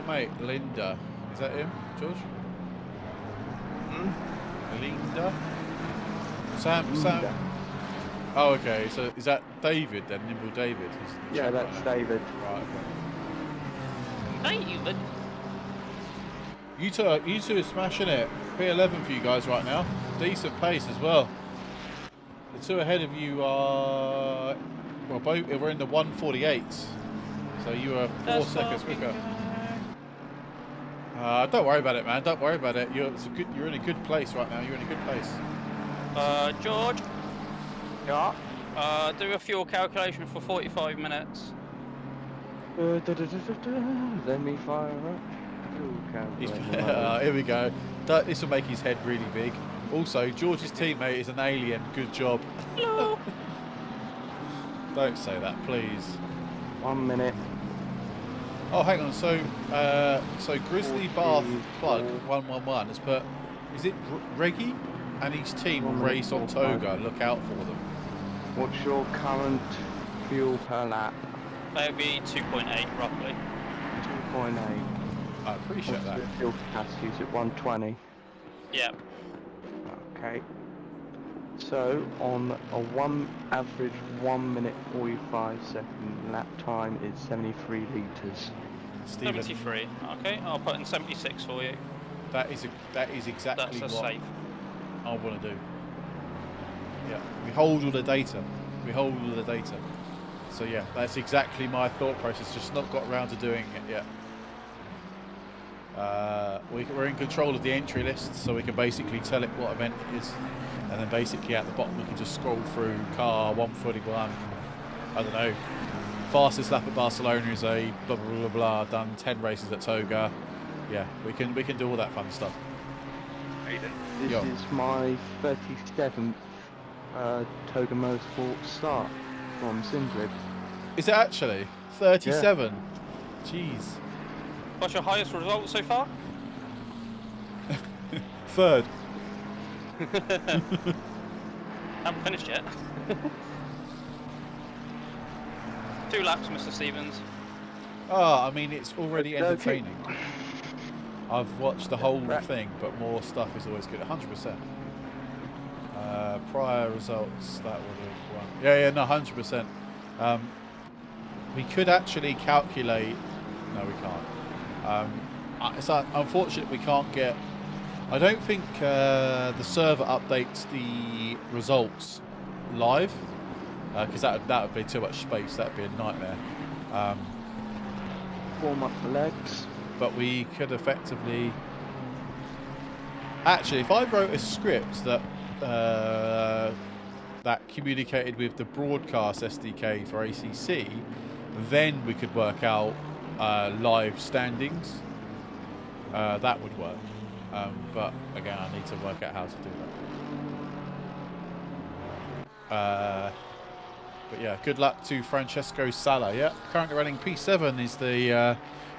mate, Linda? Is that him, George? Linda? Sam Oh, okay. So is that David then? Nimble David? He's in the Yeah, chat that's right now. David. Right. Okay. David. You two are smashing it. P11 for you guys right now. Decent pace as well. The two ahead of you are, well, both we're in the 148s. So you are 4 seconds quicker. Don't worry about it, man. Don't worry about it. You're in a good place right now. You're in a good place. George. Yeah. Do a fuel calculation for 45 minutes. Let me fire up. Here we go. This will make his head really big. Also, George's teammate is an alien. Good job. Hello. Don't say that, please. 1 minute. Oh, hang on. So Grizzly Bath Plug 111 has put. Is it Reggie and his team will race on Toga? Look out for them. What's your current fuel per lap? That would be 2.8 roughly. 2.8. I appreciate that. The fuel capacity is at 120. Yeah. Okay. So on a average 1 minute 45 second lap time is 73 litres. Stephen, 73. Okay, I'll put in 76 for you. that is exactly That's a what safe. I want to do. Yeah, we hold all the data. We hold all the data. So yeah, that's exactly my thought process. Just not got around to doing it yet. We're in control of the entry list, so we can basically tell it what event it is, and then basically at the bottom we can just scroll through car 141. I don't know. Fastest lap at Barcelona is a blah blah blah blah. Done 10 races at Toga. Yeah, we can do all that fun stuff. This Yo. is my 37th Toga Motorsport start from Simblip. Is it actually 37? Jeez. What's your highest result so far? Third. Haven't finished yet. 2 laps, Mr. Stevens. Oh, I mean, it's already Okay. entertaining. I've watched the whole thing, but more stuff is always good. 100%. Prior results, that would have won. Yeah, no, 100%. We could actually calculate. No, we can't. It's unfortunate we can't get. I don't think the server updates the results live, because that would be too much space. That would be a nightmare. Warm up the legs. But we could effectively. Actually, if I wrote a script that that communicated with the broadcast SDK for ACC, then we could work out live standings. That would work. But again, I need to work out how to do that. But yeah, good luck to Francesco Sala. Yeah, currently running P7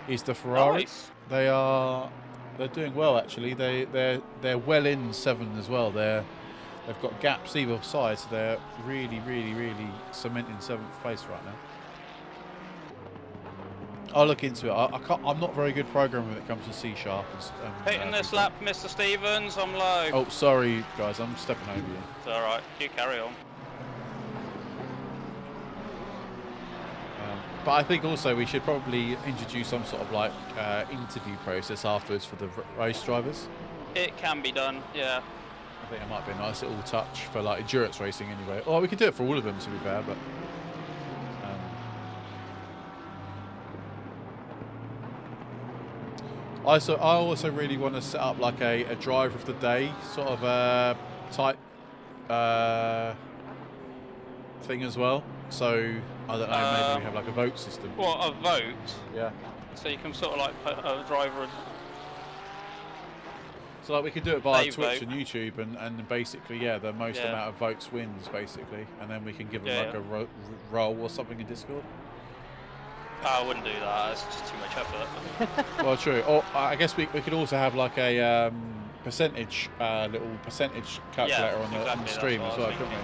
is the Ferrari. Nice. They're doing well actually. They're well in 7 as well. They've got gaps either side, so they're really cementing 7th place right now. I'll look into it. I'm not very good programming when it comes to C#. Hitting this lap, Mr. Stevens, I'm low. Oh, sorry guys, I'm stepping over you. It's alright, you carry on. But I think also we should probably introduce some sort of like interview process afterwards for the race drivers. It can be done, yeah. I think it might be a nice little touch for like endurance racing anyway. Or we could do it for all of them to be fair, but I also really want to set up like a driver of the day sort of type thing as well. So I don't know, maybe we have like a vote system. What, a vote? Yeah. So you can sort of like put a driver. So like we could do it via They Twitch vote. and YouTube, and basically, yeah, the most amount of votes wins, basically, and then we can give them like a role or something in Discord. I wouldn't do that. It's just too much effort. Well, true. Or I guess we could also have like a percentage, little percentage calculator on the stream as well, couldn't we?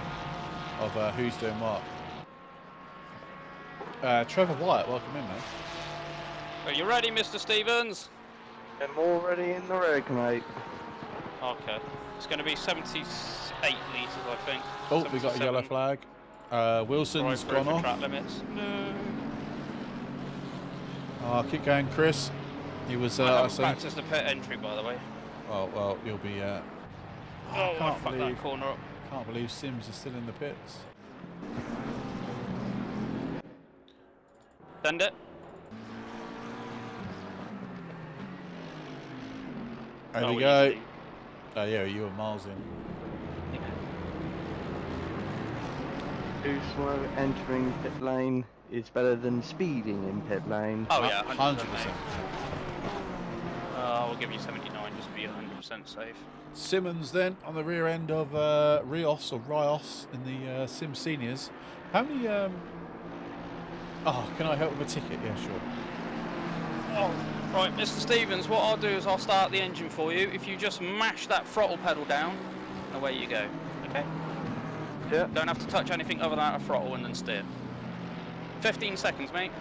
Of who's doing what. Trevor White, welcome in, man. Are you ready, Mr. Stevens? I'm already in the rig, mate. Okay. It's going to be 78 litres, I think. Oh, we got a 77. yellow flag. Wilson's Drive through gone for off. track limits. No. Keep going, Chris. He was. I I haven't say. practiced the pit entry, by the way. Oh well, you'll be. Oh, I can't fucked believe. that corner up. Can't believe Sims is still in the pits. Send it. There we Oh, go. easy. Oh yeah, you were miles in. Too slow entering pit lane is better than speeding in pit lane. Oh yeah, 100%. 100%. I'll give you 79 just to be 100% safe. Simmons then on the rear end of Rios in the Sim Seniors. How many? Oh, can I help with a ticket? Yeah, sure. Oh, right, Mr. Stevens, what I'll do is I'll start the engine for you. If you just mash that throttle pedal down, away you go. Okay? Yeah. Don't have to touch anything other than a throttle and then steer. 15 seconds, mate.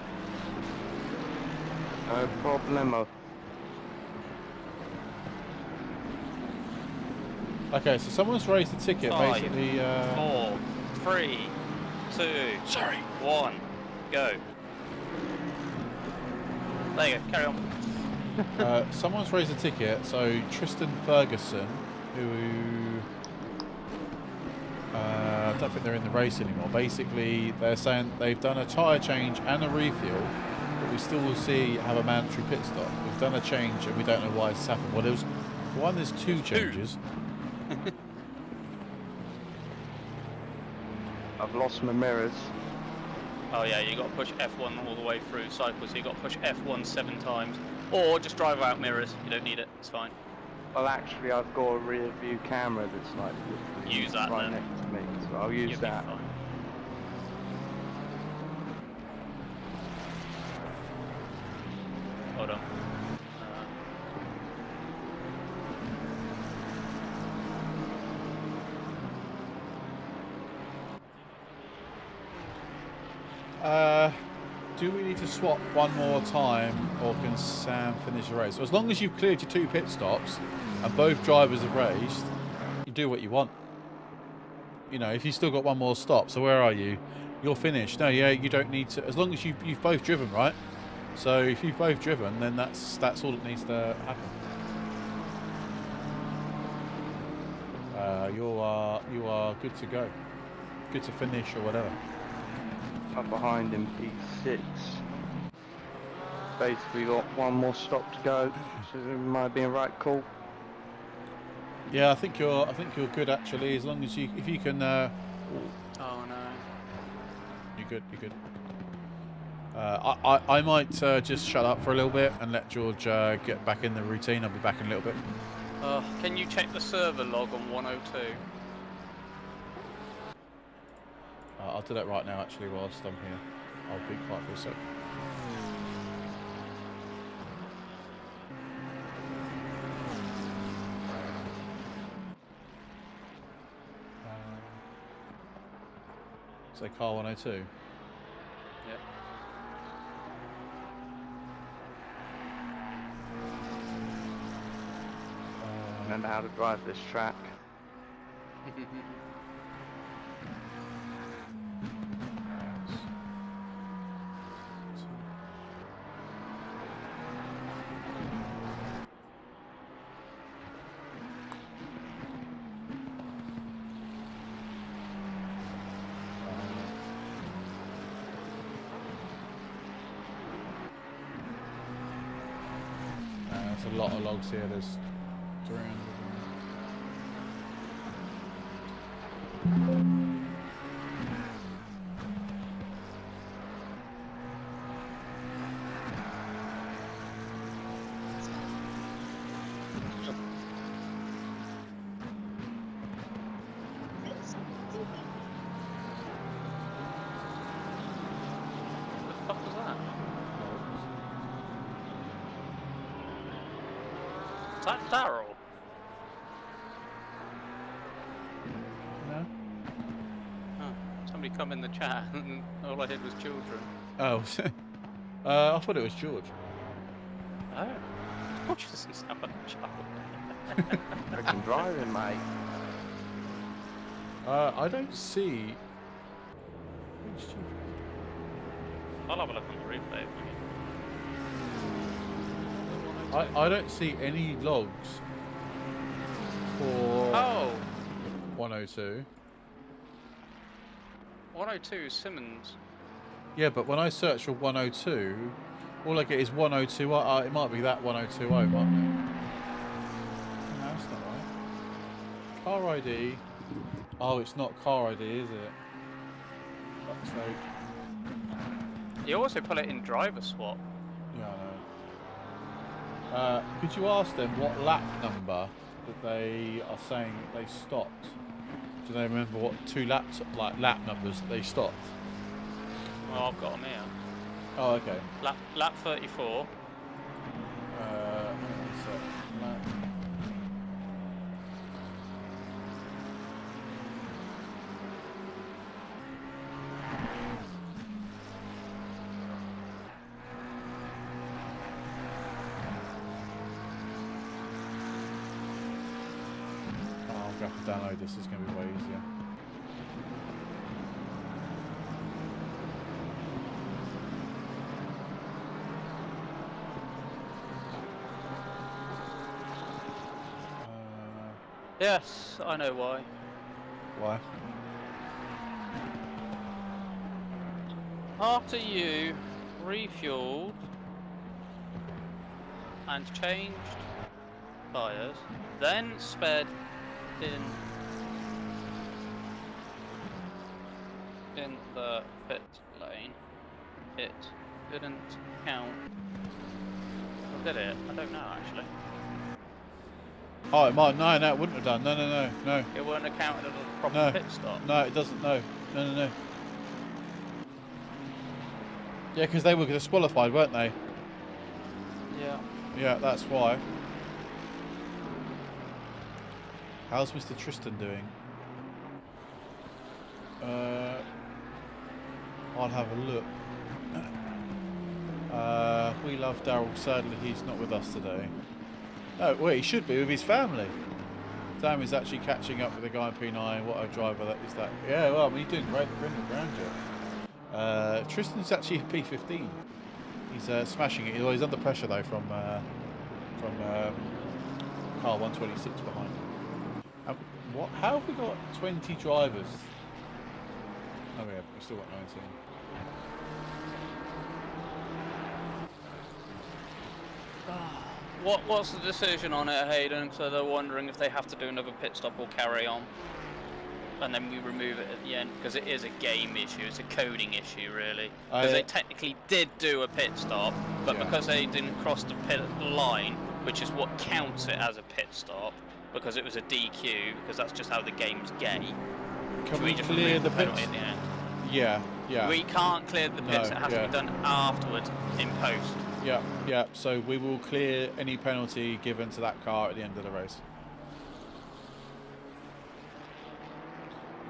No problemo. Okay, so someone's raised a ticket. 5, Basically, 4, 3, 2, sorry. 1, go. There you go, carry on. Someone's raised a ticket. So Tristan Ferguson, who I don't think they're in the race anymore. Basically, they're saying they've done a tyre change and a refuel, but we still will have a mandatory pit stop. We've done a change and we don't know why it's happened. Well, there's one. There's two changes. I've lost my mirrors. Oh yeah, you got to push F1 all the way through cycles, so you got to push F1 7 times. Or just drive out mirrors, you don't need it, it's fine. Well, actually, I've got a rear view camera that's like Use that right then. next to me, so I'll use You'll that. be fine. Hold on. Do we need to swap one more time, or can Sam finish the race? So as long as you've cleared your 2 pit stops and both drivers have raced, you do what you want. You know, if you've still got one more stop, so where are you? You're finished. No, yeah, you don't need to. As long as you've both driven, right? So if you've both driven, then that's all that needs to happen. You are good to go. Good to finish or whatever. I'm behind in P6. Basically got one more stop to go, so it might be a right call. Yeah, I think you're good actually. As long as if you can. Oh no. You're good. You're good. I might just shut up for a little bit and let George get back in the routine. I'll be back in a little bit. Can you check the server log on 102? I'll do that right now actually whilst I'm here. I'll be quiet for a sec. Say car 102. Yep. Remember how to drive this track. There's a lot of logs here. There's 300. What the fuck was that? Is that Daryl? No? Oh, somebody come in the chat and all I heard was children. Oh, I thought it was George. Oh. George doesn't sound like a child. Freaking driving, mate. I don't see. stupid. I'll have a look on the replay. I don't see any logs for Oh, 102. 102 Simmons. Yeah, but when I search for 102, all I get is 102. It might be that 1020, mightn't it? No, that's not right. Car ID. Oh, it's not car ID, is it? Fuck's sake. You also put it in driver swap. Yeah, I know. Could you ask them what lap number that they are saying that they stopped? Do they remember what two lap numbers that they stopped? Well, I've got them here. Oh, okay. Lap 34. Lap. I'm going to have to download this. It's going to be way easier. Yes, I know why. Why? After you refueled and changed tyres, then sped in the pit lane, it didn't count. Or did it? I don't know actually. Oh, it might. No, it wouldn't have done. No. It wouldn't have counted as a proper No. pit stop. No, it doesn't. No. Yeah, because they were disqualified, weren't they? Yeah. Yeah, that's why. How's Mr. Tristan doing? I'll have a look. We love Daryl. Sadly, he's not with us today. No, well, he should be with his family. Sam is actually catching up with the guy in P9. What a driver that is that. Yeah, well, I mean, he's doing great for him job. Tristan's actually a P15. He's smashing it. He's under pressure though from car 126 behind. What? How have we got 20 drivers? Oh yeah, we've still got 19. What's the decision on it, Hayden? So they're wondering if they have to do another pit stop or carry on. And then we remove it at the end, because it is a game issue, it's a coding issue really. Because they technically did do a pit stop, but because they didn't cross the pit line, which is what counts it as a pit stop, because it was a DQ, because that's just how the game's gay. Can we just clear the penalty pits? at the end? Yeah. We can't clear the pits, it has to be done afterwards, in post. Yeah. So we will clear any penalty given to that car at the end of the race.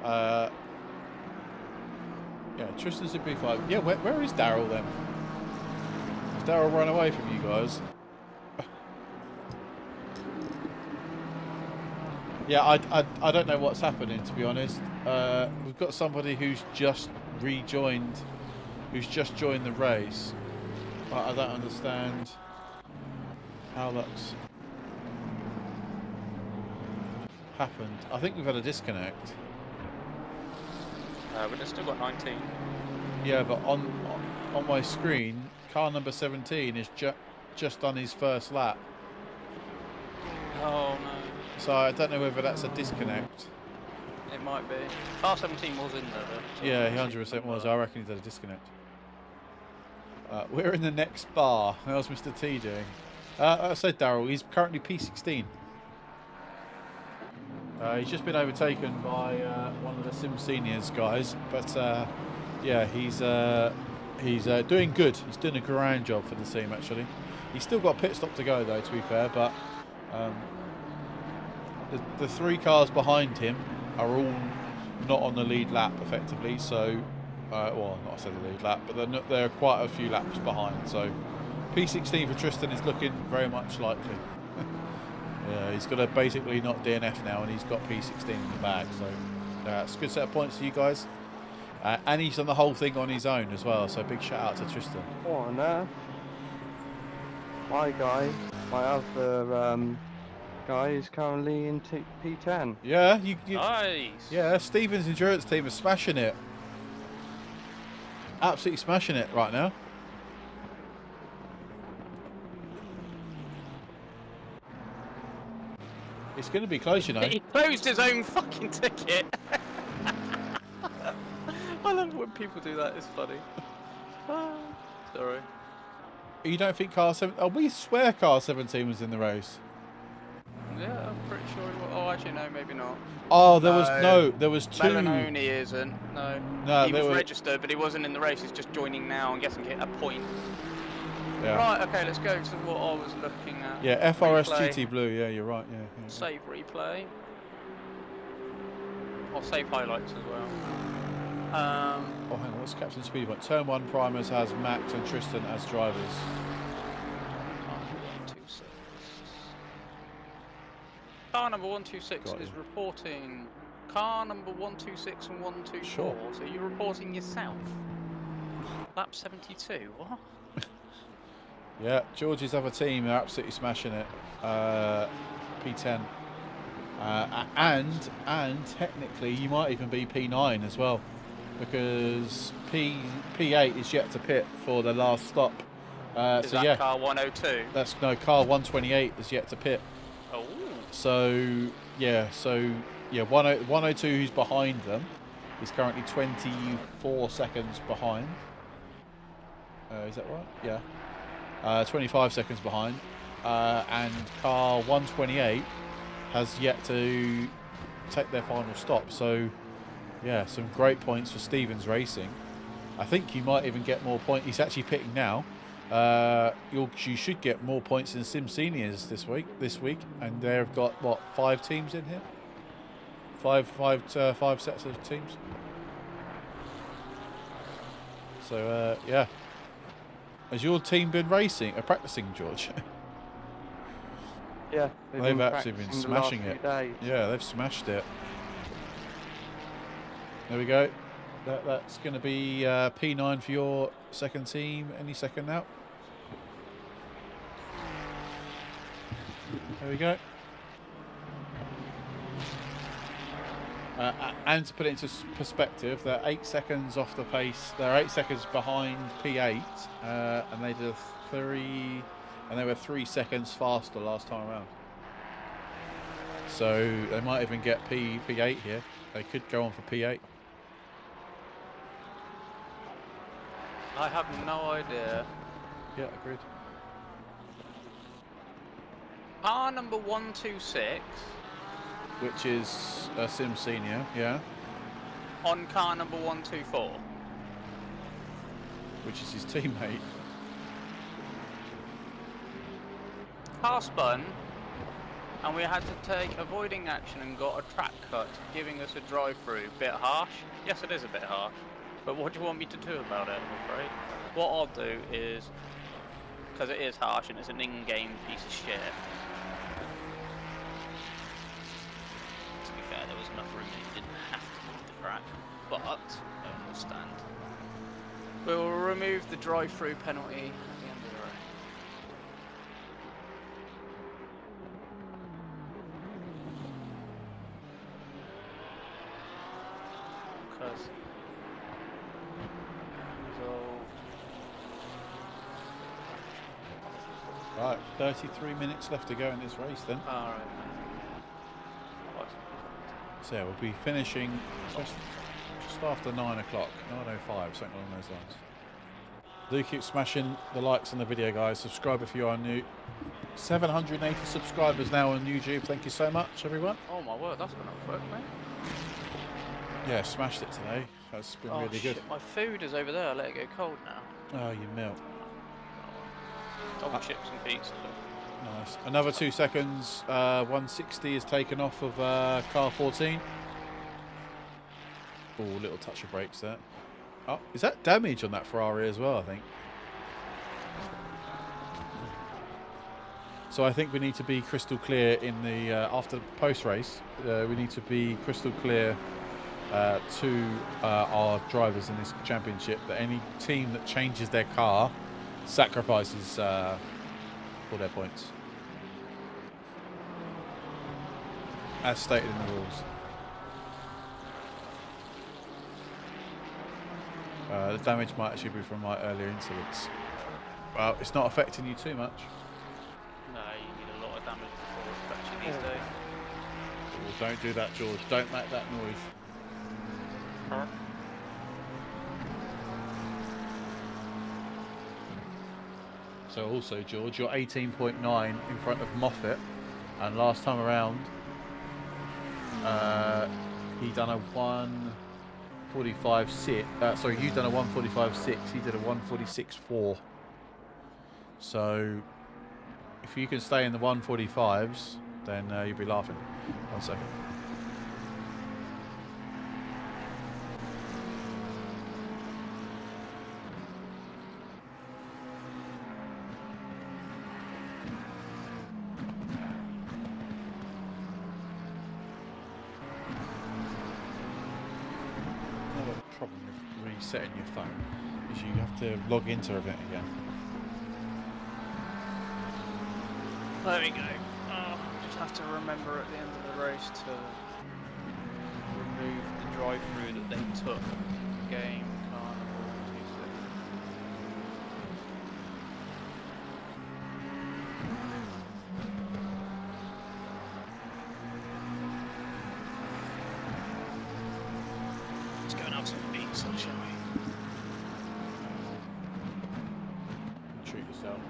Yeah, Tristan's in P5. Yeah, where is Daryl then? Has Daryl run away from you guys? Yeah, I don't know what's happening, to be honest. We've got somebody who's just rejoined, who's just joined the race. But I don't understand how that's happened. I think we've had a disconnect. But it's still got 19. Yeah, but on my screen, car number 17 is just on his first lap. Oh no. So I don't know whether that's a disconnect. It might be. Car 17 was in there though. So Yeah, he 100% was. I reckon he's had a disconnect. We're in the next bar. How's Mr. T doing? I said Daryl, he's currently P16. He's just been overtaken by one of the Sim Seniors guys, but yeah, he's doing good. He's doing a grand job for the team actually. He's still got a pit stop to go though, to be fair, but the three cars behind him are all not on the lead lap effectively, so well, not I said the lead lap, but they're quite a few laps behind, so P16 for Tristan is looking very much likely. Yeah, he's got to basically not DNF now, and he's got P16 in the bag, so it's a good set of points for you guys. And he's done the whole thing on his own as well, so big shout out to Tristan. What on earth? My guy, my other guy is currently in P10. Yeah, Nice. yeah, Stephen's endurance team is smashing it. Absolutely smashing it right now. It's going to be close, you know. He closed his own fucking ticket. I love when people do that. It's funny. Sorry. You don't think car 7? Oh, we swear car 17 was in the race. Yeah, I'm pretty sure he was. Oh, actually, no, maybe not. Oh, there was two. Melanoni isn't. No, he was registered, but he wasn't in the race. He's just joining now and guessing a point. Yeah. Right, okay, let's go to what I was looking at. Yeah, FRS Replay. GT Blue. Yeah, you're right. Yeah. Save replay. Or save highlights as well. Oh, hang on. What's Captain Speed one? Turn 1 primers has Max and Tristan as drivers. Car number 126 Got is him. reporting. Car number 126 and 124. Sure. So you're reporting yourself. Lap 72. What? Yeah, George's other team are absolutely smashing it. P10. And technically you might even be P9 as well, because P8 is yet to pit for the last stop. Is so that yeah, car 102? car 128 is yet to pit. Oh. So yeah, 102 who's behind them is currently 24 seconds behind. Is that right? Yeah. 25 seconds behind, and car 128 has yet to take their final stop. So yeah, some great points for Stevens Racing. I think you might even get more points. He's actually pitting now. You should get more points than Sim Seniors this week, and they've got what, 5 teams in here? Five sets of teams. So yeah. Has your team been practicing, George? Yeah, They've actually been practicing the smashing last it. few days. Yeah, they've smashed it. There we go. That's going to be P9 for your second team any second now. There we go. And to put it into perspective, they're 8 seconds off the pace. They're 8 seconds behind P8, and they did 3, and they were 3 seconds faster last time around. So they might even get P8 here. They could go on for P8. I have no idea. Yeah, agreed. Car number 126 Which is a Sim Senior, yeah. on car number 124. Which is his teammate. Car spun, and we had to take avoiding action and got a track cut, giving us a drive-through. Bit harsh? Yes, it is a bit harsh. But what do you want me to do about it, I'm afraid? What I'll do is, because it is harsh and it's an in-game piece of shit. To be fair, there was enough room that you didn't have to move the track, but I understand. We'll remove the drive-through penalty at the end of the race. Because resolved. Right, 33 minutes left to go in this race then. Alright. So yeah, we'll be finishing just after 9 o'clock, 9:05, something along those lines. Do keep smashing the likes on the video, guys. Subscribe if you are new. 780 subscribers now on YouTube. Thank you so much, everyone. Oh my word, that's gonna work, mate. Yeah, smashed it today. That's been really good. Shit, my food is over there. I let it go cold now. Oh, you melt. Double chips and pizza. Nice. Another 2 seconds. 160 is taken off of car 14. Oh, little touch of brakes there. Oh, is that damage on that Ferrari as well, I think? So I think we need to be crystal clear in the after post race. We need to be crystal clear to our drivers in this championship that any team that changes their car sacrifices all their points, as stated in the rules. The damage might actually be from my earlier incidents. Well, it's not affecting you too much. No, you need a lot of damage before it affects you these days. Well, don't do that, George. Don't make that noise. Huh? So also, George, you're 18.9 in front of Moffat, and last time around, he done a 1:45.6. Sorry, you done a 1:45.6. He did a 1:46.4. So, if you can stay in the 1:45s, then you'll be laughing. 1 second. Another problem with resetting your phone is you have to log into everything again. There we go. Just have to remember at the end of the race to remove the drive-through that they took. Game, carnival, 2 seconds. Let's go and have some pizza, shall we? Treat yourself.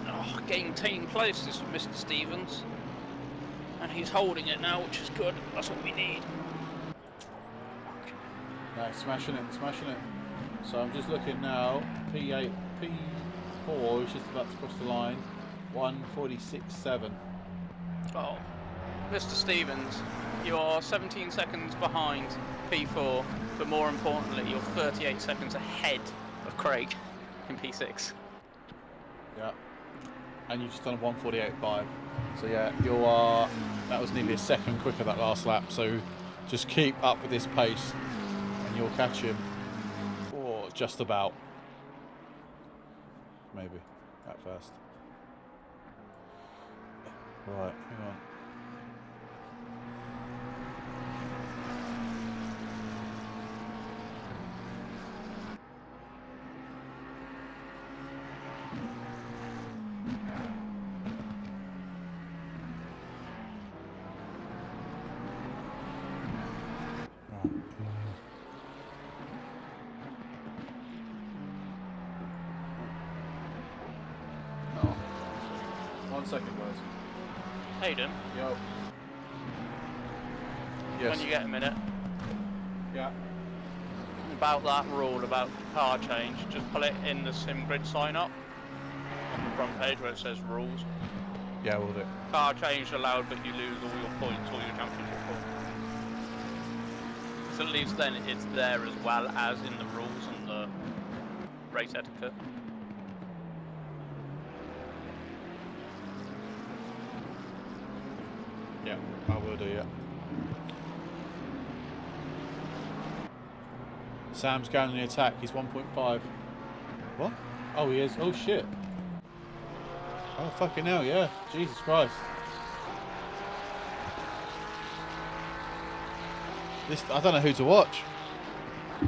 Oh, getting team places for Mr. Stevens. And he's holding it now, which is good. That's what we need. No, smashing it, smashing it. So I'm just looking now. P8, P4 is just about to cross the line. 1:46.7. Oh, Mr. Stevens, you are 17 seconds behind P4, but more importantly, you're 38 seconds ahead of Craig in P6. Yeah. And you've just done a 1:48.5. So yeah, you are. That was nearly a second quicker that last lap. So just keep up with this pace, and you'll catch him. Or just about. Maybe at first. Right, hang on. Oh. 1 second, guys. Hayden, Yo. Yes. when you get a minute, Yeah. about that rule about car change, just pull it in the sim grid sign up on the front page where it says rules. Yeah, we'll do. Car change allowed, but you lose all your points, all your championship points. So at least then it's there as well as in the rules and the race etiquette. Yeah, I will do. Yeah. Sam's going on the attack. He's 1.5. What? Oh, he is. Oh shit. Oh fucking hell, yeah. Jesus Christ. This, I don't know who to watch. I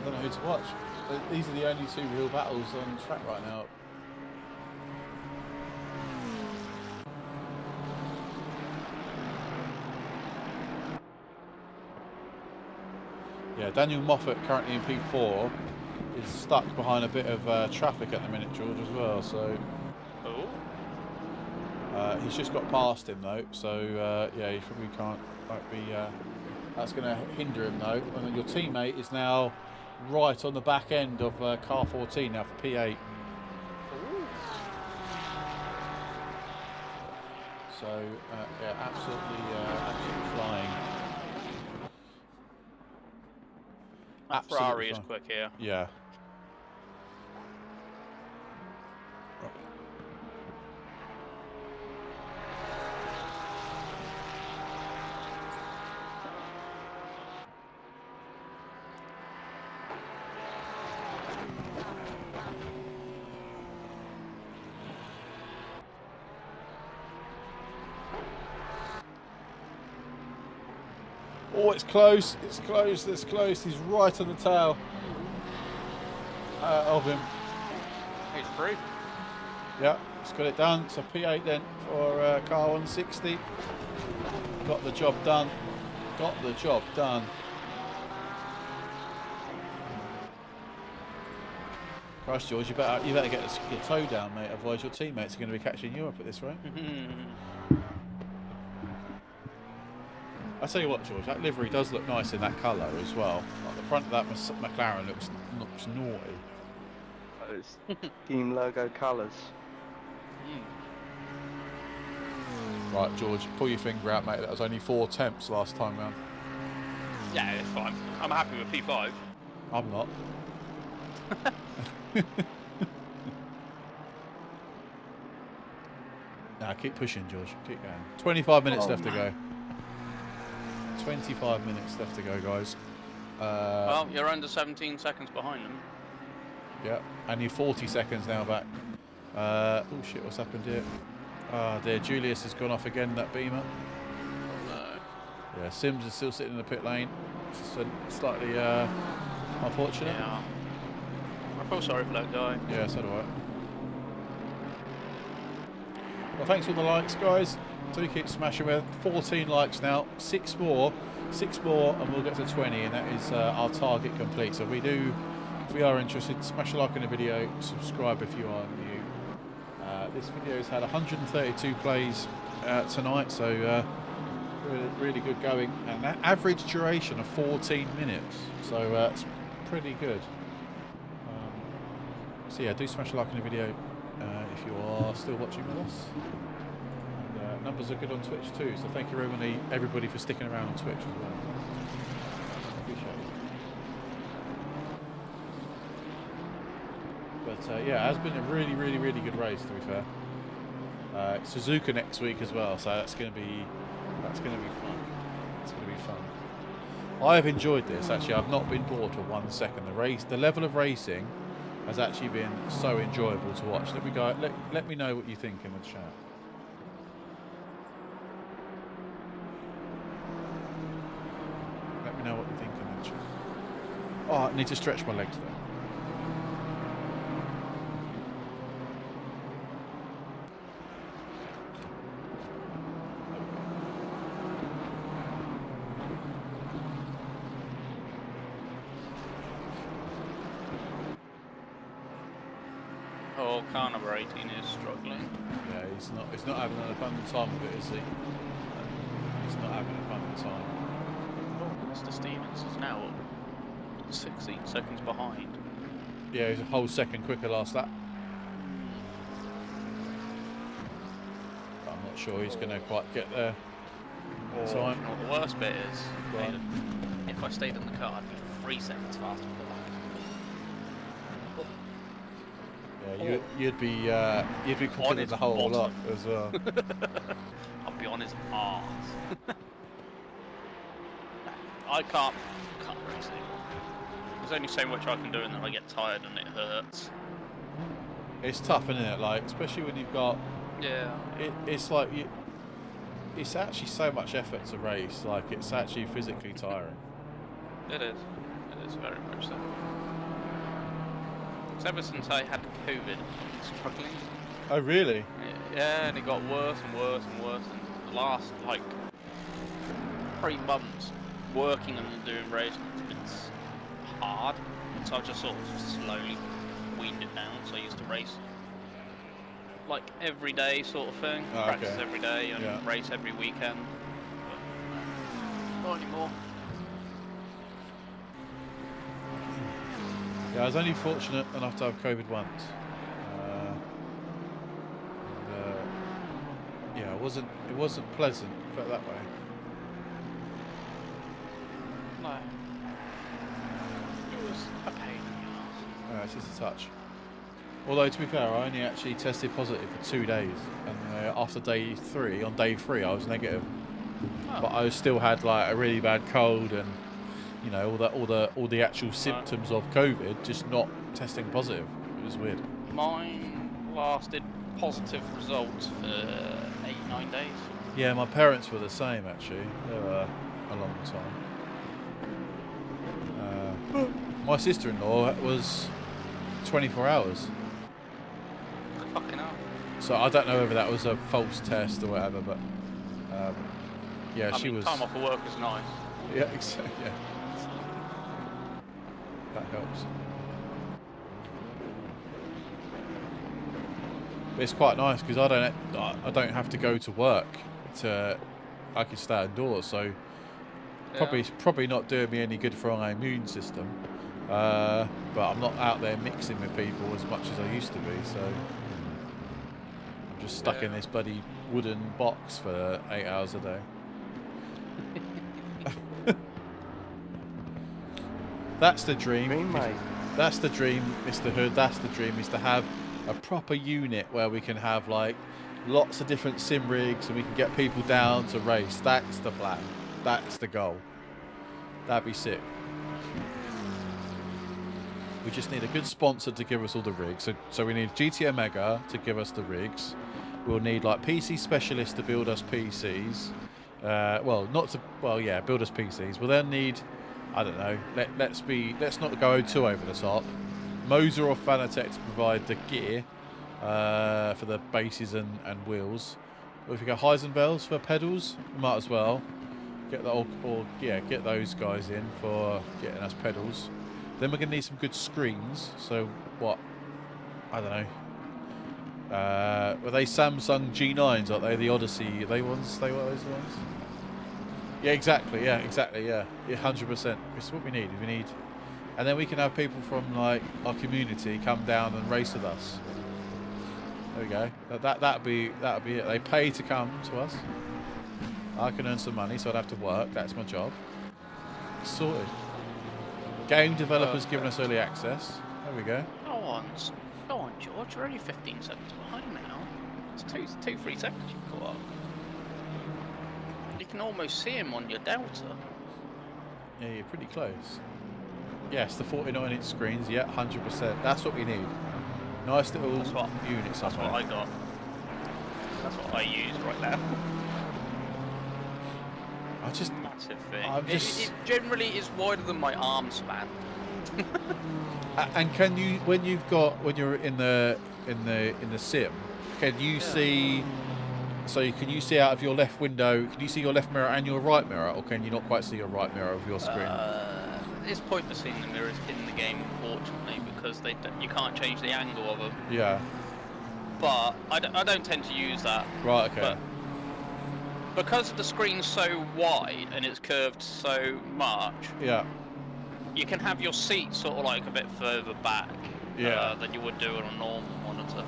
don't know who to watch. These are the only two real battles on track right now. Yeah, Daniel Moffat, currently in P4, is stuck behind a bit of traffic at the minute, George, as well. So he's just got past him though. So yeah, he probably won't be. That's going to hinder him though. And your teammate is now right on the back end of car 14 now for P8. So yeah, absolutely flying. That Absolutely Ferrari is fine. quick here. Yeah. Oh, it's close. It's close. It's close. He's right on the tail of him. He's through. Yeah, he's got it done. So P8 then for car 160. Got the job done. Got the job done. Christ, George, you better get your toe down, mate. Otherwise, your teammates are going to be catching you up at this rate. I tell you what, George, that livery does look nice in that colour as well. Like the front of that McLaren looks naughty. Those team logo colours. Right, George, pull your finger out, mate. That was only 4 temps last time round. Yeah, it's fine. I'm happy with P5. I'm not. Nah, keep pushing, George. Keep going. 25 minutes left to go. 25 minutes left to go, guys. Well, you're under 17 seconds behind them. Yeah, and you're 40 seconds now back. Oh shit, what's happened here? Ah, dear, Julius has gone off again, that Beamer. No. Yeah, Sims is still sitting in the pit lane. Slightly unfortunate. Yeah. I feel sorry for that guy. Yeah, so do I. Well, thanks for the likes, guys. Do keep smashing. We're 14 likes now. 6 more, and we'll get to 20, and that is our target complete. So if we are interested, smash a like on the video, subscribe if you are new. This video has had 132 plays tonight, so really good going, and that average duration of 14 minutes. So it's pretty good. So yeah, do smash a like on the video if you are still watching with us. And, numbers are good on Twitch too, so thank you everybody for sticking around on Twitch as well. Appreciate it. But yeah, it has been a really good race, to be fair. Suzuka next week as well, so that's going to be fun. It's going to be fun. I have enjoyed this. Actually, I've not been bored for 1 second. The level of racing has actually been so enjoyable to watch. Let me know what you think in the chat. Let me know what you think in the chat. Oh, I need to stretch my legs though. Oh, car number 18 is struggling. Yeah, he's not having a fun time with it, is he? He's not having a fun time. Oh, Mr. Stevens is now 16 seconds behind. Yeah, he's a whole second quicker last lap. I'm not sure he's going to quite get there in time. You know what the worst bit is? Right. If I stayed in the car, I'd be 3 seconds faster than that. Yeah, you'd be quicker than the whole lot as well. I'll be on his arse. I can't race anymore. There's only so much I can do, and then I get tired and it hurts. It's tough, isn't it? Like, especially when you've got. Yeah. It's like it's actually so much effort to race. Like, it's actually physically tiring. It is. It is very much so. Ever since I had COVID, I've been struggling. Oh, really? Yeah, and it got worse and worse and worse. And the last, like, 3 months working and doing racing, it's been hard. So I've just sort of slowly weaned it down. So I used to race, like, every day sort of thing. Oh, Practice okay. every day and race every weekend. But not anymore. Yeah, I was only fortunate enough to have COVID once. Yeah, it wasn't pleasant, put it that way. No. It was a pain in the ass. It's just a touch. Although, to be fair, I only actually tested positive for 2 days, and after day 3, on day 3, I was negative. Oh. But I still had like a really bad cold and, you know, all the actual symptoms of COVID, just not testing positive. It was weird. Mine lasted positive results for 8-9 days. Yeah, my parents were the same actually. a long time. My sister-in-law was 24 hours. Fucking hell. So I don't know whether that was a false test or whatever, but yeah, I she mean, was. time off of work is nice. Yeah, exactly. Yeah, that helps. But it's quite nice because I don't have to go to work. I can stay indoors, so probably not doing me any good for my immune system. But I'm not out there mixing with people as much as I used to be, so I'm just stuck in this bloody wooden box for 8 hours a day. That's the dream. Mate. That's the dream, Mr. Hood. That's the dream, is to have a proper unit where we can have like lots of different sim rigs and we can get people down to race. That's the plan. That's the goal. That'd be sick. We just need a good sponsor to give us all the rigs. So we need GT Omega to give us the rigs. We'll need like PC specialists to build us PCs. Build us PCs. We'll then need, I don't know, let's not go too over the top. Moser or Fanatec to provide the gear for the bases and wheels. Or if we go Heisenvels for pedals, we might as well get that get those guys in for getting us pedals. Then we're gonna need some good screens. So what? I don't know. Were they Samsung G9s? Aren't they the Odyssey? Are they ones? They were those ones? Yeah, exactly. Yeah, 100%. It's what we need. And then we can have people from like our community come down and race with us. There we go. That'd be it. They pay to come to us. I can earn some money, so I'd have to work. That's my job. Sorted. Game developers giving us early access. There we go. Go on, George. You're only 15 seconds behind now. It's 2-3 seconds you've caught up. You can almost see him on your Delta. Yeah, you're pretty close. Yes, the 49-inch screens. Yeah, 100%. That's what we need. Nice little units. That's what I got. That's what I use right now. Massive thing. It generally is wider than my arm span. And can you, when you're in the sim, can you see? So can you see out of your left window? Can you see your left mirror and your right mirror, or can you not quite see your right mirror of your screen? It's pointless seeing the mirrors in the game, unfortunately, because you can't change the angle of them. Yeah. But I don't tend to use that. Right. Okay. But because the screen's so wide and it's curved so much. Yeah. You can have your seat sort of like a bit further back. Yeah. Than you would do on a normal monitor.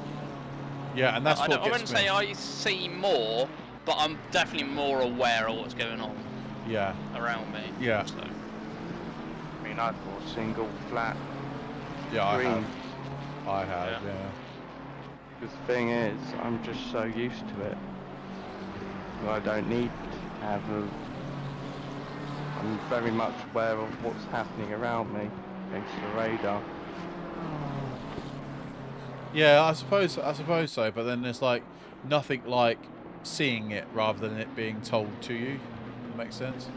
Yeah, and that's what gets me. I wouldn't say I see more, but I'm definitely more aware of what's going on. Yeah. Around me. Yeah. So. I mean, I've got single flat. Yeah, screens. I have. Yeah. The thing is, I'm just so used to it. I don't need to have I'm very much aware of what's happening around me, thanks to the radar. Yeah, I suppose so. But then there's like nothing like seeing it rather than it being told to you. That makes sense.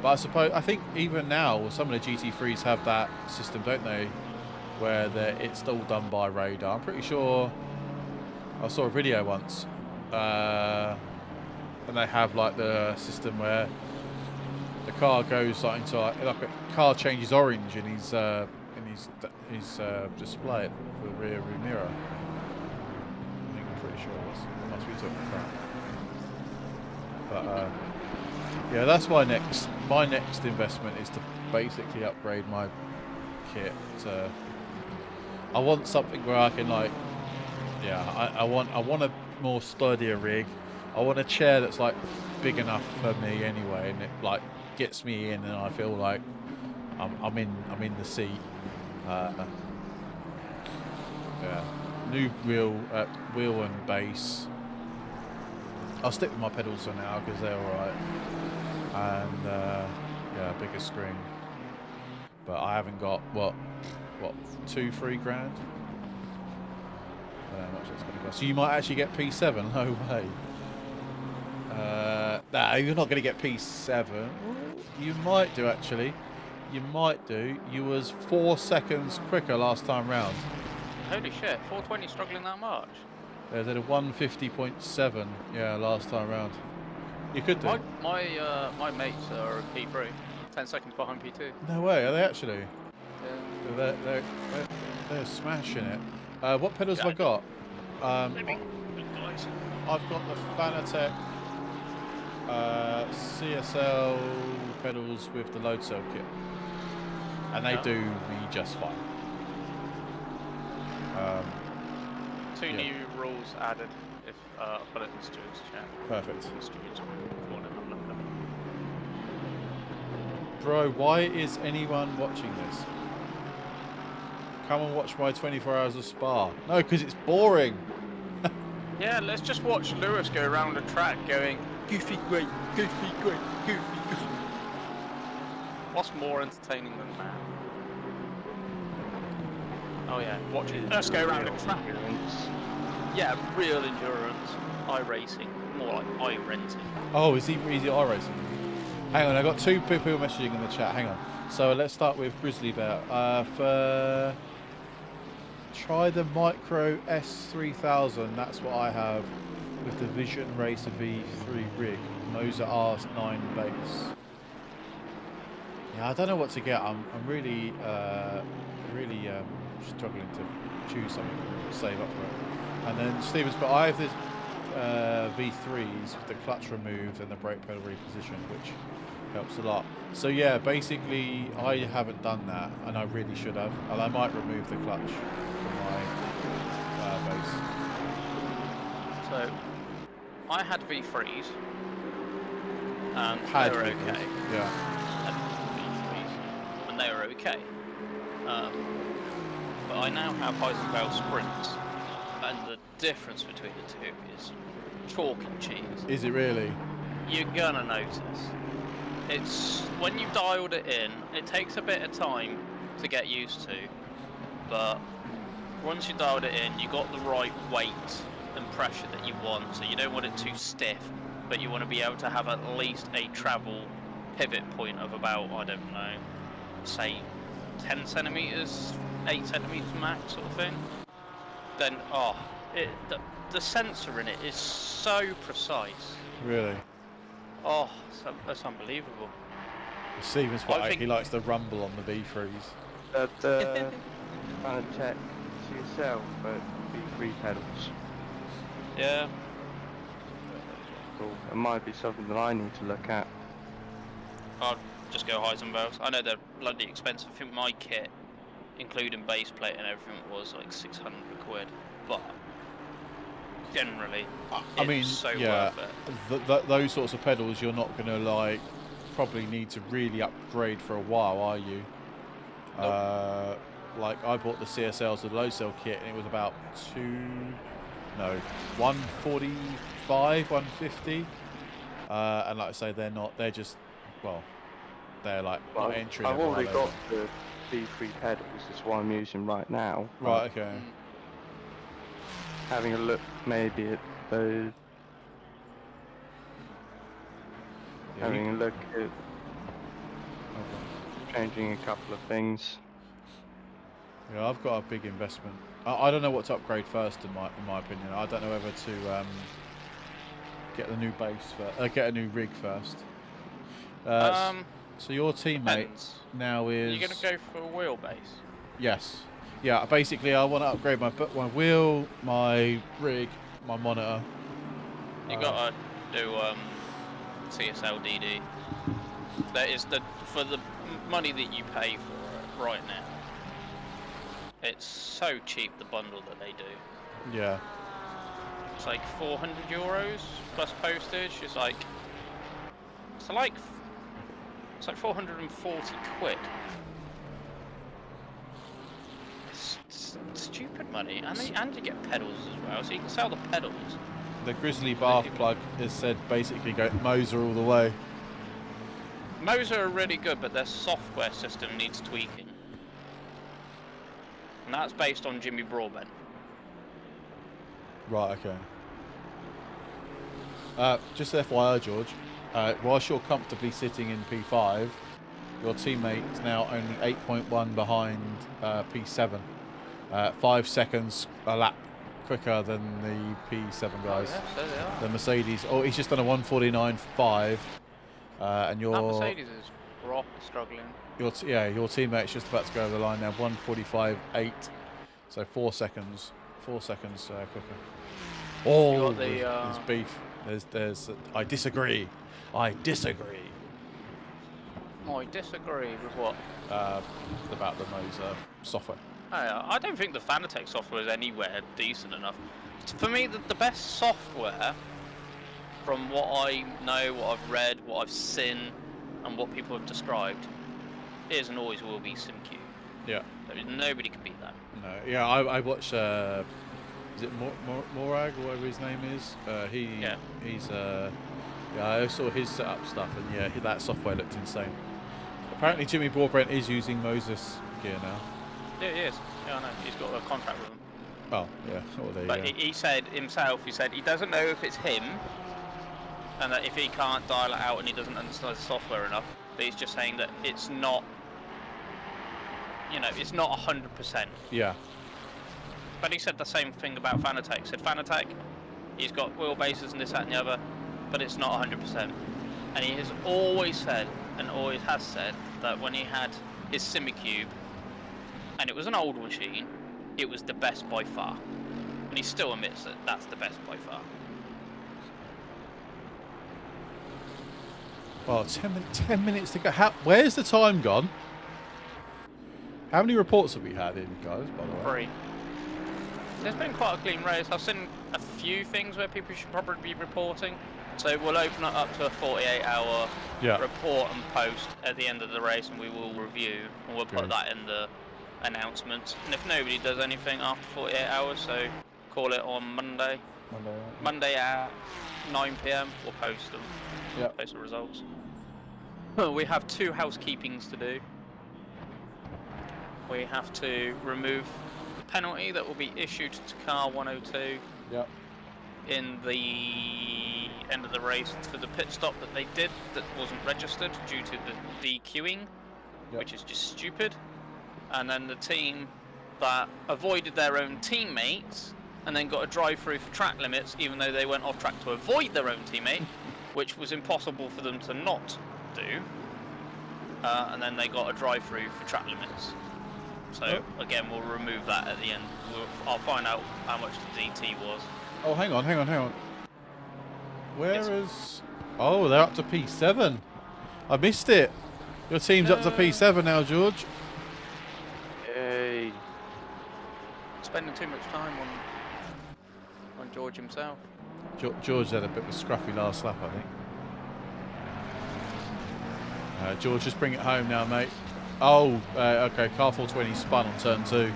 But I think even now some of the GT3s have that system, don't they? Where it's all done by radar. I'm pretty sure I saw a video once, and they have like the system where the car goes like into like a car changes orange in his display at the rear mirror. I think I'm pretty sure it must be talking crap. But yeah, that's my next investment is to basically upgrade my kit. I want something where I can like, I want a more sturdier rig. I want a chair that's like big enough for me anyway, and it like gets me in, and I feel like I'm in the seat. Yeah, new wheel and base. I'll stick with my pedals for now because they're all right, and yeah, bigger screen. But I haven't got what 2-3 grand. How much that's going to cost? So you might actually get P7. No way. Nah, you're not going to get P7. You might do, actually. You might do. You was 4 seconds quicker last time round. Holy shit, 420 struggling that much? There's at a 150.7, yeah, last time round. You could do. My mates are a P3, 10 seconds behind P2. No way, are they actually? Yeah. They're smashing it. What pedals have I got? Guys. I've got the Fanatec CSL pedals with the load cell kit, and they do me just fine. Two new rules added. If I'll put it in Stuart's chat. Perfect. Stuart's, if you want to have a look at it. Bro, why is anyone watching this? Come and watch my 24 hours of Spa. No, because it's boring. Yeah, let's just watch Lewis go around the track going, goofy great, goofy great, goofy great. What's more entertaining than that? Oh yeah, watch it. Let's go around the track. Yeah, real endurance. iRacing. More like iRenting. Oh, is he iRacing? Hang on, I got 2 people messaging in the chat. Hang on. So let's start with Grizzly Bear. Try the Micro S3000. That's what I have with the Vision Racer V3 rig. Moser R9 base. Yeah, I don't know what to get. I'm really struggling to choose something to save up for it. And then Stevens, but I have this V3s with the clutch removed and the brake pedal repositioned, which helps a lot. So yeah, basically I haven't done that, and I really should have. And I might remove the clutch from my base. So I had V3s. Had they were V3s, okay. yeah. Had V3s, and they were okay. But I now have Heisenfeld Sprints, and the difference between the two is chalk and cheese. Is it really? You're gonna notice. It's when you dialed it in, it takes a bit of time to get used to, but once you dialed it in, you got the right weight and pressure that you want. So you don't want it too stiff, but you want to be able to have at least a travel pivot point of about, I don't know, say 10 centimeters, 8 centimeters max, sort of thing. Then, the sensor in it is so precise. Really? Oh, that's unbelievable. Stevens, he likes the rumble on the V3s. The Fanatec CSL, but V3 pedals. Yeah. Cool. It might be something that I need to look at. I'll just go Heisenbergs. I know they're bloody expensive. I think my kit, including base plate and everything, was like 600 quid. But generally, I mean, so yeah, worth it. those sorts of pedals you're not going to probably need to really upgrade for a while, are you? Nope. Like I bought the CSLs with the low cell kit, and it was about 145, 150. And like I say, they're like not entry I've level. already got the V3 pedals. That's what I'm using right now. Right. Okay. Having a look maybe at those. Yeah, Having a look at changing a couple of things. Yeah, I've got a big investment. I don't know what to upgrade first, in my opinion. I don't know whether to get the new base first, get a new rig first. So your teammate Depends. now is. Are you going to go for a wheelbase? Yes. Yeah. Basically, I want to upgrade my wheel, my rig, my monitor. You got to do CSL DD. That is for the money that you pay for it right now. It's so cheap, the bundle that they do. Yeah. It's like 400 euros plus postage. It's like 440 quid. It's stupid money, and you get pedals as well, so you can sell the pedals. The Grizzly Bath plug has said basically go Moser all the way. Moser are really good, but their software system needs tweaking. And that's based on Jimmy Broadbent. Right, okay. Just FYI, George, whilst you're comfortably sitting in P5, your teammate's now only 8.1 behind P7. 5 seconds a lap quicker than the P7 guys. Oh, yeah, so they are. The Mercedes. Oh, he's just done a 1:49.5, and your That Mercedes is proper struggling. your teammate's just about to go over the line now. 1:45.8, so 4 seconds. 4 seconds quicker. Oh, You got the, there's beef. There's. I disagree. I disagree. I disagree with what? About the Moser software. I don't think the Fanatec software is anywhere decent enough. For me, the best software, from what I know, what I've read, what I've seen, and what people have described, is and always will be SimCube. Yeah. Nobody can beat that. No. Yeah, I watched. Is it Morag or whatever his name is? He's. Yeah, I saw his setup stuff, and yeah, that software looked insane. Apparently, Jimmy Broadbent is using Moses gear now. Yeah, he is. Yeah, I know. He's got a contract with them. Oh, yeah. Well, there you But go. he said himself, he said he doesn't know if it's him, and that if he can't dial it out and he doesn't understand the software enough, but he's just saying that it's not, it's not 100%. Yeah. But he said the same thing about Fanatec. He said Fanatec, he's got wheelbases and this, that and the other, but it's not 100%. And he has always said, and always has said, that when he had his SimiCube, and it was an old machine, it was the best by far. And he still admits that that's the best by far. Well, 10 minutes to go. Where's the time gone? How many reports have we had in, guys, by the way? 3. There's been quite a clean race. I've seen a few things where people should probably be reporting. So we'll open it up to a 48-hour report and post at the end of the race, and we will review, and we'll put that in the announcements. And if nobody does anything after 48 hours, so call it on Monday. Monday at 9 PM, we'll post them. Yep. Post the results. We have 2 housekeepings to do. We have to remove the penalty that will be issued to car 102 in the end of the race for the pit stop that they did that wasn't registered due to the DQing, which is just stupid. And then the team that avoided their own teammates and then got a drive-through for track limits, even though they went off track to avoid their own teammate, which was impossible for them to not do. And then they got a drive-through for track limits. So again, we'll remove that at the end. I'll find out how much the DT was. Oh, hang on. Where is... Oh, they're up to P7. I missed it. Your team's up to P7 now, George. Hey. Spending too much time on George himself. George had a bit of a scruffy last lap, I think. George, just bring it home now, mate. Oh, okay. Car 420 spun on turn 2.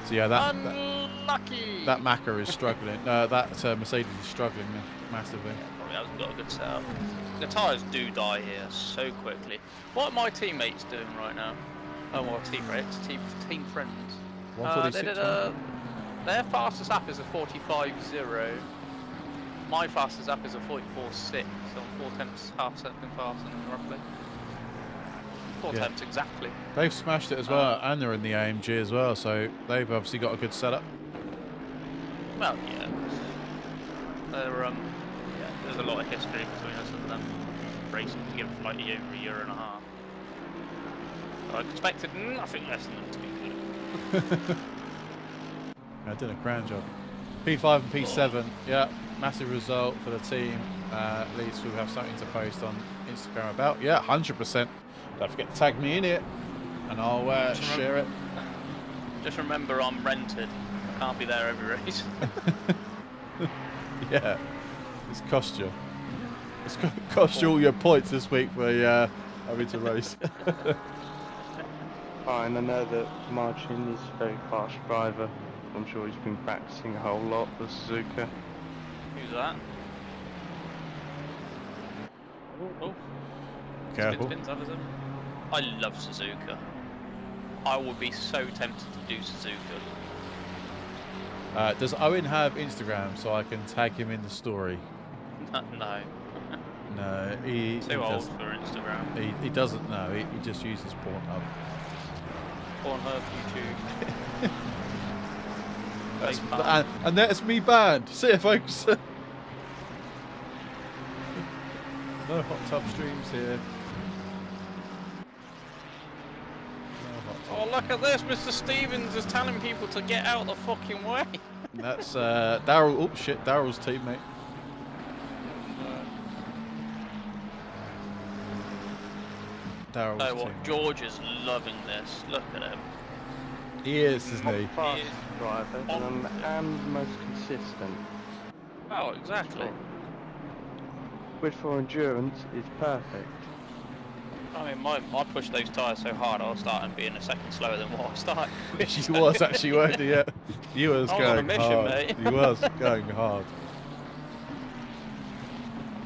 So yeah, Unlucky. that Macca is struggling. That Mercedes is struggling massively. Probably hasn't got a good setup. The tyres do die here so quickly. What are my teammates doing right now? Oh, well, team friends. 146. Their fastest lap is a 45.0. My fastest lap is a 44.6. So I'm 4/10 half second faster than them, roughly. 4/10 exactly. They've smashed it as well, and they're in the AMG as well, so they've obviously got a good setup. Well, yeah. There's a lot of history between us and them racing together for like over a year and a half. I expected nothing less than them to be good. I did a grand job. P5 and P7, yeah, massive result for the team. At least we'll have something to post on Instagram about. Yeah, 100%. Don't forget to tag me in it, and I'll share it. Just remember, I'm rented. I can't be there every race. Yeah, it's cost you. It's cost you all your points this week for having to race. Fine, I know that Marcin is a very fast driver. I'm sure he's been practicing a whole lot with Suzuka. Who's that? Oh. Careful. Spins, that is it. I love Suzuka. I would be so tempted to do Suzuka. Does Owen have Instagram so I can tag him in the story? No. No, he Too old doesn't. for Instagram. He doesn't know. He just uses Pornhub. Pornhub, YouTube. That's, PayPal. and that's me banned. See it, folks. No hot tub streams here. No hot tub. Oh, look at this! Mr. Stevens is telling people to get out the fucking way. That's Daryl. Oh shit, Daryl's teammate. Daryl's Oh, what? teammate. George is loving this. Look at him. He is, isn't he? Fast He is. driver and most consistent. Oh, exactly. Which for endurance is perfect. I mean, I pushed those tyres so hard, I was starting being a second slower than what I started. She was actually, weren't you? Yeah. You was I was on a going mission, hard. mate. You was going hard.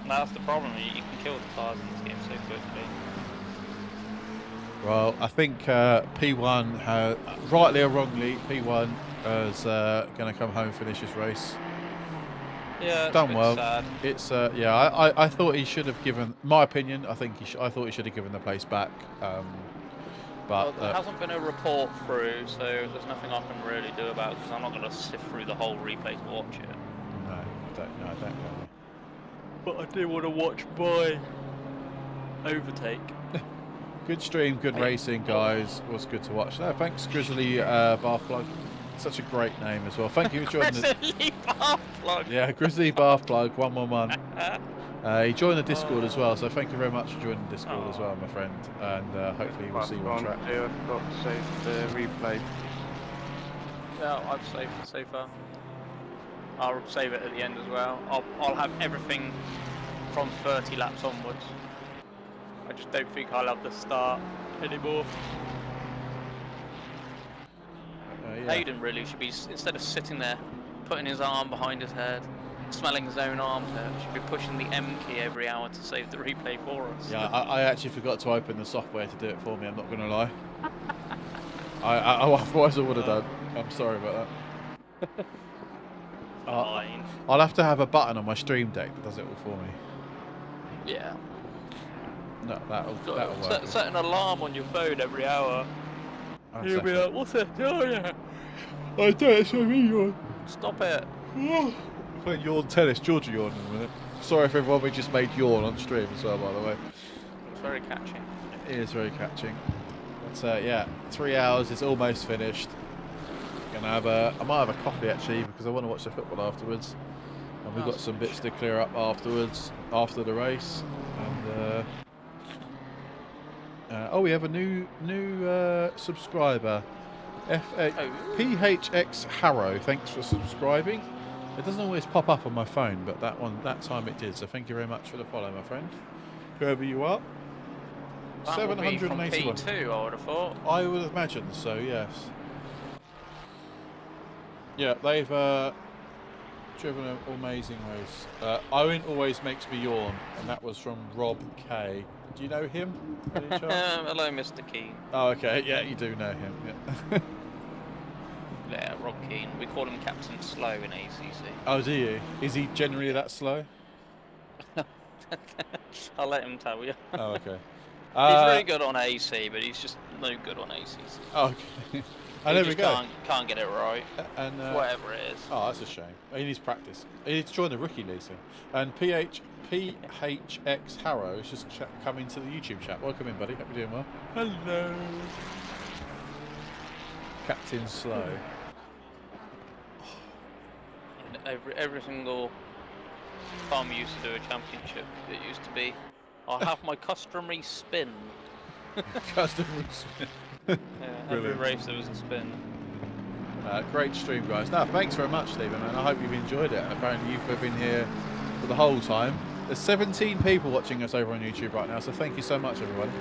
That's the problem. You can kill the tyres in this game so quickly. Well, I think P1, rightly or wrongly, P1 is going to come home and finish his race. Yeah, it's Done a bit well. sad. It's yeah. I thought he should have given. My opinion. I think I thought he should have given the place back. Well, But there hasn't been a report through, so there's nothing I can really do about it because I'm not going to sift through the whole replay to watch it. no, I don't know. But I do want to watch my overtake. Good stream, good racing, guys. Was good to watch. No, thanks, Grizzly Bath Plug. Such a great name as well. Thank you for joining. Grizzly Bath Plug. Yeah, Grizzly Bath Plug 111. He joined the Discord as well, so thank you very much for joining the Discord as well, my friend. And hopefully we'll see you on track. I forgot to save the replay. Yeah, I've saved it so far. I'll save it at the end as well. I'll have everything from 30 laps onwards. I just don't think I'll have the start anymore. Yeah. Hayden really should be, instead of sitting there, putting his arm behind his head, smelling his own armpit, should be pushing the M key every hour to save the replay for us. Yeah, I actually forgot to open the software to do it for me, I'm not going to lie. Otherwise I would have done. I'm sorry about that. Fine. I'll have to have a button on my stream deck that does it all for me. Yeah. No, that'll work. Set an alarm on your phone every hour. I'll You'll set be it. like, what's it? Oh yeah. I don't show me yawn. Stop it. Playing yawn tennis, Georgia yawn in a minute. Sorry if everyone we just made yawn on stream as well, by the way. It's very catchy. It is very catching. But yeah, 3 hours is almost finished. Gonna have I might have a coffee actually because I want to watch the football afterwards. And we've got some bits to clear up afterwards, after the race. And oh, we have a new subscriber, PHX Harrow. Thanks for subscribing. It doesn't always pop up on my phone, but that time it did. So thank you very much for the follow, my friend. Whoever you are. That would be from 781. P2, I would have thought. I would imagine so. Yes. Yeah, they've driven an amazing race. Owen always makes me yawn, and that was from Rob K. Do you know him? By any chance? Hello, Mr. Keane. Oh, okay. Yeah, you do know him. Yeah. Yeah, Rob Keane. We call him Captain Slow in ACC. Oh, do you? Is he generally that slow? I'll let him tell you. Oh, okay. He's very good on AC, but he's just no good on ACC. Oh, okay. He there we just go. can't get it right. And Whatever it is. oh, that's a shame. He needs practice. He needs to join the rookie league soon. And PHX Harrow is just coming to the YouTube chat. Welcome in, buddy. Hope you're doing well. Hello. Captain Slow. Every single time we used to do a championship, it used to be, I'll have my customary spin. Custom spin. Yeah, every Brilliant. race there was a spin. Great stream, guys. No, thanks very much, Stephen, man. I hope you've enjoyed it. Apparently you've been here for the whole time. There's 17 people watching us over on YouTube right now, so thank you so much, everyone.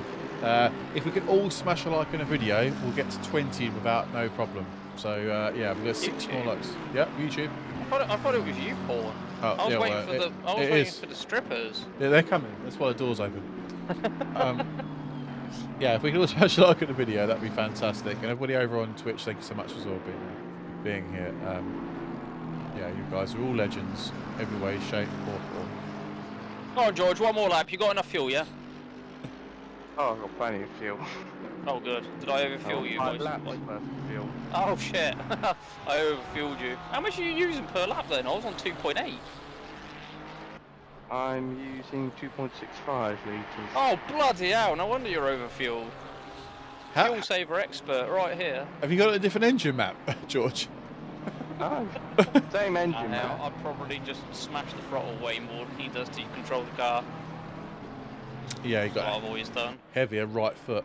If we could all smash a like on a video, we'll get to 20 without no problem. So, yeah, we've got 6 more likes. Yep, YouTube. I thought it was you, Paul. Oh, I was yeah, waiting well, for the. I was it waiting is. for the strippers. Yeah, they're coming. That's why the door's open. Yeah, if we could all smash a like on the video, that'd be fantastic. And everybody over on Twitch, thank you so much as well being here. Yeah, you guys are all legends, every way, shape, or form. Go on, George, one more lap. You got enough fuel, yeah? Oh, I've got plenty of fuel. Oh, good. Did I overfuel you? 5 by- laps worth of fuel. Oh, shit. I overfueled you. How much are you using per lap then? I was on 2.8. I'm using 2.65 litres. Oh, bloody hell. No wonder you're overfueled. How, Fuel saver expert right here. have you got a different engine map, George? Oh, same engine, man. I'd probably just smash the throttle way more than he does to control the car. Yeah, you That's what got I've always done. heavier right foot.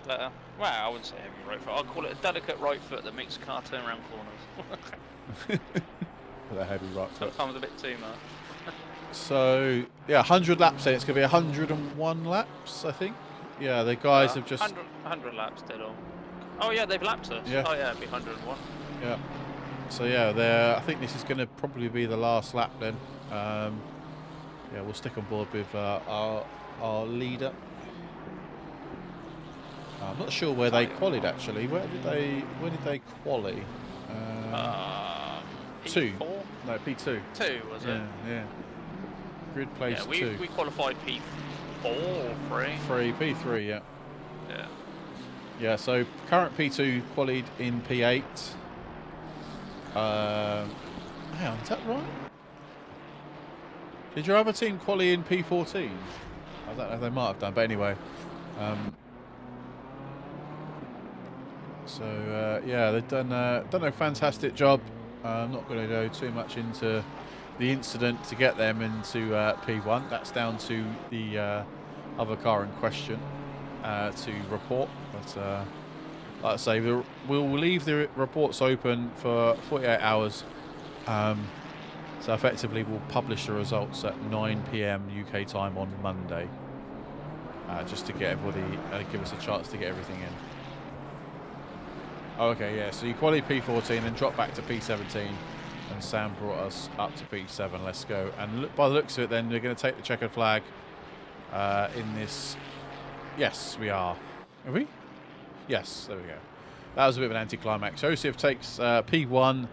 Well, I wouldn't say heavy right foot. I'd call it a delicate right foot that makes the car turn around corners. With a heavy right foot. Sometimes a bit too much. So, yeah, 100 laps then. It's going to be 101 laps, I think. Yeah, the guys have just... 100 laps did all. Oh yeah, they've lapped us. Yeah. Oh yeah, it'd be 101. Yeah. So, yeah, I think this is going to probably be the last lap then. Yeah, we'll stick on board with our leader. I'm not sure where they qualied actually. Where did they quali? Two. P4? No, P2. 2 was it? Yeah. Grid place Yeah, 2. we qualified P4 or 3. P3, yeah. Yeah. Yeah, so current P2 qualied in P8. Hang on, is that right? Did your other team quali in P14? I don't know, they might have done, but anyway. Yeah, they've done a fantastic job. I'm not going to go too much into the incident to get them into P1. That's down to the other car in question to report. But like I say, we'll leave the reports open for 48 hours. So effectively, we'll publish the results at 9 PM UK time on Monday, just to get everybody, give us a chance to get everything in. Okay, yeah, so you qualify P14 and drop back to P17, and Sam brought us up to P7. Let's go. And look, by the looks of it, then, they're going to take the checkered flag in this. Yes, we are. Are we? Yes, there we go. That was a bit of an anticlimax. Joseph takes P1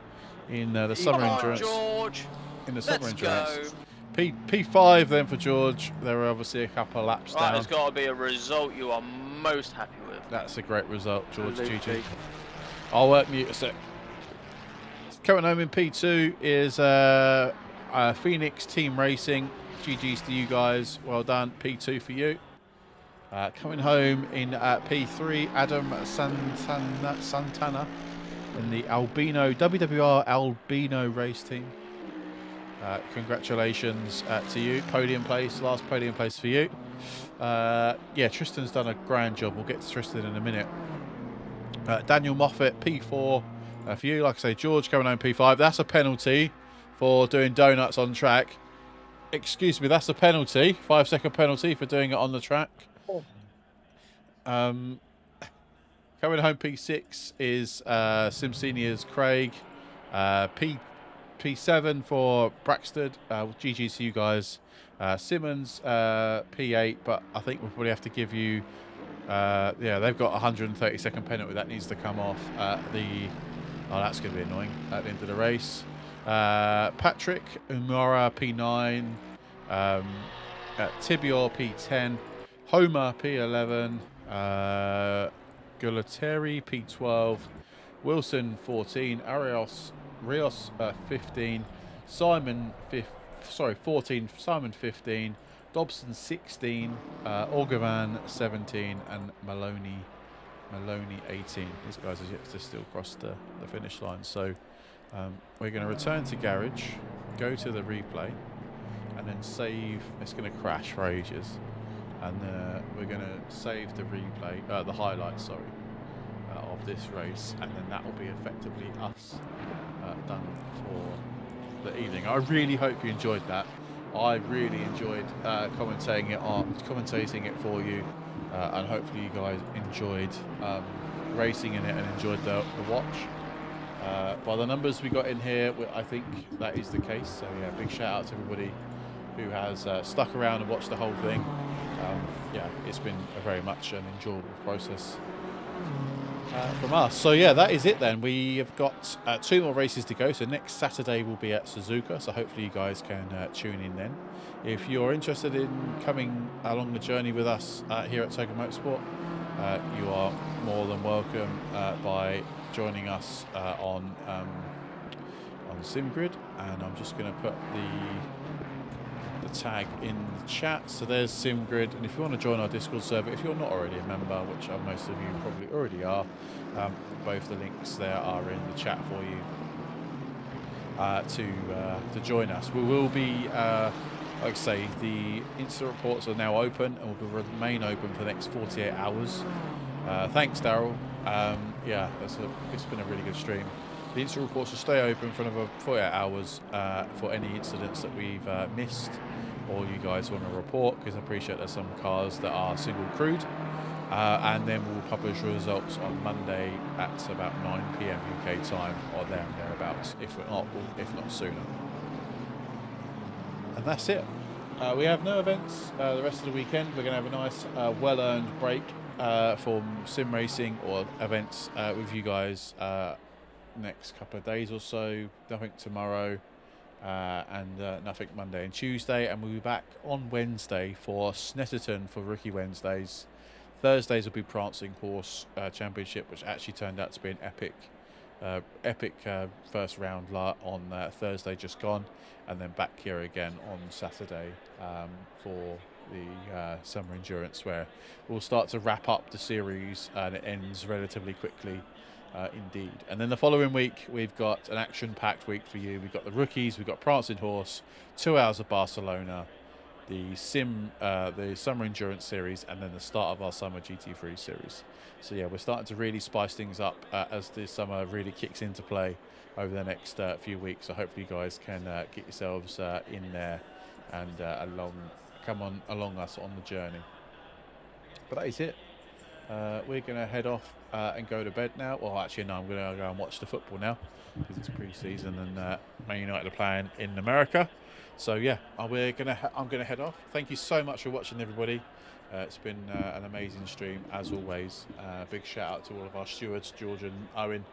in the summer endurance. George. In the summer Let's endurance. go. P5 then for George. There were obviously a couple of laps Right, down. there's got to be a result you are most happy with. That's a great result, George. Absolutely. GG. I'll mute a sec. Coming home in P2 is Phoenix Team Racing. GG's to you guys. Well done. P2 for you. Coming home in P3, Adam Santana in the Albino WWR Albino race team. Congratulations to you. Podium place, last podium place for you. Yeah, Tristan's done a grand job. We'll get to Tristan in a minute. Daniel Moffat, P4 for you. Like I say, George coming home P5. That's a penalty for doing donuts on track. Excuse me, that's a penalty. 5-second penalty for doing it on the track. Coming home P6 is Sim Senior's Craig. P7 for Braxton. GG's to you guys. Simmons P8, but I think we'll probably have to give you. Yeah, they've got a 130-second penalty that needs to come off at the. Oh, that's going to be annoying at the end of the race. Patrick Umara P9, Tibior P10, Homer P11, Gulateri P12, Wilson 14, Rios 15, Simon 14, Simon 15, Dobson 16, Orgavan 17, and Maloney 18. These guys are yet to still cross the finish line. So we're going to return to garage, go to the replay, and then save. It's going to crash for ages, and we're going to save the replay, the highlights, sorry, of this race, and then that will be effectively us done for the evening. I really hope you enjoyed that. I really enjoyed commentating it for you, and hopefully you guys enjoyed racing in it and enjoyed the watch. By the numbers we got in here, I think that is the case. So yeah, big shout out to everybody who has stuck around and watched the whole thing. Yeah, it's been a very much an enjoyable process. from us. So yeah, that is it then. We have got 2 more races to go. So next Saturday we'll be at Suzuka. So hopefully you guys can tune in then. If you're interested in coming along the journey with us here at Toga Motorsport, you are more than welcome by joining us on SimGrid. And I'm just going to put the tag in the chat. So there's SimGrid, and if you want to join our Discord server, if you're not already a member, which most of you probably already are, both the links there are in the chat for you to join us. We will be, like I say, the instant reports are now open and will remain open for the next 48 hours. Thanks, Daryl. Yeah, it's been a really good stream. The instant reports will stay open for another 48 hours for any incidents that we've missed or you guys want to report, because I appreciate there's some cars that are single crewed. And then we'll publish results on Monday at about 9 PM UK time or thereabouts, if not sooner. And that's it. We have no events the rest of the weekend. We're going to have a nice, well-earned break from sim racing or events with you guys next couple of days or so. Nothing tomorrow and nothing Monday and Tuesday. And we'll be back on Wednesday for Snetterton for Rookie Wednesdays. Thursdays will be Prancing Horse Championship, which actually turned out to be an epic first round on Thursday just gone, and then back here again on Saturday for the Summer Endurance, where we'll start to wrap up the series and it ends relatively quickly indeed. And then the following week we've got an action-packed week for you. We've got the rookies, we've got Prancing Horse, 2 hours of Barcelona, the Summer Endurance series, and then the start of our Summer GT3 series. So yeah, we're starting to really spice things up as the summer really kicks into play over the next few weeks. So hopefully you guys can get yourselves in there and come along us on the journey. But that is it. We're going to head off and go to bed now. Well, actually, no, I'm going to go and watch the football now because it's pre-season and Man United are playing in America. So yeah, I'm gonna head off. Thank you so much for watching, everybody. It's been an amazing stream as always. Big shout out to all of our stewards, George and Owen,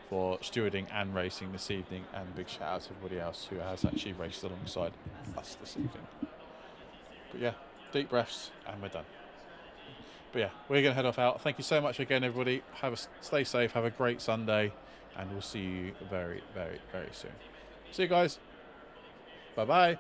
for stewarding and racing this evening, and big shout out to everybody else who has actually raced alongside us this evening. But yeah, deep breaths and we're done. But yeah, we're gonna head off out. Thank you so much again, everybody. Stay safe. Have a great Sunday, and we'll see you very, very, very soon. See you guys. Bye-bye.